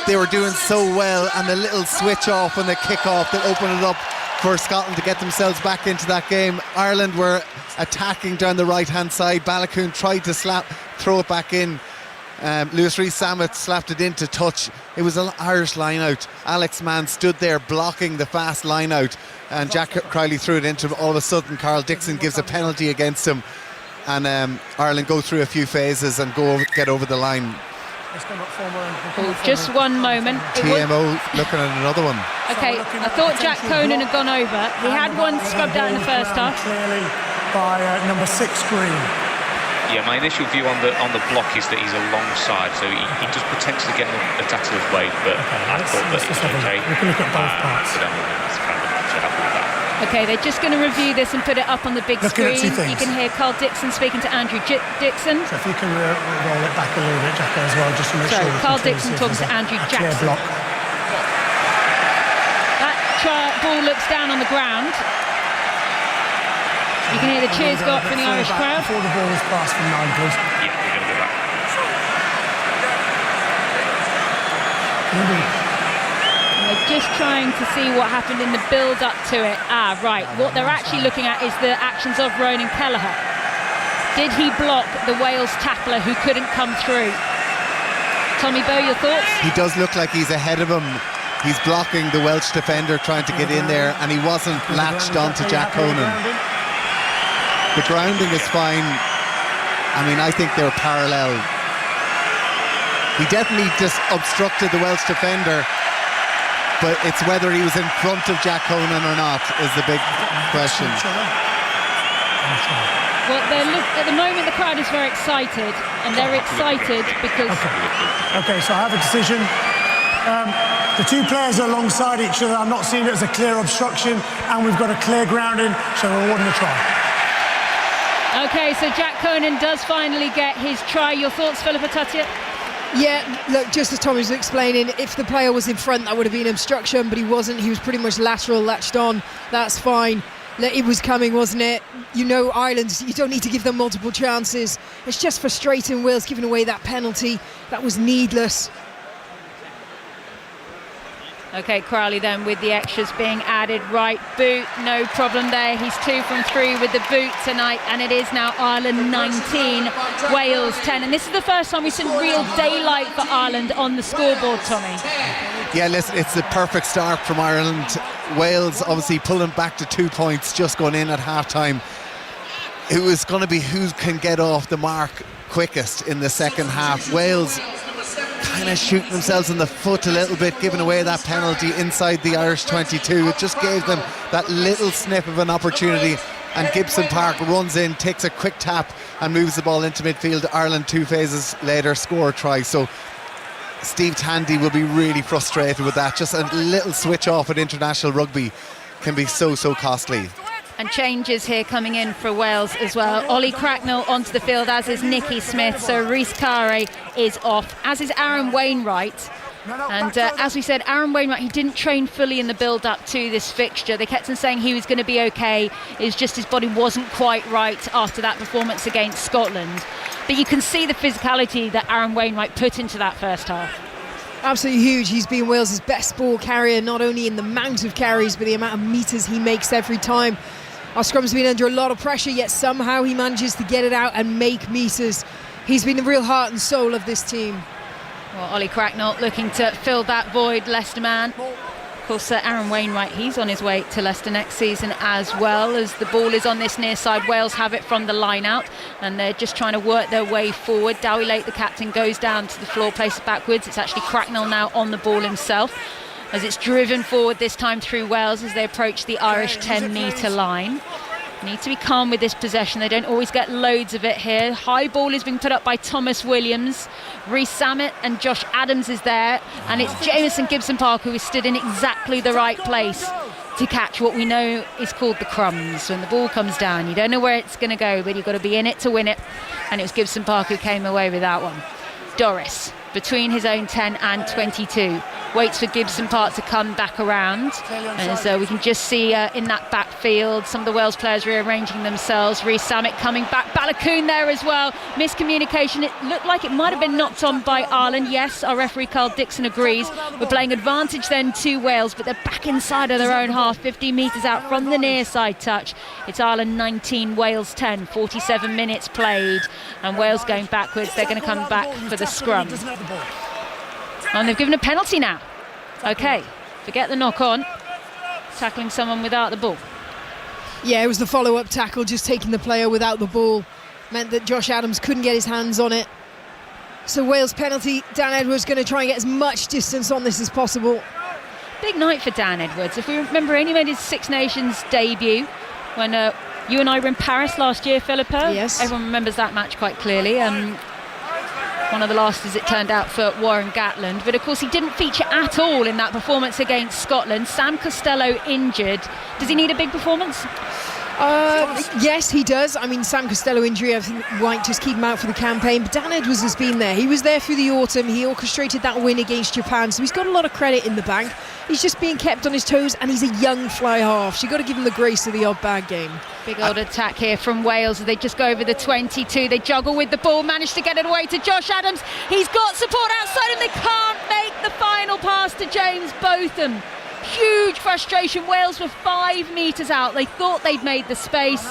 they were doing so well, and the little switch off and the kick off that opened it up for Scotland to get themselves back into that game. Ireland were attacking down the right-hand side. Balakoon tried to throw it back in. Lewis Rees-Zammit slapped it into touch. It was an Irish line-out. Alex Mann stood there blocking the fast line-out, and Jack Crowley threw it into. All of a sudden, Carl Dixon gives a penalty against him, and Ireland go through a few phases and get over the line. Just one moment. TMO looking at another one. Okay, I thought Jack Conan had gone over. He had one scrubbed out in the first half. Clearly by number 6 Green. Yeah, my initial view on the block is that he's alongside, so he does potentially get an attack to his weight, but I thought that it was okay. We can look at both parts. Okay, they're just going to review this and put it up on the big screen. You can hear Carl Dixon speaking to Andrew Dixon. So if you can roll it back a little bit, Jacko, as well, just to make sure. Carl Dixon talks to Andrew Jackson. Block. That ball looks down on the ground. You can hear the cheers go up from the Irish crowd. Before the ball is passed from 9, please. Yeah, we're going to go back. They're just trying to see what happened in the build-up to it. Right. What they're actually looking at is the actions of Ronan Kelleher. Did he block the Wales tackler who couldn't come through? Tommy Bowe, your thoughts? He does look like he's ahead of him. He's blocking the Welsh defender trying to get in there, and he wasn't latched onto Jack Conan. The grounding is fine. I mean, I think they're parallel. He definitely just obstructed the Welsh defender, but it's whether he was in front of Jack Conan or not is the big question. Well, at the moment the crowd is very excited, and they're excited because... Okay, so I have a decision. The 2 players are alongside each other. I'm not seeing it as a clear obstruction, and we've got a clear grounding, so we're awarding a try. Okay, so Jack Conan does finally get his try. Your thoughts, Philippa Tuttiett? Yeah, look, just as Tommy was explaining, if the player was in front, that would have been obstruction, but he wasn't. He was pretty much lateral, latched on. That's fine. It was coming, wasn't it? You know, Ireland, you don't need to give them multiple chances. It's just frustrating Wales giving away that penalty. That was needless. Okay, Crowley then with the extras being added. Right boot, no problem there. He's 2 from 3 with the boot tonight, and it is now Ireland 19, Wales 10. And this is the first time we've seen real daylight for Ireland on the scoreboard, Tommy. Yeah, listen, it's the perfect start from Ireland. Wales obviously pulling back to 2 points, just going in at half-time. It was going to be who can get off the mark quickest in the second half. Wales kind of shooting themselves in the foot a little bit, giving away that penalty inside the Irish 22. It just gave them that little snip of an opportunity, and Gibson Park runs in, takes a quick tap and moves the ball into midfield. Ireland 2 phases later score a try. So Steve Tandy will be really frustrated with that. Just a little switch off at international rugby can be so costly. And changes here coming in for Wales as well. Ollie Cracknell onto the field, as is Nicky Smith. So Rhys Carre is off, as is Aaron Wainwright. And as we said, Aaron Wainwright, he didn't train fully in the build-up to this fixture. They kept on saying he was going to be okay. It's just his body wasn't quite right after that performance against Scotland. But you can see the physicality that Aaron Wainwright put into that first half. Absolutely huge. He's been Wales' best ball carrier, not only in the amount of carries, but the amount of metres he makes every time. Our scrum's been under a lot of pressure, yet somehow he manages to get it out and make metres. He's been the real heart and soul of this team. Well, Ollie Cracknell looking to fill that void, Leicester man. Of course, Aaron Wainwright, he's on his way to Leicester next season as well, as the ball is on this near side. Wales have it from the line out, and they're just trying to work their way forward. Dowie Lake, the captain, goes down to the floor, places backwards. It's actually Cracknell now on the ball himself, as it's driven forward this time through Wales as they approach the Irish 10-metre line. Need to be calm with this possession. They don't always get loads of it here. High ball is being put up by Thomas Williams. Rhys Samet and Josh Adams is there, and it's Jamison Gibson-Park who is stood in exactly the right place to catch what we know is called the crumbs. When the ball comes down, you don't know where it's going to go, but you've got to be in it to win it, and it was Gibson-Park who came away with that one. Doris, between his own 10 and 22, waits for Gibson-Park to come back around, and so we can just see in that backfield some of the Wales players rearranging themselves. Rhys Samet coming back, Balakoon there as well. Miscommunication, it looked like it might have been knocked on by Ireland. Yes, our referee Carl Dixon agrees. We're playing advantage then to Wales, but they're back inside of their own half, 15 metres out from the near side touch. It's Ireland 19, Wales 10, 47 minutes played, and Wales going backwards. They're going to come back for the scrum. And they've given a penalty now. Okay, forget the knock on. Tackling someone without the ball. Yeah, it was the follow-up tackle, just taking the player without the ball. Meant that Josh Adams couldn't get his hands on it. So Wales penalty. Dan Edwards going to try and get as much distance on this as possible. Big night for Dan Edwards. If we remember, he only made his Six Nations debut when you and I were in Paris last year, Philippa. Yes. Everyone remembers that match quite clearly. One of the last, as it turned out, for Warren Gatland. But of course he didn't feature at all in that performance against Scotland. Sam Costello injured. Does he need a big performance? Yes, he does. I mean, Sam Costello injury, I think might just keep him out for the campaign. But Dan Edwards has been there. He was there through the autumn. He orchestrated that win against Japan. So he's got a lot of credit in the bank. He's just being kept on his toes, and he's a young fly half. So you've got to give him the grace of the odd bag game. Big old attack here from Wales. They just go over the 22. They juggle with the ball, manage to get it away to Josh Adams. He's got support outside him. They can't make the final pass to James Botham. Huge frustration. Wales were 5 metres out. They thought they'd made the space,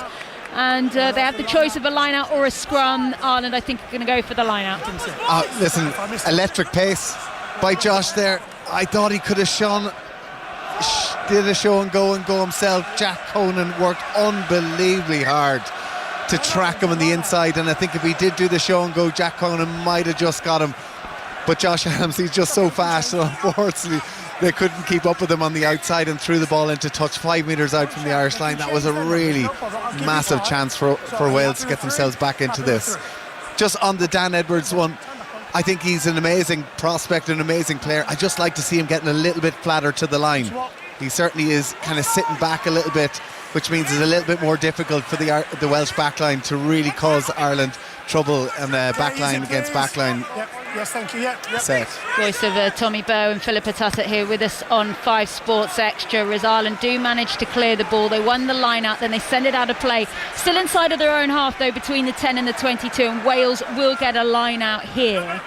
and they have the choice of a line-out or a scrum. Ireland, I think, are going to go for the line-out. Listen, electric pace by Josh there. I thought he could have did a show and go himself. Jack Conan worked unbelievably hard to track him on the inside, and I think if he did do the show and go, Jack Conan might have just got him. But Josh Adams, he's just so fast, so unfortunately they couldn't keep up with him on the outside and threw the ball into touch 5 metres out from the Irish line. That was a really massive chance for Wales to get themselves back into this. Just on the Dan Edwards one, I think he's an amazing prospect, an amazing player. I just like to see him getting a little bit flatter to the line. He certainly is kind of sitting back a little bit, which means it's a little bit more difficult for the Welsh backline to really cause Ireland trouble in the backline against backline. Yep. Yes, thank you. Yep. Set. Voice of Tommy Bowe and Philippa Tuttett here with us on 5 Sports Extra. As Ireland do manage to clear the ball. They won the line out, then they send it out of play. Still inside of their own half though, between the 10 and the 22, and Wales will get a line out here.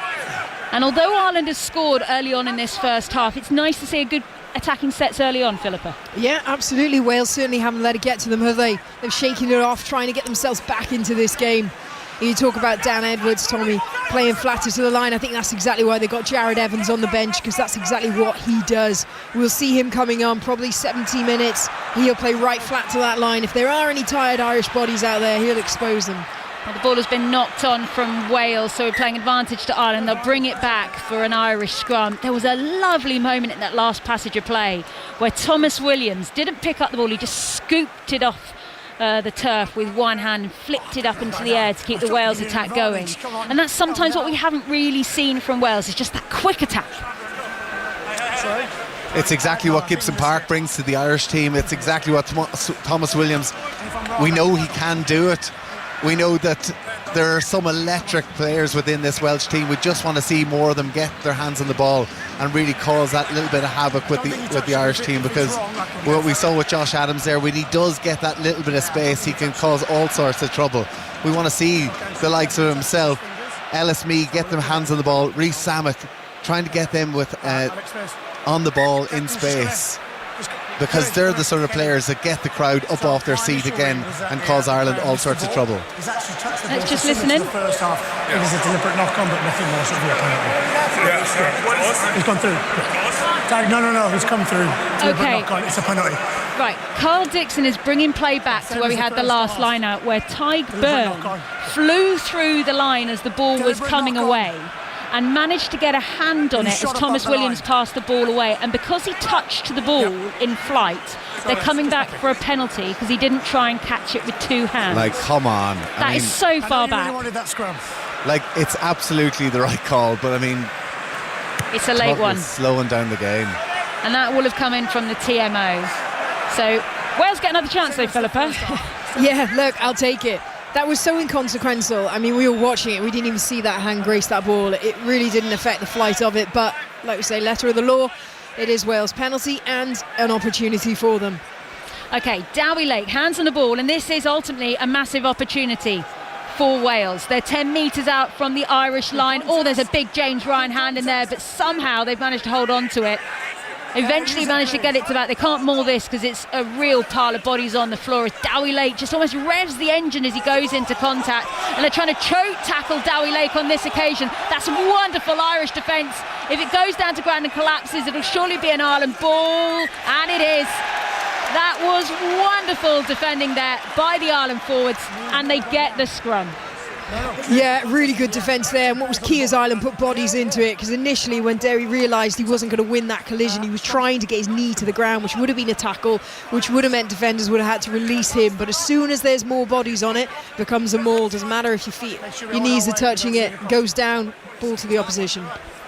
And although Ireland has scored early on in this first half, it's nice to see a good attacking sets early on, Philippa. Yeah, absolutely. Wales certainly haven't let it get to them, have they? They've shaken it off, trying to get themselves back into this game. You talk about Dan Edwards, Tommy, playing flatter to the line. I think that's exactly why they got Jared Evans on the bench, because that's exactly what he does. We'll see him coming on probably 70 minutes. He'll play right flat to that line. If there are any tired Irish bodies out there, he'll expose them. Well, the ball has been knocked on from Wales, so we're playing advantage to Ireland. They'll bring it back for an Irish scrum. There was a lovely moment in that last passage of play where Thomas Williams didn't pick up the ball, he just scooped it off the turf with one hand and flicked it up into the air to keep the Wales attack going. And that's sometimes what we haven't really seen from Wales, is just that quick attack. It's exactly what Gibson-Park brings to the Irish team. It's exactly what Thomas Williams, we know he can do it. We know that there are some electric players within this Welsh team. We just want to see more of them get their hands on the ball and really cause that little bit of havoc with the Irish team, because what we saw with Josh Adams there, when he does get that little bit of space, he can cause all sorts of trouble. We want to see the likes of himself, Ellis Mee, get them hands on the ball, Rhys Sammock, trying to get them with on the ball in space, because they're the sort of players that get the crowd up off their seat again and cause Ireland all sorts of trouble. Let's just listen in. First half, it was a deliberate knock-on, but nothing more. Should be a penalty. He's gone through. No, he's come through. Okay. It's a penalty. Right, Carl Dixon is bringing play back to where we had the last line out, where Tadhg Beirne flew through the line as the ball was coming away and managed to get a hand on it as Thomas Williams passed the ball away. And because he touched the ball in flight, they're coming back for a penalty because he didn't try and catch it with two hands. Like, come on. That is so far back. Really wanted that scrum. Like, it's absolutely the right call, but I mean, It's a late one. Slowing down the game. And that will have come in from the TMO. So Wales get another chance though, Philippa. Yeah, look, I'll take it. That was so inconsequential. I mean, we were watching it. We didn't even see that hand grace that ball. It really didn't affect the flight of it. But like we say, letter of the law, it is Wales' penalty and an opportunity for them. Okay, Dowie Lake, hands on the ball, and this is ultimately a massive opportunity for Wales. They're 10 metres out from the Irish line. Oh, there's a big James Ryan hand in there, but somehow they've managed to hold on to it. Eventually managed to get it to that. They can't maul this because it's a real pile of bodies on the floor. As Dowie Lake just almost revs the engine as he goes into contact, and they're trying to choke tackle Dowie Lake on this occasion. That's wonderful Irish defence. If it goes down to ground and collapses, it'll surely be an Ireland ball, and it is. That was wonderful defending there by the Ireland forwards, and they get the scrum. Yeah, really good defence there. And what was key is Ireland put bodies into it, because initially when Derry realised he wasn't going to win that collision, he was trying to get his knee to the ground, which would have been a tackle, which would have meant defenders would have had to release him. But as soon as there's more bodies on it, it becomes a maul. Doesn't matter if your knees are touching it, goes down, ball to the opposition.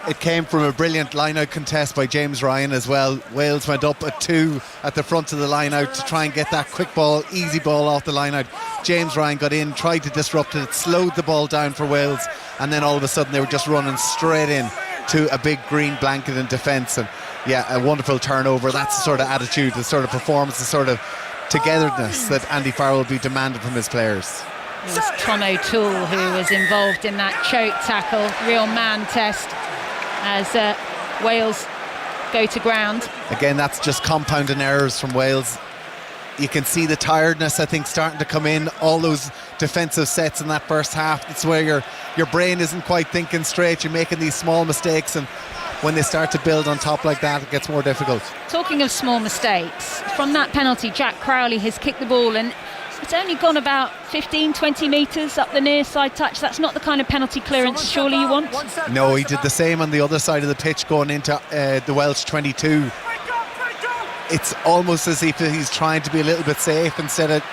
It came from a brilliant line-out contest by James Ryan as well. Wales went up at 2 at the front of the line-out to try and get that quick ball, easy ball off the line-out. James Ryan got in, tried to disrupt it, slowed the ball down for Wales, and then all of a sudden they were just running straight in to a big green blanket in defence. And yeah, a wonderful turnover. That's the sort of attitude, the sort of performance, the sort of togetherness that Andy Farrell will be demanding from his players. It was Tom O'Toole who was involved in that choke tackle, real man test, as Wales go to ground. Again, that's just compounding errors from Wales. You can see the tiredness, I think, starting to come in. All those defensive sets in that first half, it's where your brain isn't quite thinking straight. You're making these small mistakes, and when they start to build on top like that, it gets more difficult. Talking of small mistakes, from that penalty, Jack Crowley has kicked the ball and it's only gone about 15-20 metres up the near side touch. That's not the kind of penalty clearance surely you want. No, he did the same on the other side of the pitch going into the Welsh 22. It's almost as if he's trying to be a little bit safe instead of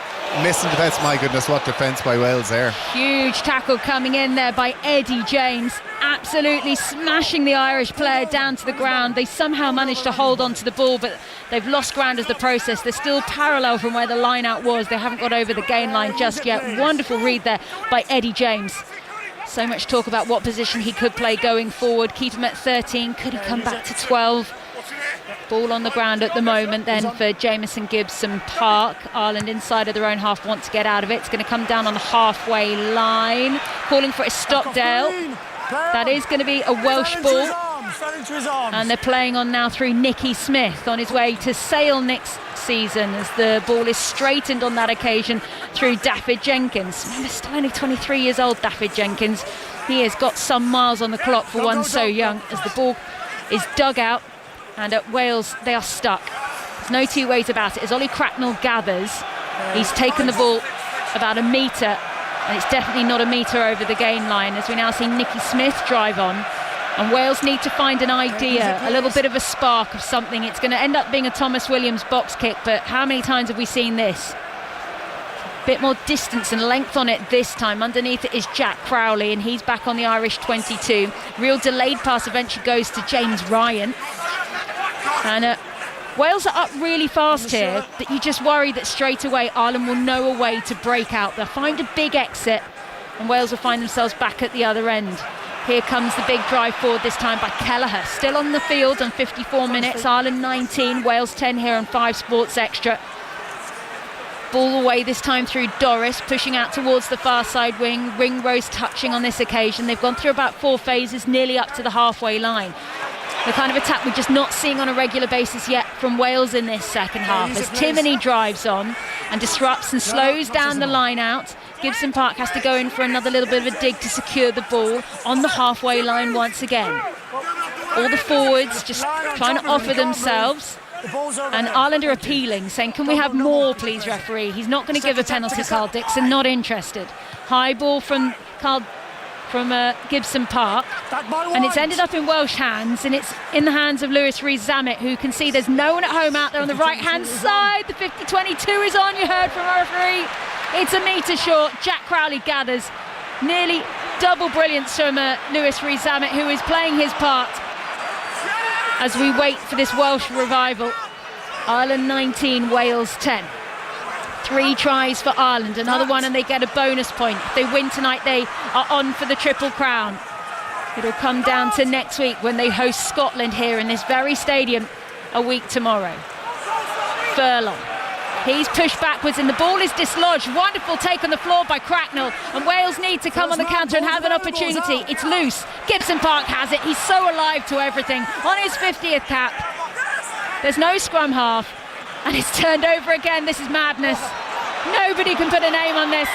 missing defence. My goodness, what defence by Wales there. Huge tackle coming in there by Eddie James, absolutely smashing the Irish player down to the ground. They somehow managed to hold on to the ball, but they've lost ground as the process. They're still parallel from where the line out was. They haven't got over the gain line just yet. Wonderful read there by Eddie James. So much talk about what position he could play going forward. Keep him at 13. Could he come back to 12? Ball on the ground at the moment then for Jamison Gibson Park. Ireland inside of their own half want to get out of it. It's going to come down on the halfway line. Calling for it is Stockdale. That is going to be a Welsh ball. And they're playing on now through Nicky Smith on his way to Sale next season, as the ball is straightened on that occasion through Daffyd Jenkins. Remember, still only 23 years old, Daffyd Jenkins. He has got some miles on the clock for one so young, as the ball is dug out. And at Wales, they are stuck. There's no two ways about it. As Ollie Cracknell gathers, he's taken the ball about a metre, and it's definitely not a metre over the gain line, as we now see Nicky Smith drive on. And Wales need to find an idea, a little bit of a spark of something. It's going to end up being a Thomas Williams box kick, but how many times have we seen this? A bit more distance and length on it this time. Underneath it is Jack Crowley, and he's back on the Irish 22. Real delayed pass eventually goes to James Ryan. And Wales are up really fast here, but you just worry that straight away Ireland will know a way to break out. They'll find a big exit, and Wales will find themselves back at the other end. Here comes the big drive forward, this time by Kelleher. Still on the field on 54 minutes. Ireland 19, Wales 10 here on 5 Sports Extra. Ball away this time through Doris, pushing out towards the far side wing. Ringrose touching on this occasion. They've gone through about 4 phases, nearly up to the halfway line. The kind of attack we're just not seeing on a regular basis yet from Wales in this second half, as Timoney drives on and disrupts and slows down the line out. Gibson Park has to go in for another little bit of a dig to secure the ball on the halfway line once again. All the forwards just trying to offer themselves, and Ireland are appealing, saying, can we have more please, referee? He's not going to give a penalty, Carl Dixon, not interested. High ball from Gibson Park, and it's ended up in Welsh hands, and it's in the hands of Lewis Rees-Zammit, who can see there's no one at home out there on the right hand side. The 50-22 is on, you heard from our referee. It's a metre short. Jack Crowley gathers. Nearly double brilliance from Lewis Rees-Zammit, who is playing his part as we wait for this Welsh revival. Ireland 19, Wales 10. 3 tries for Ireland, another one and they get a bonus point. If they win tonight, they are on for the Triple Crown. It'll come down to next week when they host Scotland here in this very stadium a week tomorrow. Furlong. He's pushed backwards and the ball is dislodged. Wonderful take on the floor by Cracknell, and Wales need to come on the counter and have an opportunity. It's loose. Gibson Park has it. He's so alive to everything. On his 50th cap. There's no scrum half, and it's turned over again. This is madness. Nobody can put a name on this,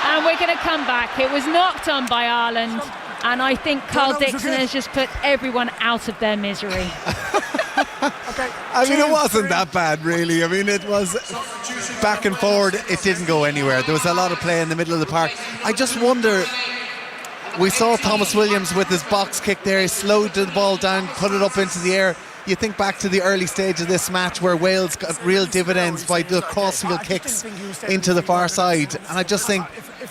and we're going to come back. It was knocked on by Ireland, and I think Carl Dixon has just put everyone out of their misery. I mean, it wasn't that bad, really. I mean, it was back and forward. It didn't go anywhere. There was a lot of play in the middle of the park. I just wonder, we saw Thomas Williams with his box kick there. He slowed the ball down, put it up into the air. You think back to the early stage of this match where Wales got real dividends by the crossfield kicks into the far side. And I just think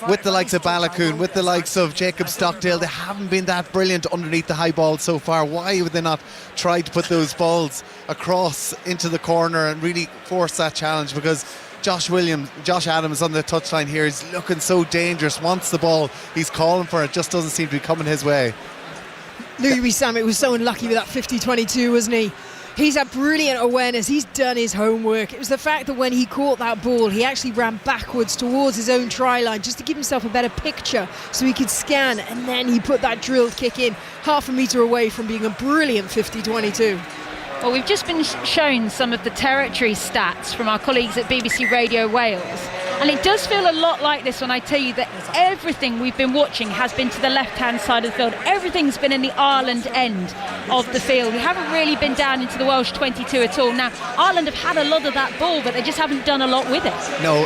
with the likes of Balakoon, with the likes of Jacob Stockdale, they haven't been that brilliant underneath the high ball so far. Why would they not try to put those balls across into the corner and really force that challenge? Because Josh Adams on the touchline here is looking so dangerous, wants the ball, he's calling for it, just doesn't seem to be coming his way. Louis Rees-Zammit was so unlucky with that 50-22, wasn't he? He's had brilliant awareness. He's done his homework. It was the fact that when he caught that ball, he actually ran backwards towards his own try line just to give himself a better picture so he could scan, and then he put that drilled kick in half a metre away from being a brilliant 50-22. Well, we've just been shown some of the territory stats from our colleagues at BBC Radio Wales, and it does feel a lot like this when I tell you that everything we've been watching has been to the left-hand side of the field. Everything's been in the Ireland end of the field. We haven't really been down into the Welsh 22 at all. Now, Ireland have had a lot of that ball, but they just haven't done a lot with it. No,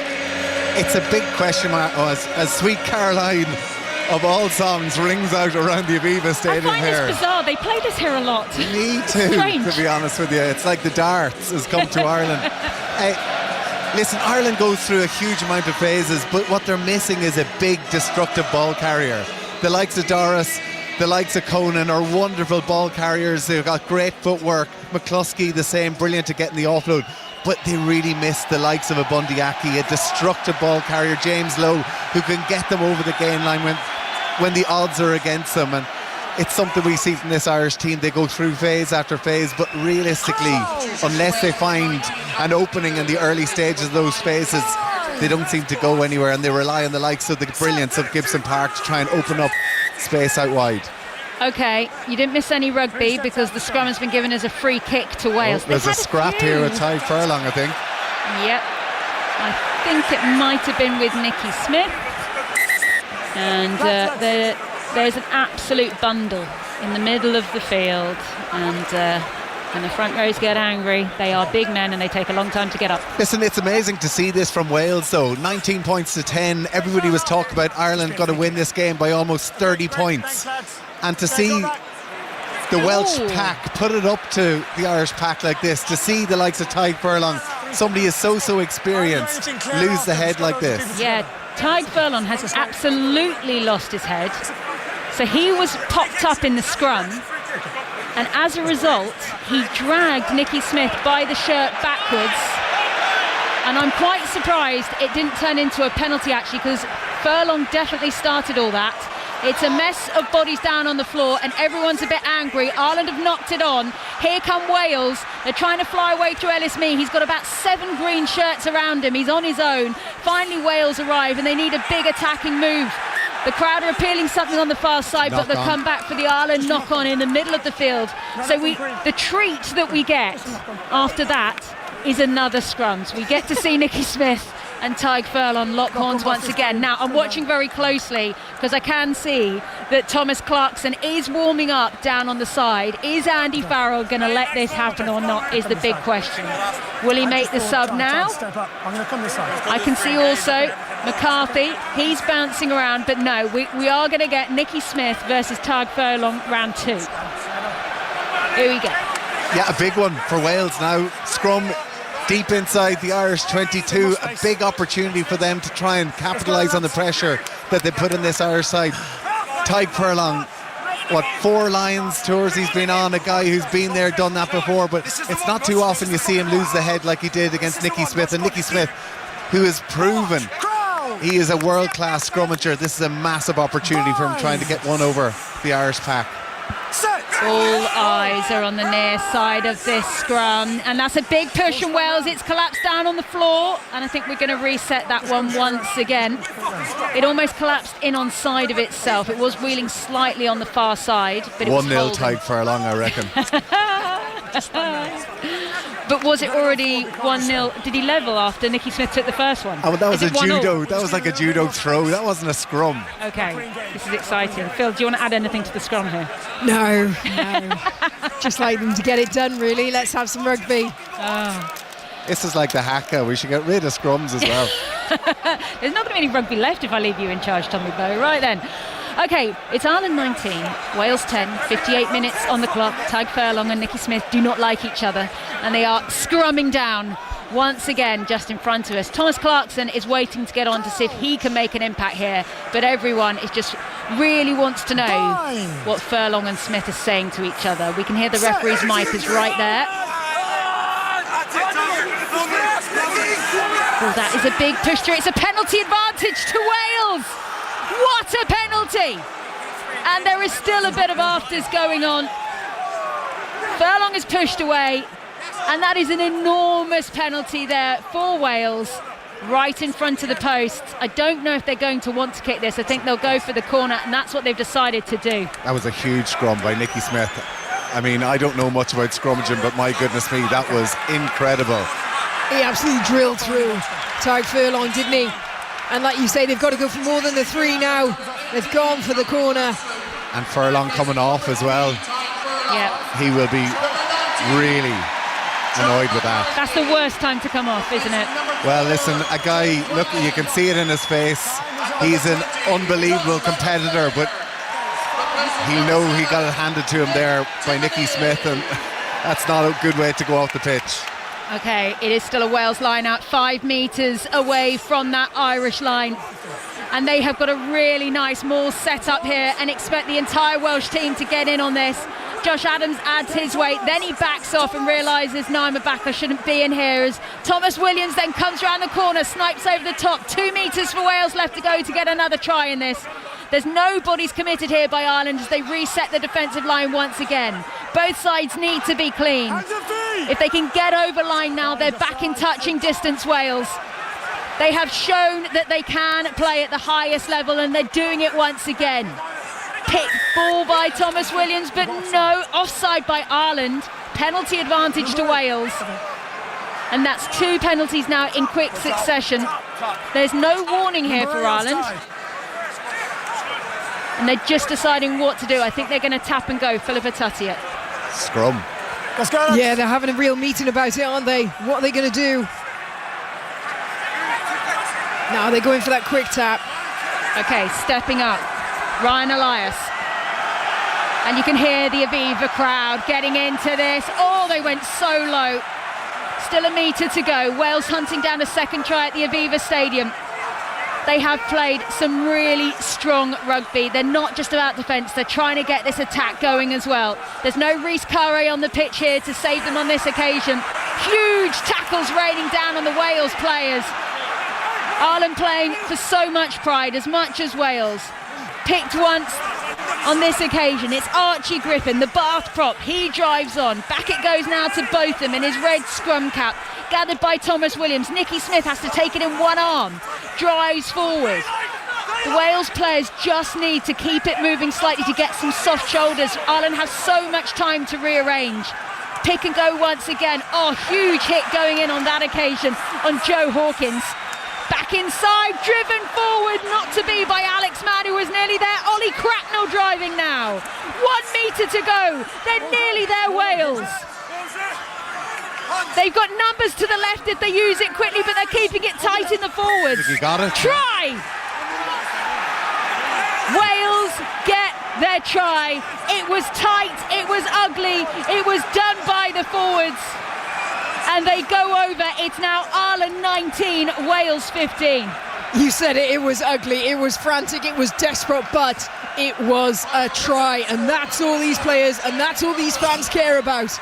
it's a big question mark as Sweet Caroline of all songs rings out around the Aviva Stadium I find here. this bizarre. They play this here a lot. Me too, Strange. to be honest with you. It's like the darts has come to Ireland. Listen, Ireland goes through a huge amount of phases, but what they're missing is a big destructive ball carrier. The likes of Doris, the likes of Conan are wonderful ball carriers. They've got great footwork. McCluskey the same, brilliant at getting the offload. But they really miss the likes of a Bundyaki, a destructive ball carrier, James Lowe, who can get them over the gain line when the odds are against them. And it's something we see from this Irish team. They go through phase after phase, but realistically, unless they find an opening in the early stages of those phases, they don't seem to go anywhere, and they rely on the likes of the brilliance of Gibson Park to try and open up space out wide. OK, you didn't miss any rugby because the scrum has been given as a free kick to Wales. There's a scrap here with Tadhg Furlong, I think. Yep, I think it might have been with Nicky Smith. And there's an absolute bundle in the middle of the field, and when the front rows get angry, they are big men and they take a long time to get up. Listen, it's amazing to see this from Wales though. 19 points to 10. Everybody was talking about Ireland going to win this game by almost 30 points. And to see the Welsh pack put it up to the Irish pack like this, to see the likes of Tadhg Furlong, somebody is so experienced, lose the head like this. Yeah, Tadhg Furlong has absolutely lost his head. So he was popped up in the scrum, and as a result, he dragged Nicky Smith by the shirt backwards. And I'm quite surprised it didn't turn into a penalty, actually, because Furlong definitely started all that. It's a mess of bodies down on the floor and everyone's a bit angry. Ireland have knocked it on. Here come Wales. They're trying to fly away through Ellis Mee. He's got about 7 green shirts around him. He's on his own. Finally Wales arrive and they need a big attacking move. The crowd are appealing something on the far side, but they'll come back for the Ireland knock-on in the middle of the field. So the treat that we get after that is another scrums. We get to see Nikki Smith and Tadhg Furlong lock horns once again. Now, I'm watching very closely because I can see that Thomas Clarkson is warming up down on the side. Is Andy Farrell going to let this happen or not is the big question. Will he make the sub now? I can see also McCarthy, he's bouncing around, but no, we are going to get Nikki Smith versus Tadhg Furlong round 2. Here we go. Yeah, a big one for Wales now. Scrum deep inside the Irish 22, a big opportunity for them to try and capitalise on the pressure that they put in this Irish side. Tadhg Furlong, 4 Lions tours he's been on, a guy who's been there, done that before, but it's not too often you see him lose the head like he did against Nikki Smith. And Nikki Smith, who has proven he is a world-class scrummager, this is a massive opportunity for him trying to get one over the Irish pack. All eyes are on the near side of this scrum, and that's a big push from Wales. It's collapsed down on the floor, and I think we're going to reset that one once again. It almost collapsed in on side of itself. It was wheeling slightly on the far side, but it was 1-0 Tadhg Furlong, I reckon. But was it already 1-0? Did he level after Nikki Smith took the first one? Oh, well, that was Is a it 1-0? judo. That was like a judo throw. That wasn't a scrum. Okay, this is exciting. Phil, do you want to add anything to the scrum here? No. Just like them to get it done, really. Let's have some rugby. This is like the haka. We should get rid of scrums as well. There's not going to be any rugby left if I leave you in charge, Tommy Bowe. Right then. Okay, it's Ireland 19, Wales 10, 58 minutes on the clock. Tadhg Furlong and Nikki Smith do not like each other, and they are scrumming down once again just in front of us. Thomas Clarkson is waiting to get on to see if he can make an impact here, but everyone is just really wants to know what Furlong and Smith are saying to each other. We can hear the referee's mic is right there. Oh, that is a big push through. It's a penalty advantage to Wales. What a penalty! And there is still a bit of afters going on. Furlong is pushed away, and that is an enormous penalty there for Wales, right in front of the post. I don't know if they're going to want to kick this. I think they'll go for the corner, and that's what they've decided to do. That was a huge scrum by Nikki Smith. I mean, I don't know much about scrummaging, but my goodness me, that was incredible. He absolutely drilled through Tadhg Furlong, didn't he? And like you say, they've got to go for more than the 3 now. They've gone for the corner. And Furlong coming off as well. Yeah. He will be really annoyed with that. That's the worst time to come off, isn't it? Well, listen, a guy, look, you can see it in his face. He's an unbelievable competitor, but he'll know he got it handed to him there by Nikki Smith, and that's not a good way to go off the pitch. Okay, it is still a Wales line out 5 metres away from that Irish line. And they have got a really nice maul set up here and expect the entire Welsh team to get in on this. Josh Adams adds his weight, then he backs off and realises, no, I'm a back, I shouldn't be in here, as Thomas Williams then comes around the corner, snipes over the top. 2 metres for Wales left to go to get another try in this. There's no bodies committed here by Ireland as they reset the defensive line once again. Both sides need to be clean. If they can get over line now, they're back in touching distance, Wales. They have shown that they can play at the highest level, and they're doing it once again. Picked ball by Thomas Williams, but no, offside by Ireland. Penalty advantage to Wales. And that's 2 penalties now in quick succession. There's no warning here for Ireland. And they're just deciding what to do. I think they're going to tap and go. Philippa Tuttiett. Scrum. Let's go. Yeah, they're having a real meeting about it, aren't they? What are they going to do? Now they're going for that quick tap. Okay, stepping up, Ryan Elias. And you can hear the Aviva crowd getting into this. Oh, they went so low. Still a metre to go. Wales hunting down a second try at the Aviva Stadium. They have played some really strong rugby. They're not just about defence, they're trying to get this attack going as well. There's no Rhys Curry on the pitch here to save them on this occasion. Huge tackles raining down on the Wales players. Ireland playing for so much pride, as much as Wales. Picked once on this occasion. It's Archie Griffin, the Bath prop. He drives on. Back it goes now to Botham in his red scrum cap, gathered by Thomas Williams. Nicky Smith has to take it in one arm. Drives forward. The Wales players just need to keep it moving slightly to get some soft shoulders. Ireland has so much time to rearrange. Pick and go once again. Oh, huge hit going in on that occasion on Joe Hawkins. Back inside, driven forward, not to be by Alex Mann, who was nearly there. Ollie Cracknell driving now. 1 metre to go. They're nearly there, Wales. They've got numbers to the left if they use it quickly, but they're keeping it tight in the forwards. You got it. Try! Wales get their try. It was tight, it was ugly, it was done by the forwards. And they go over. It's now Ireland 19, Wales 15. You said it, it was ugly, it was frantic, it was desperate, but it was a try. And that's all these players and that's all these fans care about.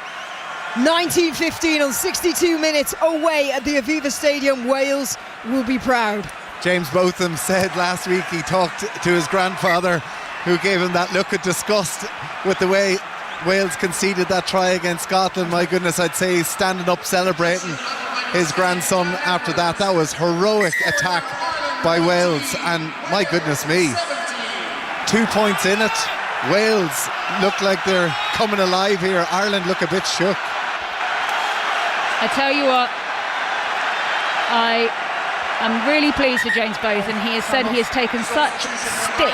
19-15 on 62 minutes away at the Aviva Stadium. Wales will be proud. James Botham said last week he talked to his grandfather, who gave him that look of disgust with the way Wales conceded that try against Scotland. My goodness, I'd say he's standing up celebrating his grandson after that. That was heroic attack by Wales, and my goodness me, 2 points in it. Wales look like they're coming alive here. Ireland look a bit shook. I tell you what, I'm really pleased with James Botham. He has said he has taken such stick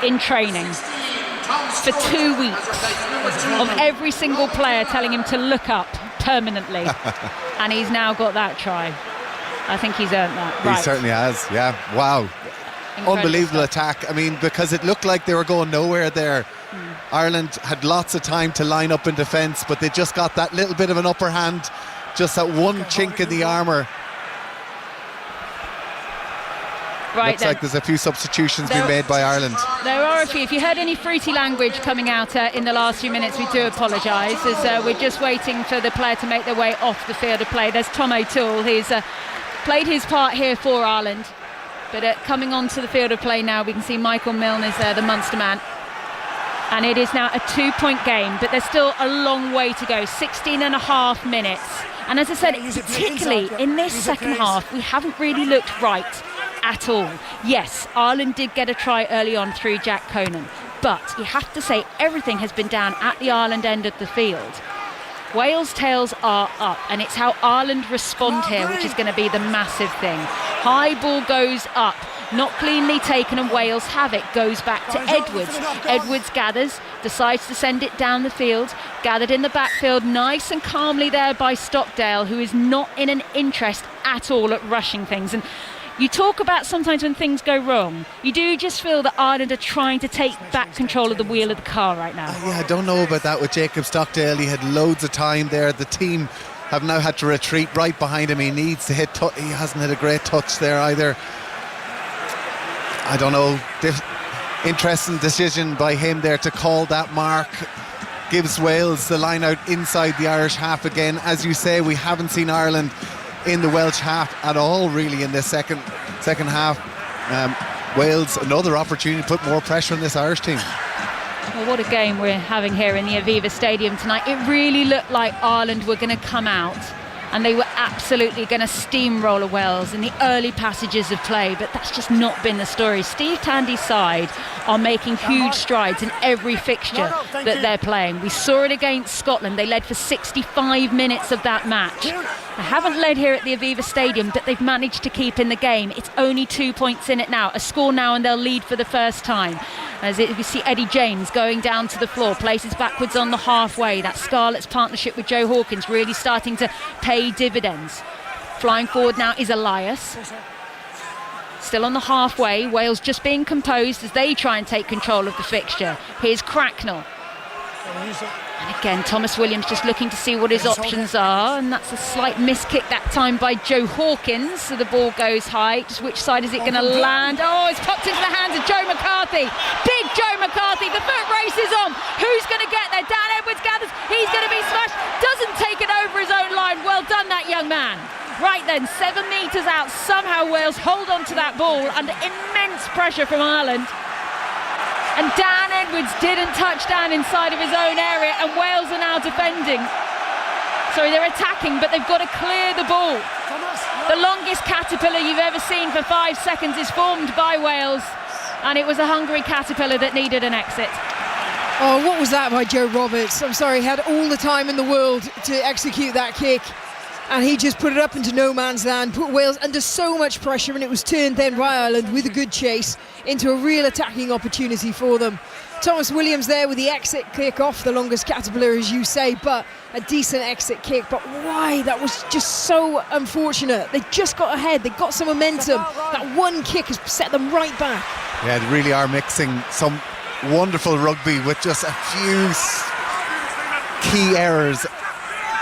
in training for 2 weeks of every single player telling him to look up permanently. And he's now got that try. I think he's earned that. He certainly has, yeah. Wow. Incredible Unbelievable stuff. attack. I mean, because it looked like they were going nowhere there. Ireland had lots of time to line up in defence, but they just got that little bit of an upper hand, just that one chink in the armour. Right, Looks like there's a few substitutions being made by Ireland. There are a few. If you heard any fruity language coming out in the last few minutes, we do apologise, as we're just waiting for the player to make their way off the field of play. There's Tom O'Toole, who's played his part here for Ireland. But coming onto the field of play now, we can see Michael Milne is there, the Munster man. And it is now a 2-point game, but there's still a long way to go, 16 and a half minutes. And as I said, particularly in this second half, we haven't really looked right at all. Yes, Ireland did get a try early on through Jack Conan, but you have to say everything has been down at the Ireland end of the field. Wales' tails are up, and it's how Ireland respond here which is going to be the massive thing. High ball goes up, not cleanly taken, and Wales have it. Goes back to Edwards. Edwards gathers, decides to send it down the field, gathered in the backfield nice and calmly there by Stockdale, who is not in an interest at all at rushing things. And you talk about sometimes when things go wrong, you do just feel that Ireland are trying to take back control of the wheel of the car right now. Yeah, I don't know about that with Jacob Stockdale. He had loads of time there. The team have now had to retreat right behind him. He needs to hit. He hasn't had a great touch there either. I don't know. Interesting decision by him there to call that mark. Gives Wales the line out inside the Irish half again. As you say, we haven't seen Ireland in the Welsh half at all really in this second half. Wales, another opportunity to put more pressure on this Irish team. Well, what a game we're having here in the Aviva Stadium tonight. It really looked like Ireland were going to come out and they were absolutely going to steamroller Wales in the early passages of play, but that's just not been the story. Steve Tandy's side are making huge strides in every fixture that they're playing. We saw it against Scotland. They led for 65 minutes of that match. They haven't led here at the Aviva Stadium, but they've managed to keep in the game. It's only 2 points in it now. A score now and they'll lead for the first time. As we see Eddie James going down to the floor, places backwards on the halfway. That Scarlett's partnership with Joe Hawkins really starting to pay dividends. Flying forward now is Elias. Still on the halfway, Wales just being composed as they try and take control of the fixture. Here's Cracknell. And again, Thomas Williams just looking to see what his options are, and that's a slight miss kick that time by Joe Hawkins. So the ball goes high. Just which side is it going to land? Oh, it's popped into the hands of Joe McCarthy. Big Joe McCarthy. The foot race is on. Who's going to get there? Dan Edwards gathers. He's going to be smashed. Doesn't take it over his own line. Well done, that young man. Right then, 7 metres out, somehow Wales hold on to that ball under immense pressure from Ireland. And Dan Edwards didn't touch down inside of his own area, and Wales are now defending. Sorry, they're attacking, but they've got to clear the ball. The longest caterpillar you've ever seen for 5 seconds is formed by Wales, and it was a hungry caterpillar that needed an exit. Oh, what was that by Joe Roberts? I'm sorry, he had all the time in the world to execute that kick, and he just put it up into no man's land, put Wales under so much pressure, and it was turned then by Ireland with a good chase into a real attacking opportunity for them. Thomas Williams there with the exit kick off the longest caterpillar, as you say, but a decent exit kick. But why? That was just so unfortunate. They just got ahead, they got some momentum. That one kick has set them right back. Yeah, they really are mixing some wonderful rugby with just a few key errors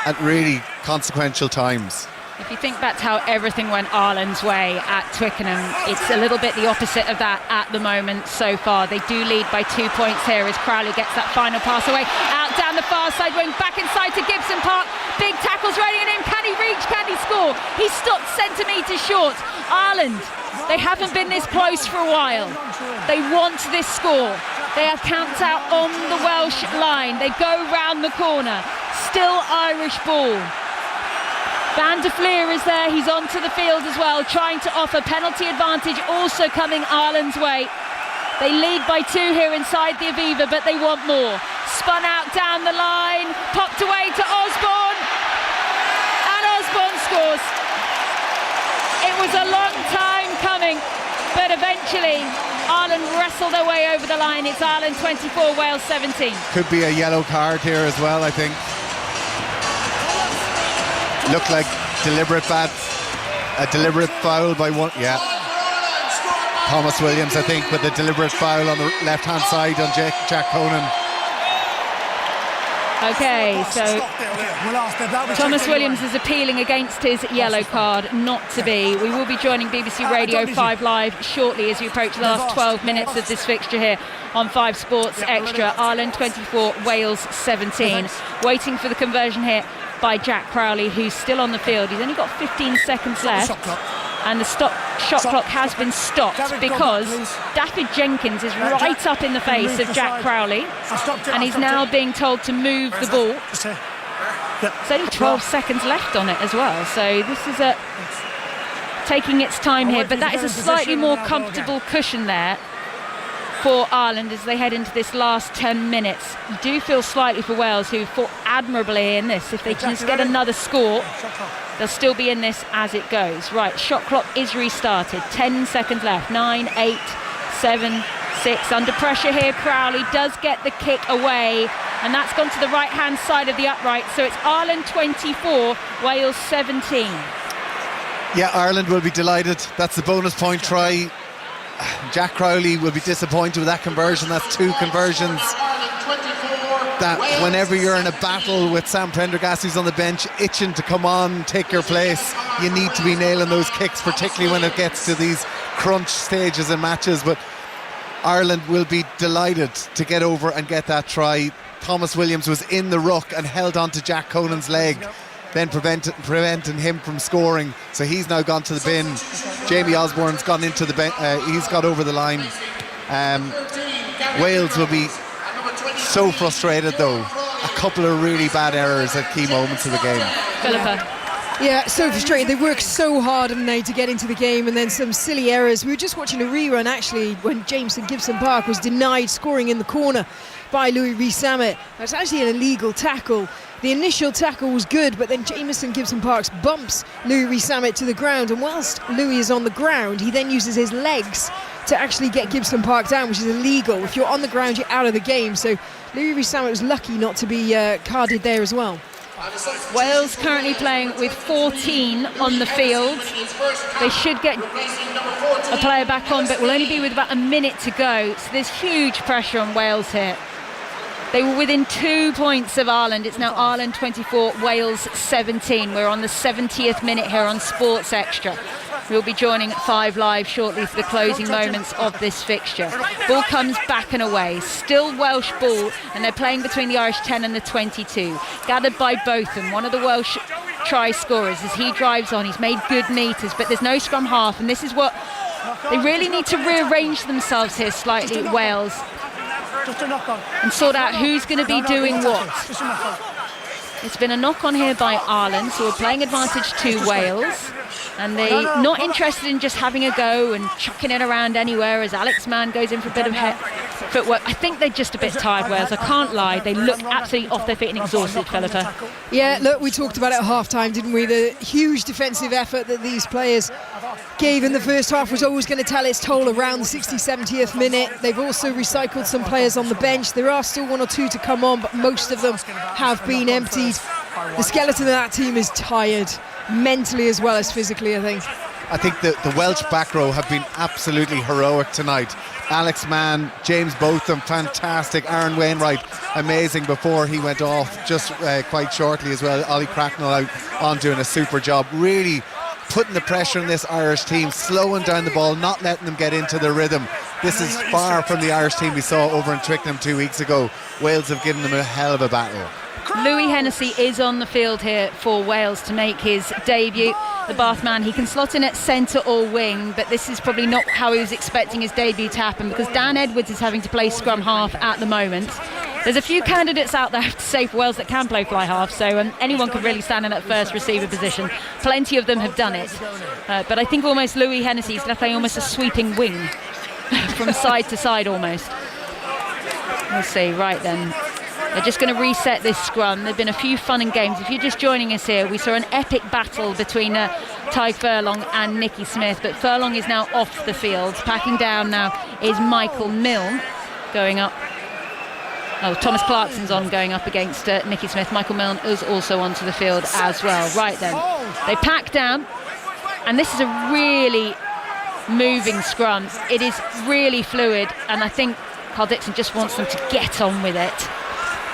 at really consequential times. If you think back to how everything went Ireland's way at Twickenham, it's a little bit the opposite of that at the moment so far. They do lead by 2 points here as Crowley gets that final pass away. Out down the far side wing, back inside to Gibson Park. Big tackles raining in him. Can he reach? Can he score? He stopped centimetres short. Ireland, they haven't been this close for a while. They want this score. They are camped out on the Welsh line. They go round the corner. Still Irish ball. Van der Fleer is there, he's onto the field as well, trying to offer penalty advantage, also coming Ireland's way. They lead by 2 here inside the Aviva, but they want more. Spun out down the line, popped away to Osborne, and Osborne scores. It was a long time coming, but eventually Ireland wrestled their way over the line. It's Ireland 24, Wales 17. Could be a yellow card here as well, I think. Looked like a deliberate foul by one. Yeah, Thomas Williams, I think, with a deliberate foul on the left-hand side on Jack Conan. Okay, so Thomas Williams is appealing against his yellow card, not to be. We will be joining BBC Radio 5 Live shortly as we approach the last 12 minutes of this fixture here on 5 Sports Extra. Ireland 24, Wales 17. Waiting for the conversion here by Jack Crowley, who's still on the field. He's only got 15 seconds left, and the shot clock has been stopped because Daffyd Jenkins is right up in the face of Jack Crowley, and he's now being told to move the ball. There's only 12 seconds left on it as well, so this is taking its time here, but that is a slightly more comfortable cushion there for Ireland as they head into this last 10 minutes. You do feel slightly for Wales, who fought admirably in this. If they can just get another score, they'll still be in this as it goes. Right, shot clock is restarted. 10 seconds left. 9, 8, 7, 6. Under pressure here, Crowley does get the kick away, and that's gone to the right-hand side of the upright. So it's Ireland 24, Wales 17. Yeah, Ireland will be delighted. That's the bonus point try. Jack Crowley will be disappointed with that conversion. That's 2 conversions. That whenever you're in a battle with Sam Prendergast, who's on the bench itching to come on, take your place, you need to be nailing those kicks, particularly when it gets to these crunch stages in matches. But Ireland will be delighted to get over and get that try. Thomas Williams was in the ruck and held on to Jack Conan's leg, then preventing him from scoring. So he's now gone to the bin. Jamie Osborne's gone into the bin. He's got over the line. Wales will be so frustrated though. A couple of really bad errors at key moments of the game. Philippa. Yeah, so frustrating. They worked so hard, haven't they, to get into the game, and then some silly errors. We were just watching a rerun actually when Jameson Gibson Park was denied scoring in the corner by Louis Rees-Zammit. That's actually an illegal tackle. The initial tackle was good, but then Jameson Gibson Parks bumps Louis Rees-Zammit to the ground, and whilst Louis is on the ground, he then uses his legs to actually get Gibson Park down, which is illegal. If you're on the ground, you're out of the game. So Louis Rees-Zammit was lucky not to be carded there as well. Wales currently playing with 14 on the field. They should get a player back on, but will only be with about a minute to go. So there's huge pressure on Wales here. They were within 2 points of Ireland. It's now Ireland 24, Wales 17. We're on the 70th minute here on Sports Extra. We'll be joining 5 Live shortly for the closing moments of this fixture. Ball comes back and away. Still Welsh ball, and they're playing between the Irish 10 and the 22. Gathered by Botham, one of the Welsh try scorers as he drives on. He's made good meters, but there's no scrum half, and this is what they really need to rearrange themselves here slightly, Wales, and sort out who's going to be doing what. It's been a knock on here by Ireland, so we're playing advantage to Wales. And they're not interested in just having a go and chucking it around anywhere as Alex Mann goes in for a bit of footwork. I think they're just a bit tired, Wales. I can't lie. They look absolutely off their feet and exhausted, Philippa. Yeah, look, we talked about it at half-time, didn't we? The huge defensive effort that these players gave in the first half was always going to tell its toll around the 60th, 70th minute. They've also recycled some players on the bench. There are still one or two to come on, but most of them have been emptied. The skeleton of that team is tired, mentally as well as physically, I think. I think the Welsh back row have been absolutely heroic tonight. Alex Mann, James Botham, fantastic. Aaron Wainwright, amazing before he went off just quite shortly as well. Ollie Cracknell out on doing a super job. Really putting the pressure on this Irish team, slowing down the ball, not letting them get into the rhythm. This is far from the Irish team we saw over in Twickenham 2 weeks ago. Wales have given them a hell of a battle. Louis Hennessy is on the field here for Wales to make his debut. The Bath man, he can slot in at centre or wing, but this is probably not how he was expecting his debut to happen, because Dan Edwards is having to play scrum half at the moment. There's a few candidates out there, I have to say, for Wales that can play fly half, so anyone can really stand in that first receiver position. Plenty of them have done it, but I think almost Louis Hennessy is going to play almost a sweeping wing from side to side almost. We'll see. Right then, they're just going to reset this scrum. There have been a few fun and games. If you're just joining us here, we saw an epic battle between Ty Furlong and Nicky Smith, but Furlong is now off the field. Packing down now is Michael Milne going up. Oh, Thomas Clarkson's on going up against Nicky Smith. Michael Milne is also onto the field as well. Right then, they pack down, and this is a really moving scrum. It is really fluid, and I think Carl Dixon just wants them to get on with it.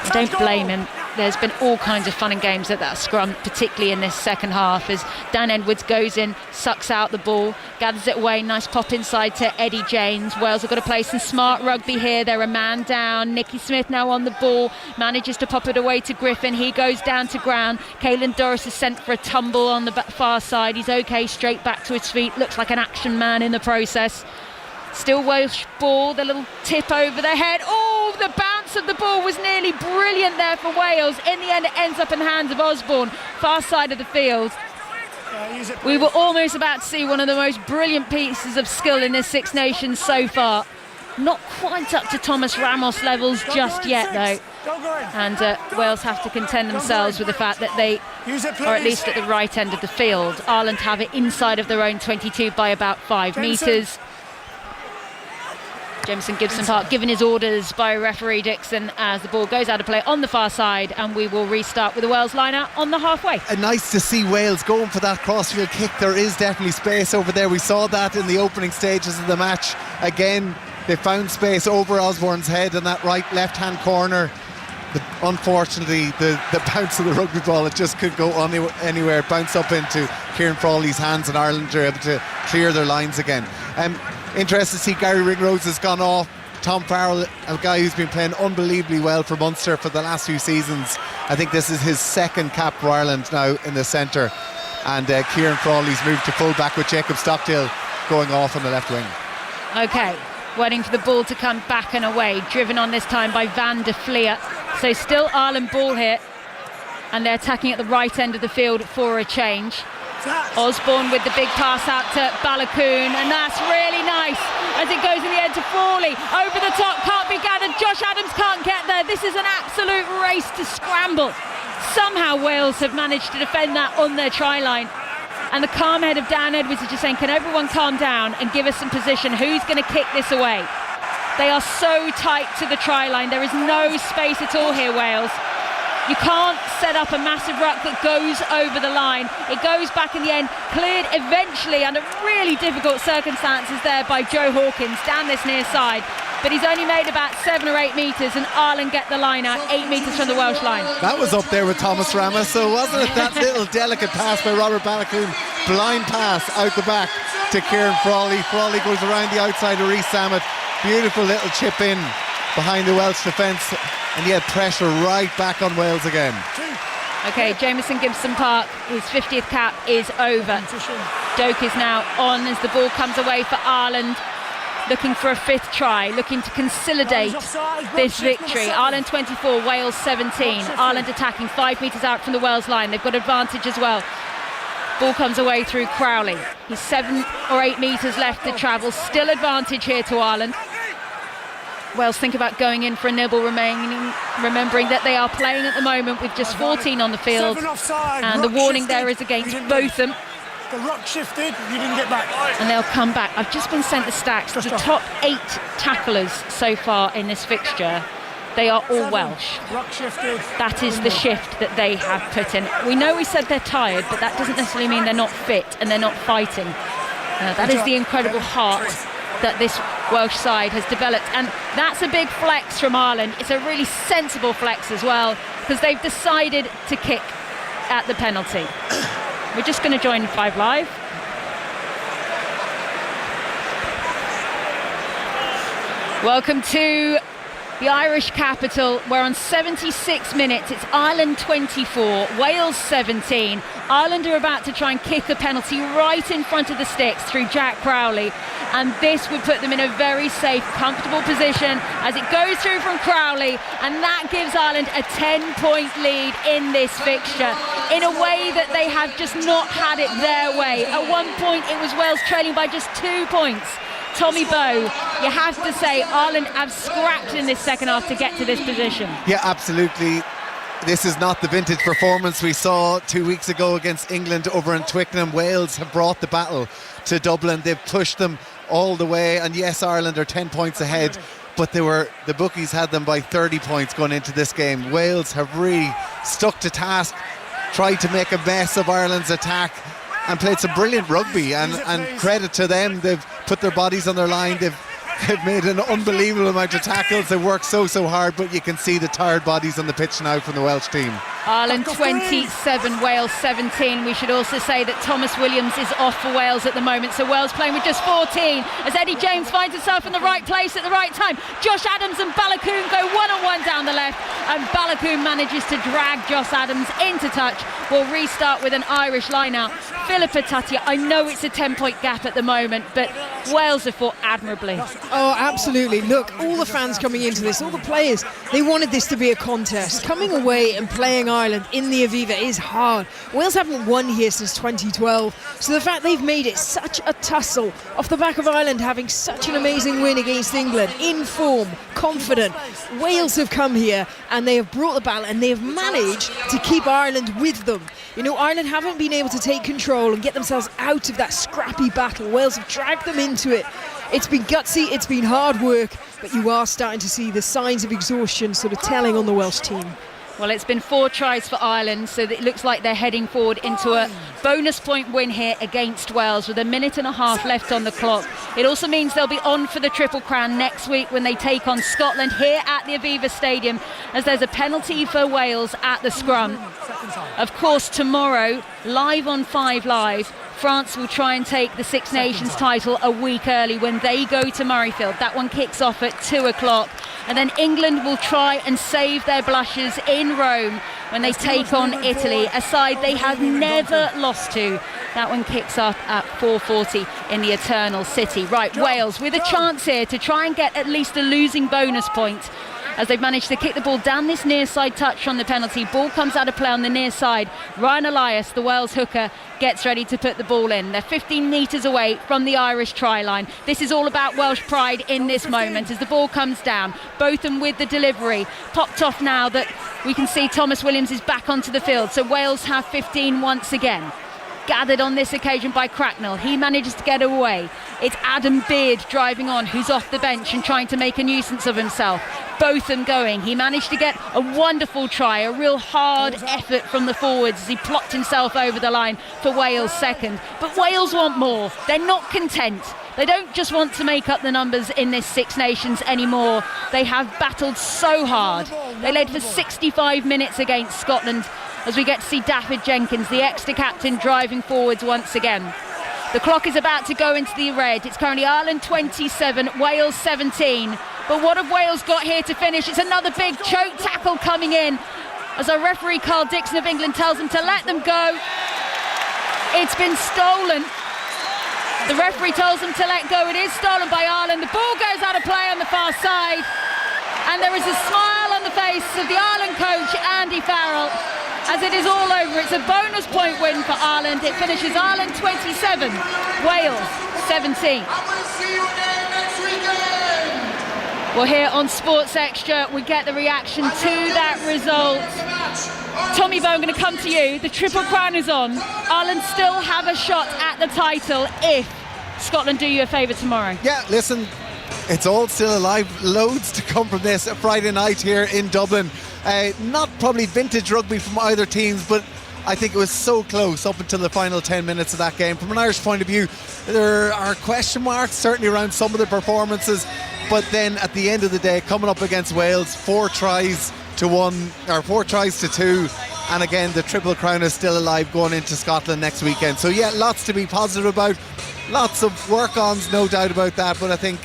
I don't blame him. There's been all kinds of fun and games at that scrum, particularly in this second half, as Dan Edwards goes in, sucks out the ball, gathers it away, nice pop inside to Eddie James. Wales have got to play some smart rugby here. They're a man down. Nicky Smith now on the ball, manages to pop it away to Griffin. He goes down to ground. Caelan Doris is sent for a tumble on the far side. He's okay, straight back to his feet. Looks like an action man in the process. Still Welsh ball, the little tip over the head. Oh, the bounce of the ball was nearly brilliant there for Wales. In the end, it ends up in the hands of Osborne, far side of the field. We were almost about to see one of the most brilliant pieces of skill in this Six Nations so far. Not quite up to Thomas Ramos levels just yet, though. And Wales have to contend themselves with the fact that they are at least at the right end of the field. Ireland have it inside of their own 22 by about 5 metres. Jameson Gibson Park given his orders by referee Dixon as the ball goes out of play on the far side, and we will restart with the Wales line out on the halfway. Nice to see Wales going for that crossfield kick. There is definitely space over there. We saw that in the opening stages of the match. Again, they found space over Osborne's head in that right left-hand corner. Unfortunately, the bounce of the rugby ball, it just could go anywhere. Bounce up into Kieran Frawley's hands, and Ireland are able to clear their lines again. Interested to see Gary Ringrose has gone off. Tom Farrell, a guy who's been playing unbelievably well for Munster for the last few seasons. I think this is his second cap for Ireland now in the centre. And Kieran Frawley's moved to full-back with Jacob Stockdale going off on the left wing. OK, waiting for the ball to come back and away. Driven on this time by Van der Fleer. So still Ireland ball here. And they're attacking at the right end of the field for a change. Osborne with the big pass out to Balakoon, and that's really nice as it goes in the end to Frawley. Over the top, can't be gathered. Josh Adams can't get there. This is an absolute race to scramble. Somehow Wales have managed to defend that on their try line. And the calm head of Dan Edwards is just saying, can everyone calm down and give us some position? Who's going to kick this away? They are so tight to the try line. There is no space at all here, Wales. You can't set up a massive ruck that goes over the line. It goes back in the end, cleared eventually under really difficult circumstances there by Joe Hawkins down this near side. But he's only made about 7 or 8 metres, and Ireland get the line out 8 metres from the Welsh line. That was up there with Thomas Ramos, so wasn't it? That little delicate pass by Robert Balakoon, blind pass out the back to Kieran Frawley. Frawley goes around the outside of Reece Samet. Beautiful little chip in behind the Welsh defence. And he had pressure right back on Wales again. Okay, Jameson Gibson-Park, his 50th cap is over. Doak is now on as the ball comes away for Ireland, looking for a 5th try, looking to consolidate this victory. Ireland 24, Wales 17. Ireland attacking 5 metres out from the Wales line. They've got advantage as well. Ball comes away through Crowley. He's 7 or 8 metres left to travel. Still advantage here to Ireland. Wales think about going in for a nibble, remembering that they are playing at the moment with just 14 on the field, and the warning there is against Botham. The ruck shifted, you didn't get back. And they'll come back. I've just been sent the stats. The top 8 tacklers so far in this fixture, they are all Welsh. Ruck shifted. That is the shift that they have put in. We know we said they're tired, but that doesn't necessarily mean they're not fit and they're not fighting. That is the incredible heart that this Welsh side has developed, and that's a big flex from Ireland. It's a really sensible flex as well, because they've decided to kick at the penalty. We're just going to join 5 Live. Welcome to the Irish capital. We're on 76 minutes. It's Ireland 24, Wales 17. Ireland are about to try and kick a penalty right in front of the sticks through Jack Crowley, and this would put them in a very safe, comfortable position as it goes through from Crowley, and that gives Ireland a 10-point lead in this fixture in a way that they have just not had it their way. At one point it was Wales trailing by just 2 points. Tommy Bowe, you have to say Ireland have scrapped in this second half to get to this position. Yeah, absolutely. This is not the vintage performance we saw 2 weeks ago against England over in Twickenham. Wales have brought the battle to Dublin. They've pushed them all the way, and yes, Ireland are 10 points ahead, but the bookies had them by 30 points going into this game. Wales have really stuck to task, tried to make a mess of Ireland's attack, and played some brilliant rugby, and credit to them. They've put their bodies on their line. They've made an unbelievable amount of tackles. They worked so hard, but you can see the tired bodies on the pitch now from the Welsh team. Ireland 27, Wales 17. We should also say that Thomas Williams is off for Wales at the moment, so Wales playing with just 14 as Eddie James finds himself in the right place at the right time. Josh Adams and Balakoon go one-on-one down the left, and Balakoon manages to drag Josh Adams into touch. We'll restart with an Irish line-out. Philippa Tatia, I know it's a 10-point gap at the moment, but Wales have fought admirably. Oh, absolutely. Look, all the fans coming into this, all the players, they wanted this to be a contest. Coming away and playing Ireland in the Aviva is hard. Wales haven't won here since 2012, so the fact they've made it such a tussle off the back of Ireland having such an amazing win against England, in form, confident. Wales have come here and they have brought the battle, and they have managed to keep Ireland with them. You know, Ireland haven't been able to take control and get themselves out of that scrappy battle. Wales have dragged them into it. It's been gutsy, it's been hard work, but you are starting to see the signs of exhaustion sort of telling on the Welsh team. Well, it's been 4 tries for Ireland, so it looks like they're heading forward into a bonus point win here against Wales with a minute and a half left on the clock. It also means they'll be on for the Triple Crown next week when they take on Scotland here at the Aviva Stadium, as there's a penalty for Wales at the scrum. Of course, tomorrow, live on 5 Live, France will try and take the Six Nations title a week early when they go to Murrayfield. That one kicks off at 2 o'clock. And then England will try and save their blushes in Rome when they take on Italy, a side they have never lost to. That one kicks off at 4:40 in the Eternal City. Right, Wales with a chance here to try and get at least a losing bonus point, as they've managed to kick the ball down this near side touch from the penalty. Ball comes out of play on the near side. Ryan Elias, the Wales hooker, gets ready to put the ball in. They're 15 metres away from the Irish try line. This is all about Welsh pride in this moment as the ball comes down. Botham with the delivery. Popped off now that we can see Thomas Williams is back onto the field. So Wales have 15 once again. Gathered on this occasion by Cracknell. He manages to get away. It's Adam Beard driving on, who's off the bench and trying to make a nuisance of himself. Botham going. He managed to get a wonderful try, a real hard effort from the forwards as he plopped himself over the line for Wales' second. But Wales want more. They're not content. They don't just want to make up the numbers in this Six Nations anymore. They have battled so hard. They led for 65 minutes against Scotland, as we get to see David Jenkins, the extra captain, driving forwards once again. The clock is about to go into the red. It's currently Ireland 27, Wales 17. But what have Wales got here to finish? It's another big choke tackle coming in. as our referee Carl Dixon of England tells them to let them go. It's been stolen. The referee tells them to let go. It is stolen by Ireland. The ball goes out of play on the far side. And there is a smile on the face of the Ireland coach, Andy Farrell, as it is all over. It's a bonus point win for Ireland. It finishes Ireland 27, Wales 17. Well, here on Sports Extra, we get the reaction to that result. Tommy Bowe, I'm going to come to you. The Triple Crown is on. Ireland still have a shot at the title if Scotland do you a favour tomorrow. Yeah, listen, it's all still alive. Loads to come from this Friday night here in Dublin. Not probably vintage rugby from either teams, but I think it was so close up until the final 10 minutes of that game. From an Irish point of view, there are question marks certainly around some of the performances, but then at the end of the day, coming up against Wales, 4 tries to 1 or 4 tries to 2, and again the Triple Crown is still alive going into Scotland next weekend. So yeah, lots to be positive about, lots of work-ons, no doubt about that, but I think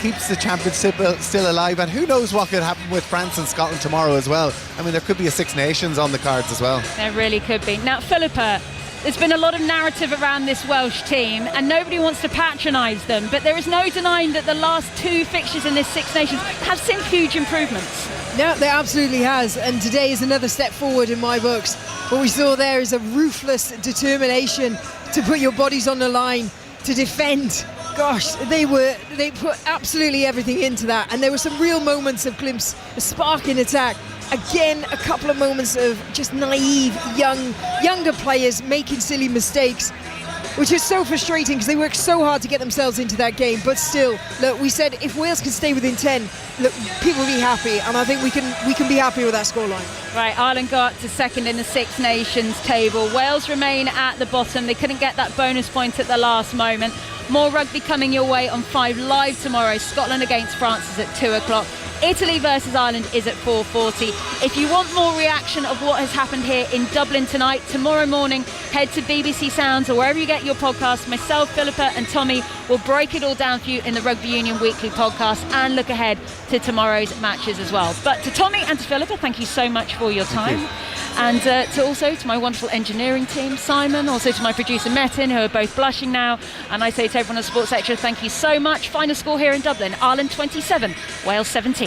keeps the championship still alive, and who knows what could happen with France and Scotland tomorrow as well. I mean, there could be a Six Nations on the cards as well. There really could be. Now, Philippa, there's been a lot of narrative around this Welsh team and nobody wants to patronise them, but there is no denying that the last 2 fixtures in this Six Nations have seen huge improvements. No, there absolutely has, and today is another step forward in my books. What we saw there is a ruthless determination to put your bodies on the line, to defend. Gosh, they put absolutely everything into that, and there were some real moments of glimpse, a spark in attack. Again, a couple of moments of just naive, younger players making silly mistakes, which is so frustrating because they worked so hard to get themselves into that game. But still, look, we said if Wales can stay within 10, look, people will be happy, and I think we can be happy with that scoreline. Right, Ireland go up to second in the Six Nations table. Wales remain at the bottom. They couldn't get that bonus point at the last moment. More rugby coming your way on 5 Live tomorrow. Scotland against France is at 2 o'clock. Italy versus Ireland is at 4:40. If you want more reaction of what has happened here in Dublin tonight, tomorrow morning, head to BBC Sounds or wherever you get your podcasts. Myself, Philippa and Tommy will break it all down for you in the Rugby Union Weekly podcast and look ahead to tomorrow's matches as well. But to Tommy and to Philippa, thank you so much for your time. And to my wonderful engineering team, Simon, also to my producer Metin, who are both blushing now. And I say to everyone at Sports Extra, thank you so much. Final score here in Dublin, Ireland 27, Wales 17.